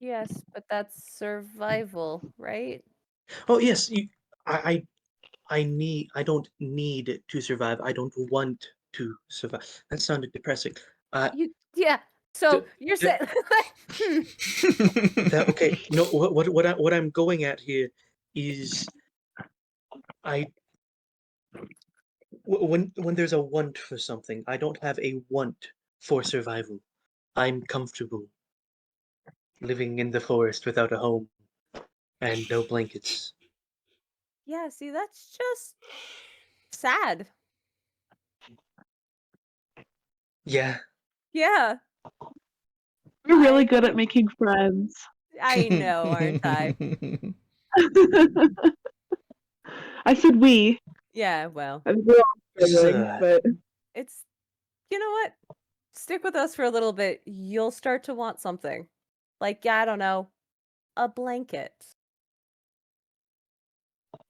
Yes, but that's survival, right?
Oh yes, I don't need to survive. I don't want to survive. That sounded depressing.
Yeah. So
D-
you're
d-
saying
Okay, no. What I'm going at here is, when there's a want for something, I don't have a want for survival. I'm comfortable living in the forest without a home and no blankets.
Yeah, see, that's just sad.
Yeah.
Yeah,
You're really good at making friends.
I know, aren't I?
I said we.
Yeah, well,
I mean, we're all
This is,
struggling, but
it's, you know what? Stick with us for a little bit. You'll start to want something. Like, yeah, I don't know, a blanket.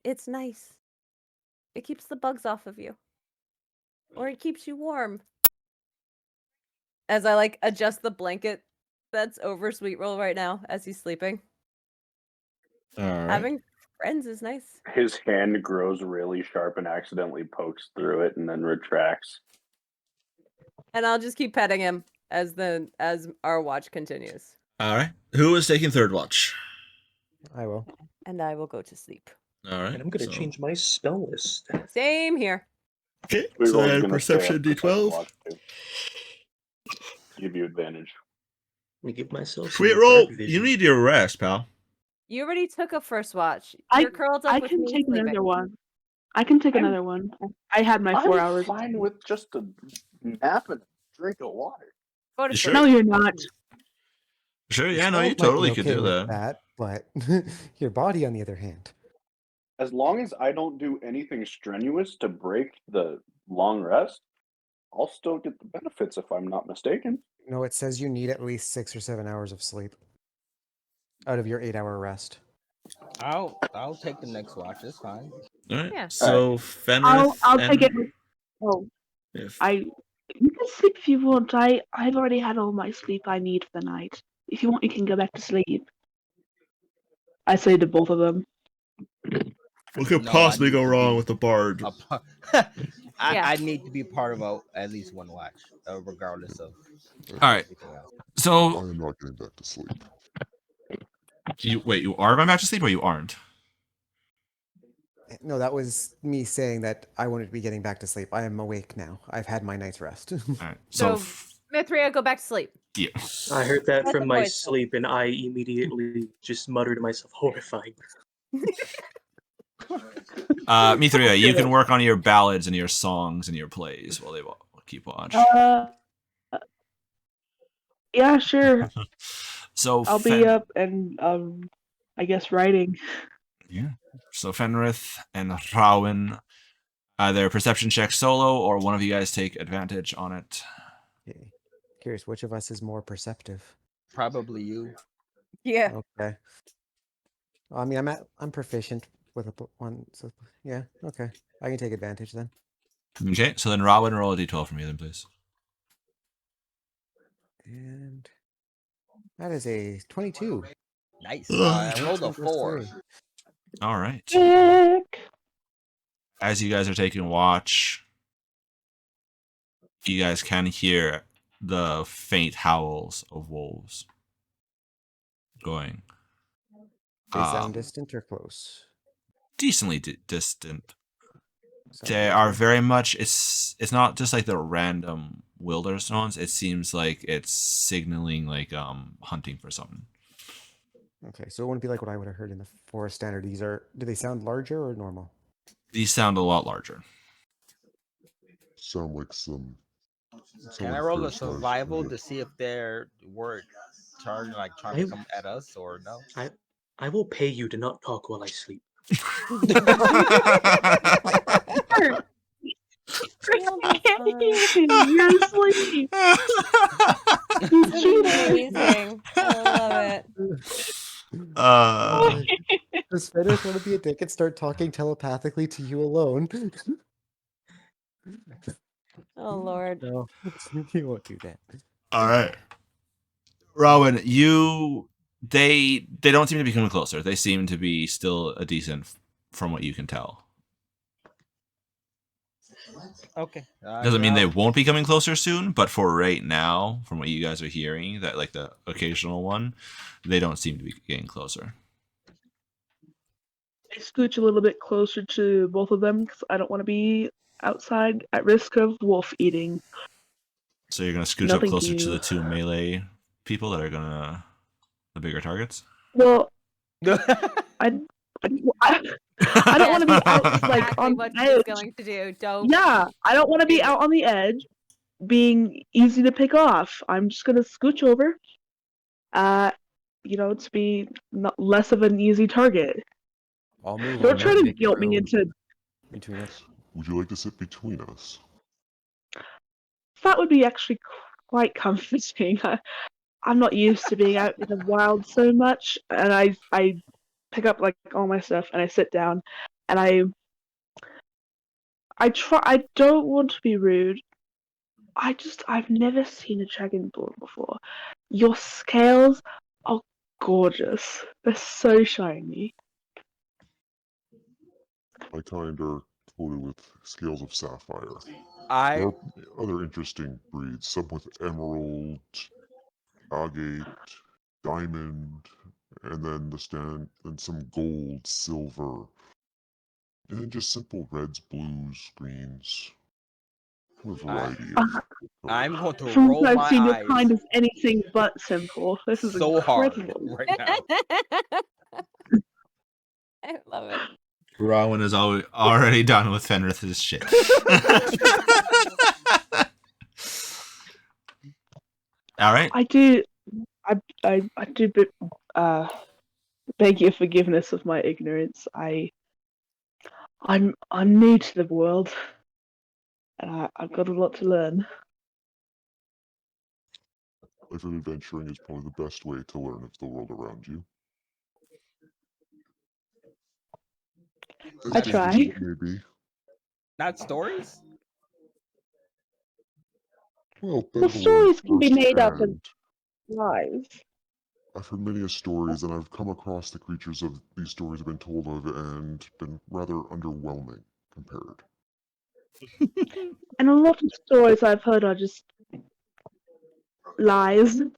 It's nice. It keeps the bugs off of you. Or it keeps you warm. As I like adjust the blanket that's over Sweet Roll right now as he's sleeping.
All right.
Having friends is nice.
His hand grows really sharp and accidentally pokes through it and then retracts.
And I'll just keep petting him as our watch continues.
All right. Who is taking third watch?
I will.
And I will go to sleep.
All right.
And I'm gonna change my spell list.
Same here.
Okay.
We
So
roll's
then
gonna stay
perception
up for second
D12.
watch, too. Give you advantage.
Let me give myself some
Sweet roll.
dark vision.
You need your rest, pal.
You already took a first watch.
I-
You're curled up
I
with
can
me
take
sleeping.
another one. I can take
I'm-
another one. I had my 4 hours.
I'm fine with just a nap and a drink of water.
Go to
You
sleep.
sure?
No, you're not.
Sure. Yeah.
Your
No,
spells
you
might be
totally could
okay
do
with
that.
But your body, on the other hand.
As long as I don't do anything strenuous to break the long rest, I'll still get the benefits if I'm not mistaken.
No, it says you need at least 6 or 7 hours of sleep out of your 8-hour rest.
I'll take the next watch. It's fine.
All right.
Yeah.
So Fenrith.
I'll
and
take it. Oh,
If,
you can sleep if you want. I've already had all my sleep I need for the night. If you want, you can go back to sleep. I say to both of them.
what could
No, I
possibly
need
go
to
wrong
be
with the bard?
Yeah.
Yeah.
I need to be part of at least one watch, regardless of
All right.
everything else.
I
So
am not getting back to sleep.
you are going back to sleep, or you aren't?
No, that was me saying that I wanted to be getting back to sleep. I am awake now. I've had my night's rest.
All right.
So,
So
Mithria, go back to sleep.
yeah.
I heard that
That's
from
a
my
voice.
sleep, and I immediately just muttered to myself, horrifying.
Mithria, you can work on your ballads and your songs and your plays while they keep watch.
Yeah, sure.
So
I'll be up and I guess writing.
Yeah. So Fenrith and Rowan, either perception check solo or one of you guys take advantage on it.
Okay. Curious, which of us is more perceptive?
Probably you.
Yeah.
Okay. I mean, I'm proficient with one, so yeah. Okay, I can take advantage then.
Okay, so then Rowan, roll a d12 for me then, please.
And that is a 22.
Nice. I rolled a
22 plus
4.
3.
All right.
Heck.
As you guys are taking watch, you guys can hear the faint howls of wolves going.
They sound distant or close?
Decently distant.
Sound
They
close,
are
huh?
very much. It's not just like the random wilderness ones. It seems like it's signaling like hunting for something.
Okay, so it wouldn't be like what I would have heard in the forest standard. Do they sound larger or normal?
These sound a lot larger.
Sound like some.
Can I roll a survival to see if they're trying to come at us or no?
I will pay you to not talk while I sleep.
You're asleep.
Amazing. I love it.
Does Fenris want to be a dick and start talking telepathically to you alone?
Oh Lord.
No, he won't do that.
All right, Rowan, they don't seem to be coming closer. They seem to be still a decent, from what you can tell.
Okay.
Doesn't mean they won't be coming closer soon, but for right now, from what you guys are hearing, that like the occasional one, they don't seem to be getting closer.
I scooch a little bit closer to both of them because I don't want to be outside at risk of wolf eating.
So you're gonna scooch
No,
up
thank
closer to
you.
the two melee people that are gonna the bigger targets.
Well, I don't want to be out
That's
like
exactly
on
what
the
she's
edge.
going to do. Don't.
Yeah, I don't want to be
do it.
out on the edge, being easy to pick off. I'm just gonna scooch over, to be not less of an easy target.
I'll move
Don't
on
try
and
to
make
guilt me
room
into.
between us.
Would you like to sit between us?
That would be actually quite comforting. I'm not used to being out in the wild so much, and I pick up like all my stuff and I sit down, and I don't want to be rude. I've never seen a dragonborn before. Your scales are gorgeous. They're so shiny.
My kind are coated with scales of sapphire.
I
There are other interesting breeds, some with emerald, agate, diamond, and then some gold, silver, and then just simple reds, blues, greens. A variety of
I'm going to
From
roll
what I've
my
seen, your
eyes
kind is anything but simple. This is
so hard
incredible.
right now.
I love it.
Rowan is already done with Fenrith's shit. All right.
I do beg your forgiveness of my ignorance. I'm new to the world, and I've got a lot to learn.
life of adventuring is probably the best way to learn of the world around you.
I try.
Maybe.
Not stories?
Well,
The stories can be made up of lies.
I've heard many stories, and I've come across the creatures of these stories have been told of, and been rather underwhelming compared.
And a lot of stories I've heard are just lies, to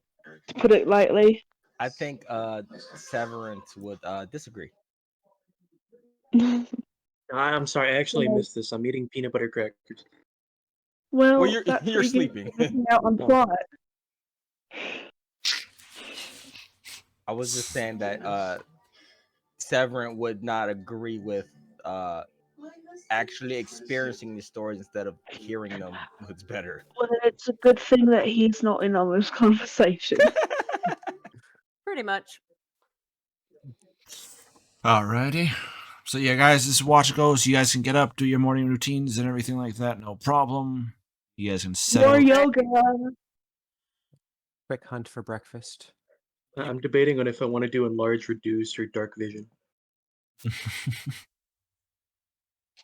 put it lightly.
I think Severance would disagree.
I'm sorry, I actually missed this. I'm eating peanut butter crackers.
Well,
you're
that's
you're
what you get
sleeping.
for missing out on plot.
I was just saying that Severance would not agree with actually experiencing the stories instead of hearing them. It's better.
Well, it's a good thing that he's not in on this conversation.
Pretty much.
Alrighty. So yeah, guys, this is Watch Goes. You guys can get up, do your morning routines and everything like that, no problem. You guys can settle.
More yoga.
Quick hunt for breakfast.
I'm debating on if I want to do enlarge, reduce, or dark vision.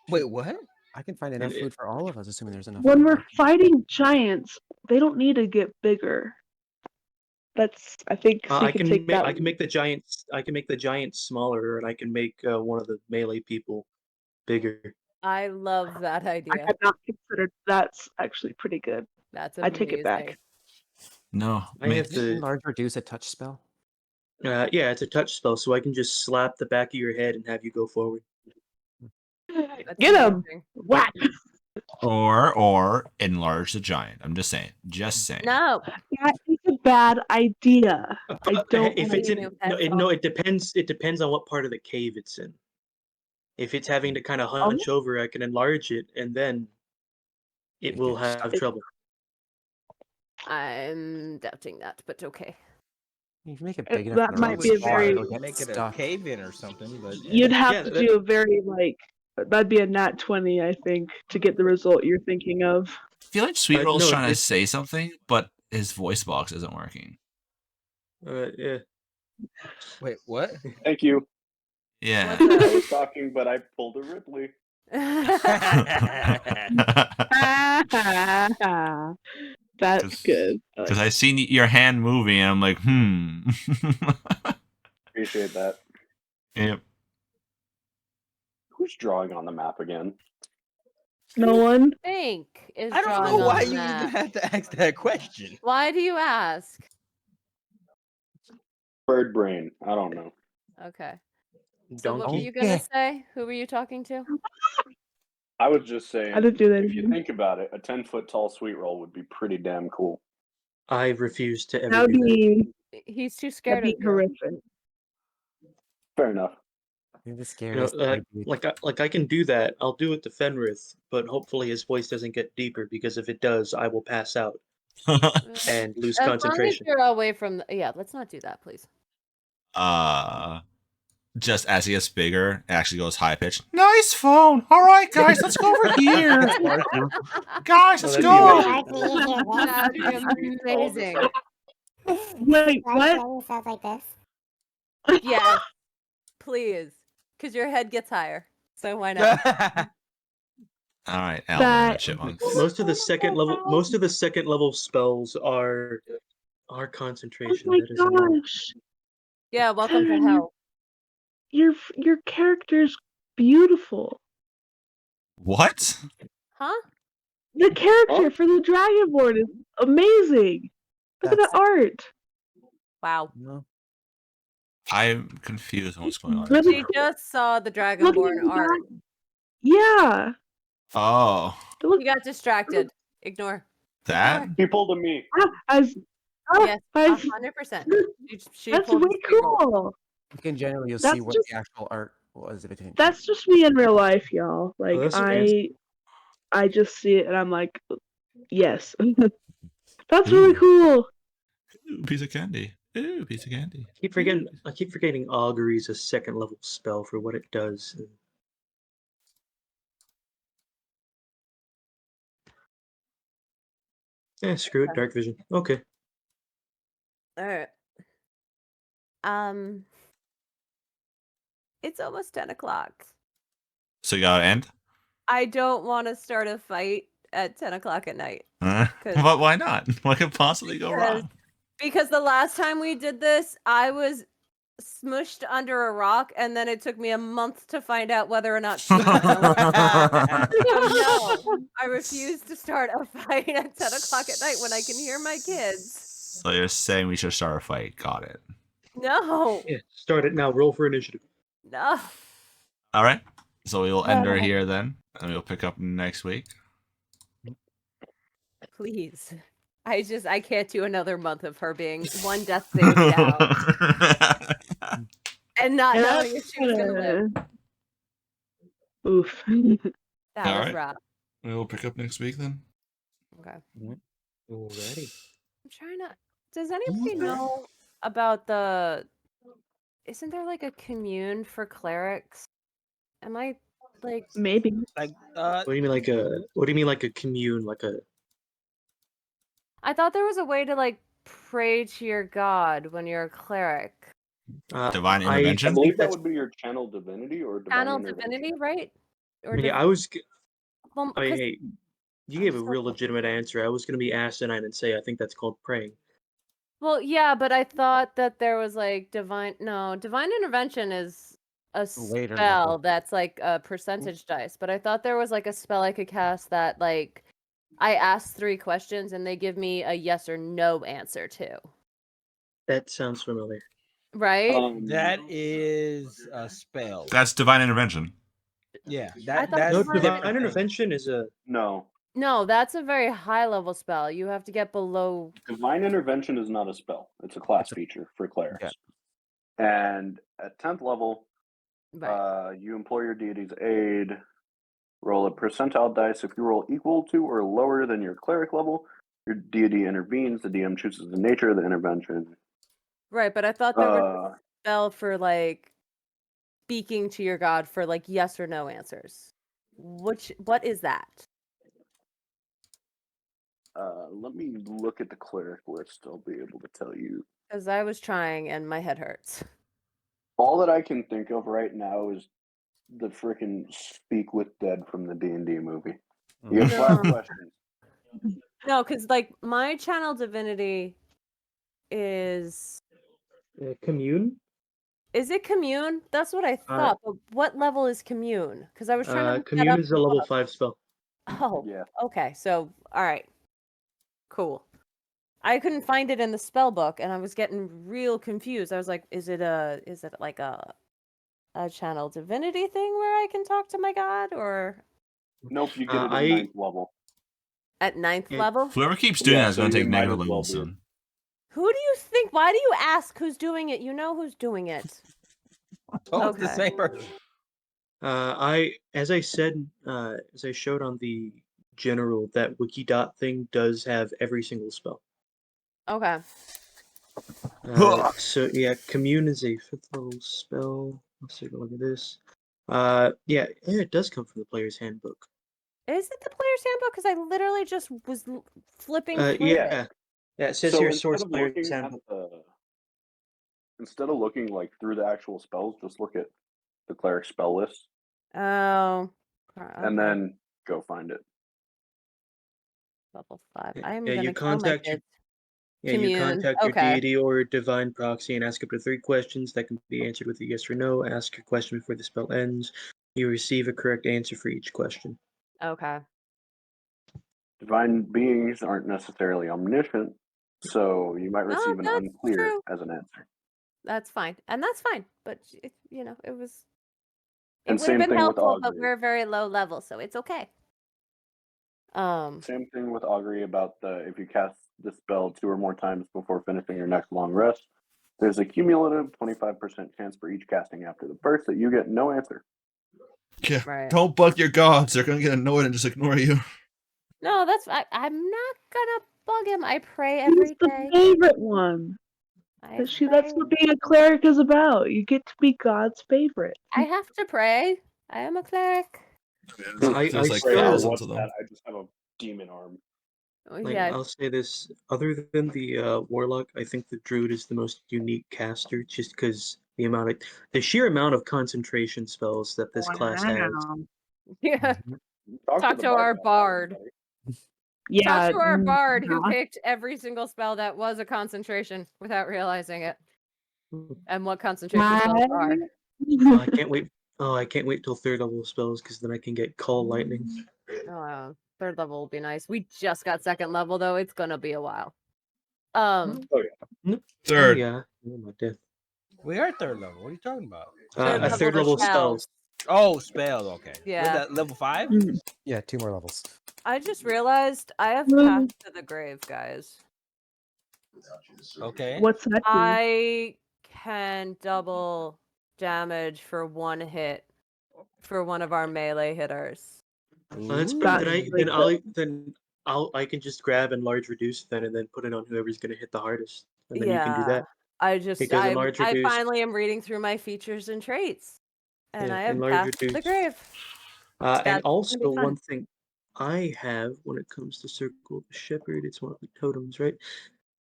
Wait, what?
I can find enough food for all of us, assuming there's enough.
When
food.
we're fighting giants, they don't need to get bigger. That's I think so you
I
can
can
take
make
that.
I can make the giants smaller, and I can make one of the melee people bigger.
I love that
I
idea.
had not considered that's actually pretty good.
That's
I
amazing.
take it back.
No.
I have
Isn't
to.
enlarge reduce a touch spell?
Yeah, it's a touch spell, so I can just slap the back of your head and have you go forward.
That's
Get him!
amazing.
Whack!
Or enlarge the giant. I'm just saying.
No.
That is a bad idea. I don't.
If
wanna
it's
be
in,
new
no,
pets
it, no, it depends. It depends on what part of the cave it's in. If it's having to kind of hunch over, I can enlarge it, and then it will have trouble.
I'm doubting that, but okay.
You can make it big enough.
That
for the
might
right
be a
spot,
very.
it'll get
Make it a
stuck.
cave in or something, but
You'd have
Yeah,
to
that-
do a very that'd be a nat 20, I think, to get the result you're thinking of.
I feel like Sweet Roll's
no,
trying to
it's-
say something, but his voice box isn't working.
Yeah.
wait, what?
Thank you.
Yeah.
I was talking, but I pulled a Ripley.
That's good.
Because I seen your hand moving, and I'm like,
Appreciate that.
Yep.
Who's drawing on the map again?
No one.
Think is
I don't
drawing
know why
on
you
that.
even have to ask that question.
Why do you ask?
Bird brain. I don't know.
Okay. So what were
Donkey.
you gonna say? Who were you talking to?
I was just saying,
I didn't do that.
if you think about it, a 10-foot tall sweet roll would be pretty damn cool.
I refuse to ever
That would
do that.
be
He's too scared
that'd
of
be
you.
horrific.
Fair enough.
You're the
You know,
scariest. thing I do.
like I can do that. I'll do it to Fenrith, but hopefully his voice doesn't get deeper, because if it does, I will pass out and lose
As long as
concentration.
you're away from yeah, let's not do that, please.
Just as he gets bigger, it actually goes high pitched. Nice phone. All right, guys, let's go over here. Guys, let's
that'd be
go.
That'd be amazing.
Wait, what?
Sounds like this.
Yes, please, because your head gets higher. So why not?
All right, Alvin
That-
and Chipmunks.
Most of the second level spells are
Oh
concentration.
my
That is annoying.
gosh!
Yeah, welcome to
Kevin,
hell.
Your character's beautiful.
What?
Huh?
The character for the Dragonborn is amazing. Look at
That's-
the art.
Wow.
No.
I'm confused on what's going on.
Look
She
at-
just saw the
look at the
Dragonborn art.
Yeah.
Oh,
Look,
You got distracted. Ignore.
that?
He pulled a me.
as
Yes,
as
100%. She
that's
pulled
way
the straight roll.
cool.
You can generally you'll
That's
see what
just-
the actual art was if it didn't.
That's just me in real life, y'all. Like
that's okay.
I just see it and I'm like, yes. That's really cool.
Ooh, piece of candy. Ooh, piece of candy.
I keep forgetting augury is a second level spell for what it does. Screw it, dark vision. Okay.
All right. It's almost 10 o'clock.
So you gotta end?
I don't want to start a fight at 10 o'clock at night.
But why not? What could possibly go wrong?
Because the last time we did this, I was smushed under a rock, and then it took me a month to find out whether or not she was alive. Oh no, I refuse to start a fight at 10 o'clock at night when I can hear my kids.
So you're saying we should start a fight. Got it.
No,
Yeah, start it now. Roll for initiative.
no.
All right. So we'll end her here then, and we'll pick up next week.
Please. I can't do another month of her being one death save down and not
And
knowing if she was going to live.
Oof.
That
All
was
right.
rough.
We'll pick up next week then.
Okay.
Alrighty.
I'm trying to. Does anybody know about the. Isn't there like a commune for clerics? Am I like?
Maybe.
Like,
What do you mean like a? What do you mean like a commune? Like a?
I thought there was a way to like pray to your god when you're a cleric.
Divine
I
intervention?
I believe that
that's-
would be your channel divinity or divine
Channel
intervention.
divinity, right? Or
Yeah, I was.
well,
I mean,
'cause-
hey, you gave a
so
real legitimate answer. I was going to be asinine and say I think that's called praying.
well, yeah, but I thought that there was like divine. No, divine intervention is a
Later
spell
level.
that's like a percentage dice. But I thought there was like a spell I could cast that like I ask 3 questions and they give me a yes or no answer to.
That sounds familiar.
Right?
that is a spell.
That's divine intervention.
Yeah,
I thought
that's
No,
divine
divine intervention is a.
No,
No, that's a very high level spell. You have to get below.
divine intervention is not a spell. It's a class
It's a-
feature for clerics.
Yeah.
And at 10th level,
Right.
you implore your deity's aid. Roll a percentile dice. If you roll equal to or lower than your cleric level, your deity intervenes. The DM chooses the nature of the intervention.
Right, but I thought there was a
Uh,
spell for like speaking to your god for like yes or no answers. What is that?
let me look at the cleric list. I'll be able to tell you.
Because I was trying and my head hurts.
All that I can think of right now is the frickin' Speak with Dead from the D&D movie. You have 5
No.
questions.
No, because like my channel divinity is
Commune?
it commune? That's what I thought. But what level is commune? Because I was trying to look that
Commune
up
is
in
a
the
level
book.
5 spell.
Oh,
Yeah.
okay. So, all right. Cool. I couldn't find it in the spell book and I was getting real confused. I was like, is it like a channel divinity thing where I can talk to my god or
Nope, you get it at
I
9th level.
at 9th
Yeah.
level?
Whoever keeps doing
Yeah,
that is
so
going to
you
take
might
negative
as well
levels
be.
soon.
Who do you think? Why do you ask who's doing it? You know who's doing it.
Oh, it's the
Okay.
same person.
As I said, as I showed on the general, that wikidot thing does have every single spell.
Okay.
So yeah, commune is a 5th level spell. Let's take a look at this. Yeah, it does come from the player's handbook.
Is it the player's handbook? Because I literally just was flipping through
Yeah,
it.
yeah. It says
So
here,
instead
source
of
player's
looking at
handbook.
instead of looking like through the actual spells, just look at the cleric spell list
Oh.
and
Okay.
then go find it.
Level 5.
Yeah,
I'm
you
gonna kill my
contact your
kids.
Yeah, you
Commune.
contact your
Okay.
deity or divine proxy and ask up to 3 questions that can be answered with a yes or no. Ask your question before the spell ends. You receive a correct answer for each question.
Okay.
Divine beings aren't necessarily omniscient, so you might
No,
receive an
that's
unclear
true.
as an answer.
That's fine. And that's fine. But it was it
And
would have
same
been
thing with
helpful, but
augury.
we're very low level, so it's okay.
Same thing with augury about if you cast the spell 2 or more times before finishing your next long rest, there's a cumulative 25% chance for each casting after the first that you get no answer.
Yeah.
Right.
Don't bug your gods. They're going to get annoyed and just ignore you.
No, I'm not gonna bug him. I pray every
He's the
day.
favorite one.
I
That's
pray.
what being a cleric is about. You get to be God's favorite.
I have to pray. I am a cleric.
There's like
Prayer,
thousands
what's
of them.
that? I just have a demon arm.
Yeah.
I'll say this: other than the warlock, I think the druid is the most unique caster, just because the sheer amount of concentration spells that this class has.
Yeah. Talk to our bard.
Yeah.
Talk to our bard who
yeah.
picked every single spell that was a concentration without realizing it. And what concentration spells are.
I can't wait. Oh, I can't wait till 3rd level spells because then I can get call lightning.
Oh, 3rd level will be nice. We just got 2nd level though. It's gonna be a while.
Oh yeah.
Third.
Oh, yeah. Oh, my death.
We are 3rd level. What are you talking about?
Third
A
level
3rd level
spells.
spells.
Oh, spells. Okay.
Yeah.
What is that, level 5?
Yeah, 2 more levels.
I just realized I have Path to the Grave, guys.
Okay.
What's that?
I can double damage for 1 hit for one of our melee hitters.
That's
That-
pretty. Then I can just grab and large reduce then, and then put it on whoever's gonna hit the hardest, and then you can do that.
I just
Because
I
enlarge
I
reduce.
finally am reading through my features and traits, and
Yeah,
I have
enlarge
passed the
reduce.
grave.
And
That's
also
gonna be fun.
one thing I have when it comes to Circle of the Shepherd, it's one of the totems, right?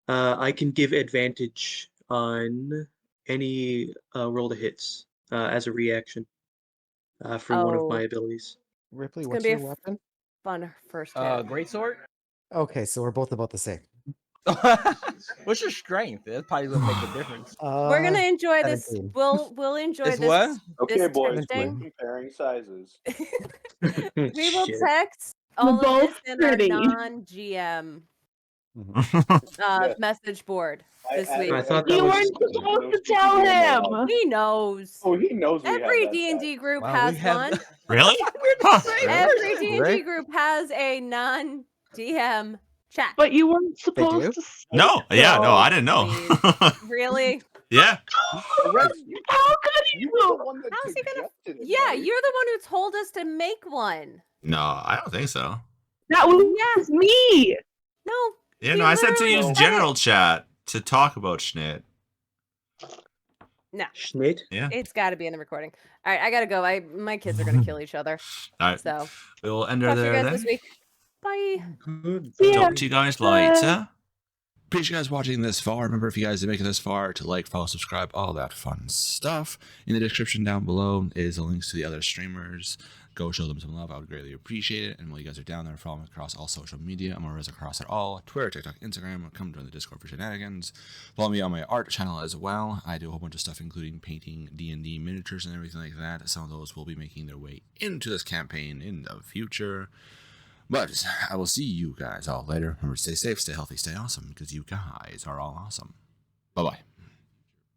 I can give advantage on any roll to hits as a reaction for one of my
Oh,
abilities.
Ripley,
it's gonna
what's
be
your
a
weapon?
fun first hit.
Greatsword.
Okay, so we're both about the same.
What's your strength? That's probably gonna make a difference.
We're gonna enjoy this.
17.
We'll enjoy
It's
this.
what?
Okay,
This
boys, we're
texting.
comparing sizes.
We will
Shit.
text
We're
all of
both
this in our
pretty.
non-GM
Yes.
message board
I
this
added
week.
I thought that
You
was-
weren't supposed
no
to tell
CPM allowed.
him.
He knows.
Oh, he knows we
Every
have that
D&D group
Wow,
has
we have.
one.
Really?
We're the
Huh.
same
Every
person.
D&D
Right?
group has a non-DM chat.
But you weren't
do?
supposed to say
No, yeah, no,
so.
I didn't know.
Really?
Yeah.
Red,
How could
you were the
you?
one that
How's he gonna?
suggested it.
Yeah,
buddy.
you're the one who told us to make one.
No, I don't think so.
That was
Yeah.
me.
No.
Yeah,
he
no, I said to
literally
use
said
general
it.
chat to talk about Schnit.
No,
Schnitt.
Yeah.
it's got to be in the recording. All right, I gotta go. My kids are gonna kill each other.
All right.
So
We'll end her
talk to you
there
guys this
then.
week. Bye.
Good.
Yeah.
Talk to you guys later. Appreciate you guys watching this far. Remember, if you guys are making this far, to like, follow, subscribe, all that fun stuff. In the description down below is the links to the other streamers. Go show them some love. I would greatly appreciate it. And while you guys are down there, follow me across all social media. I'm always across it all. Twitter, TikTok, Instagram. Come join the Discord for shenanigans. Follow me on my art channel as well. I do a whole bunch of stuff, including painting D&D miniatures and everything like that. Some of those will be making their way into this campaign in the future. But I will see you guys all later. Remember, stay safe, stay healthy, stay awesome, because you guys are all awesome. Bye-bye.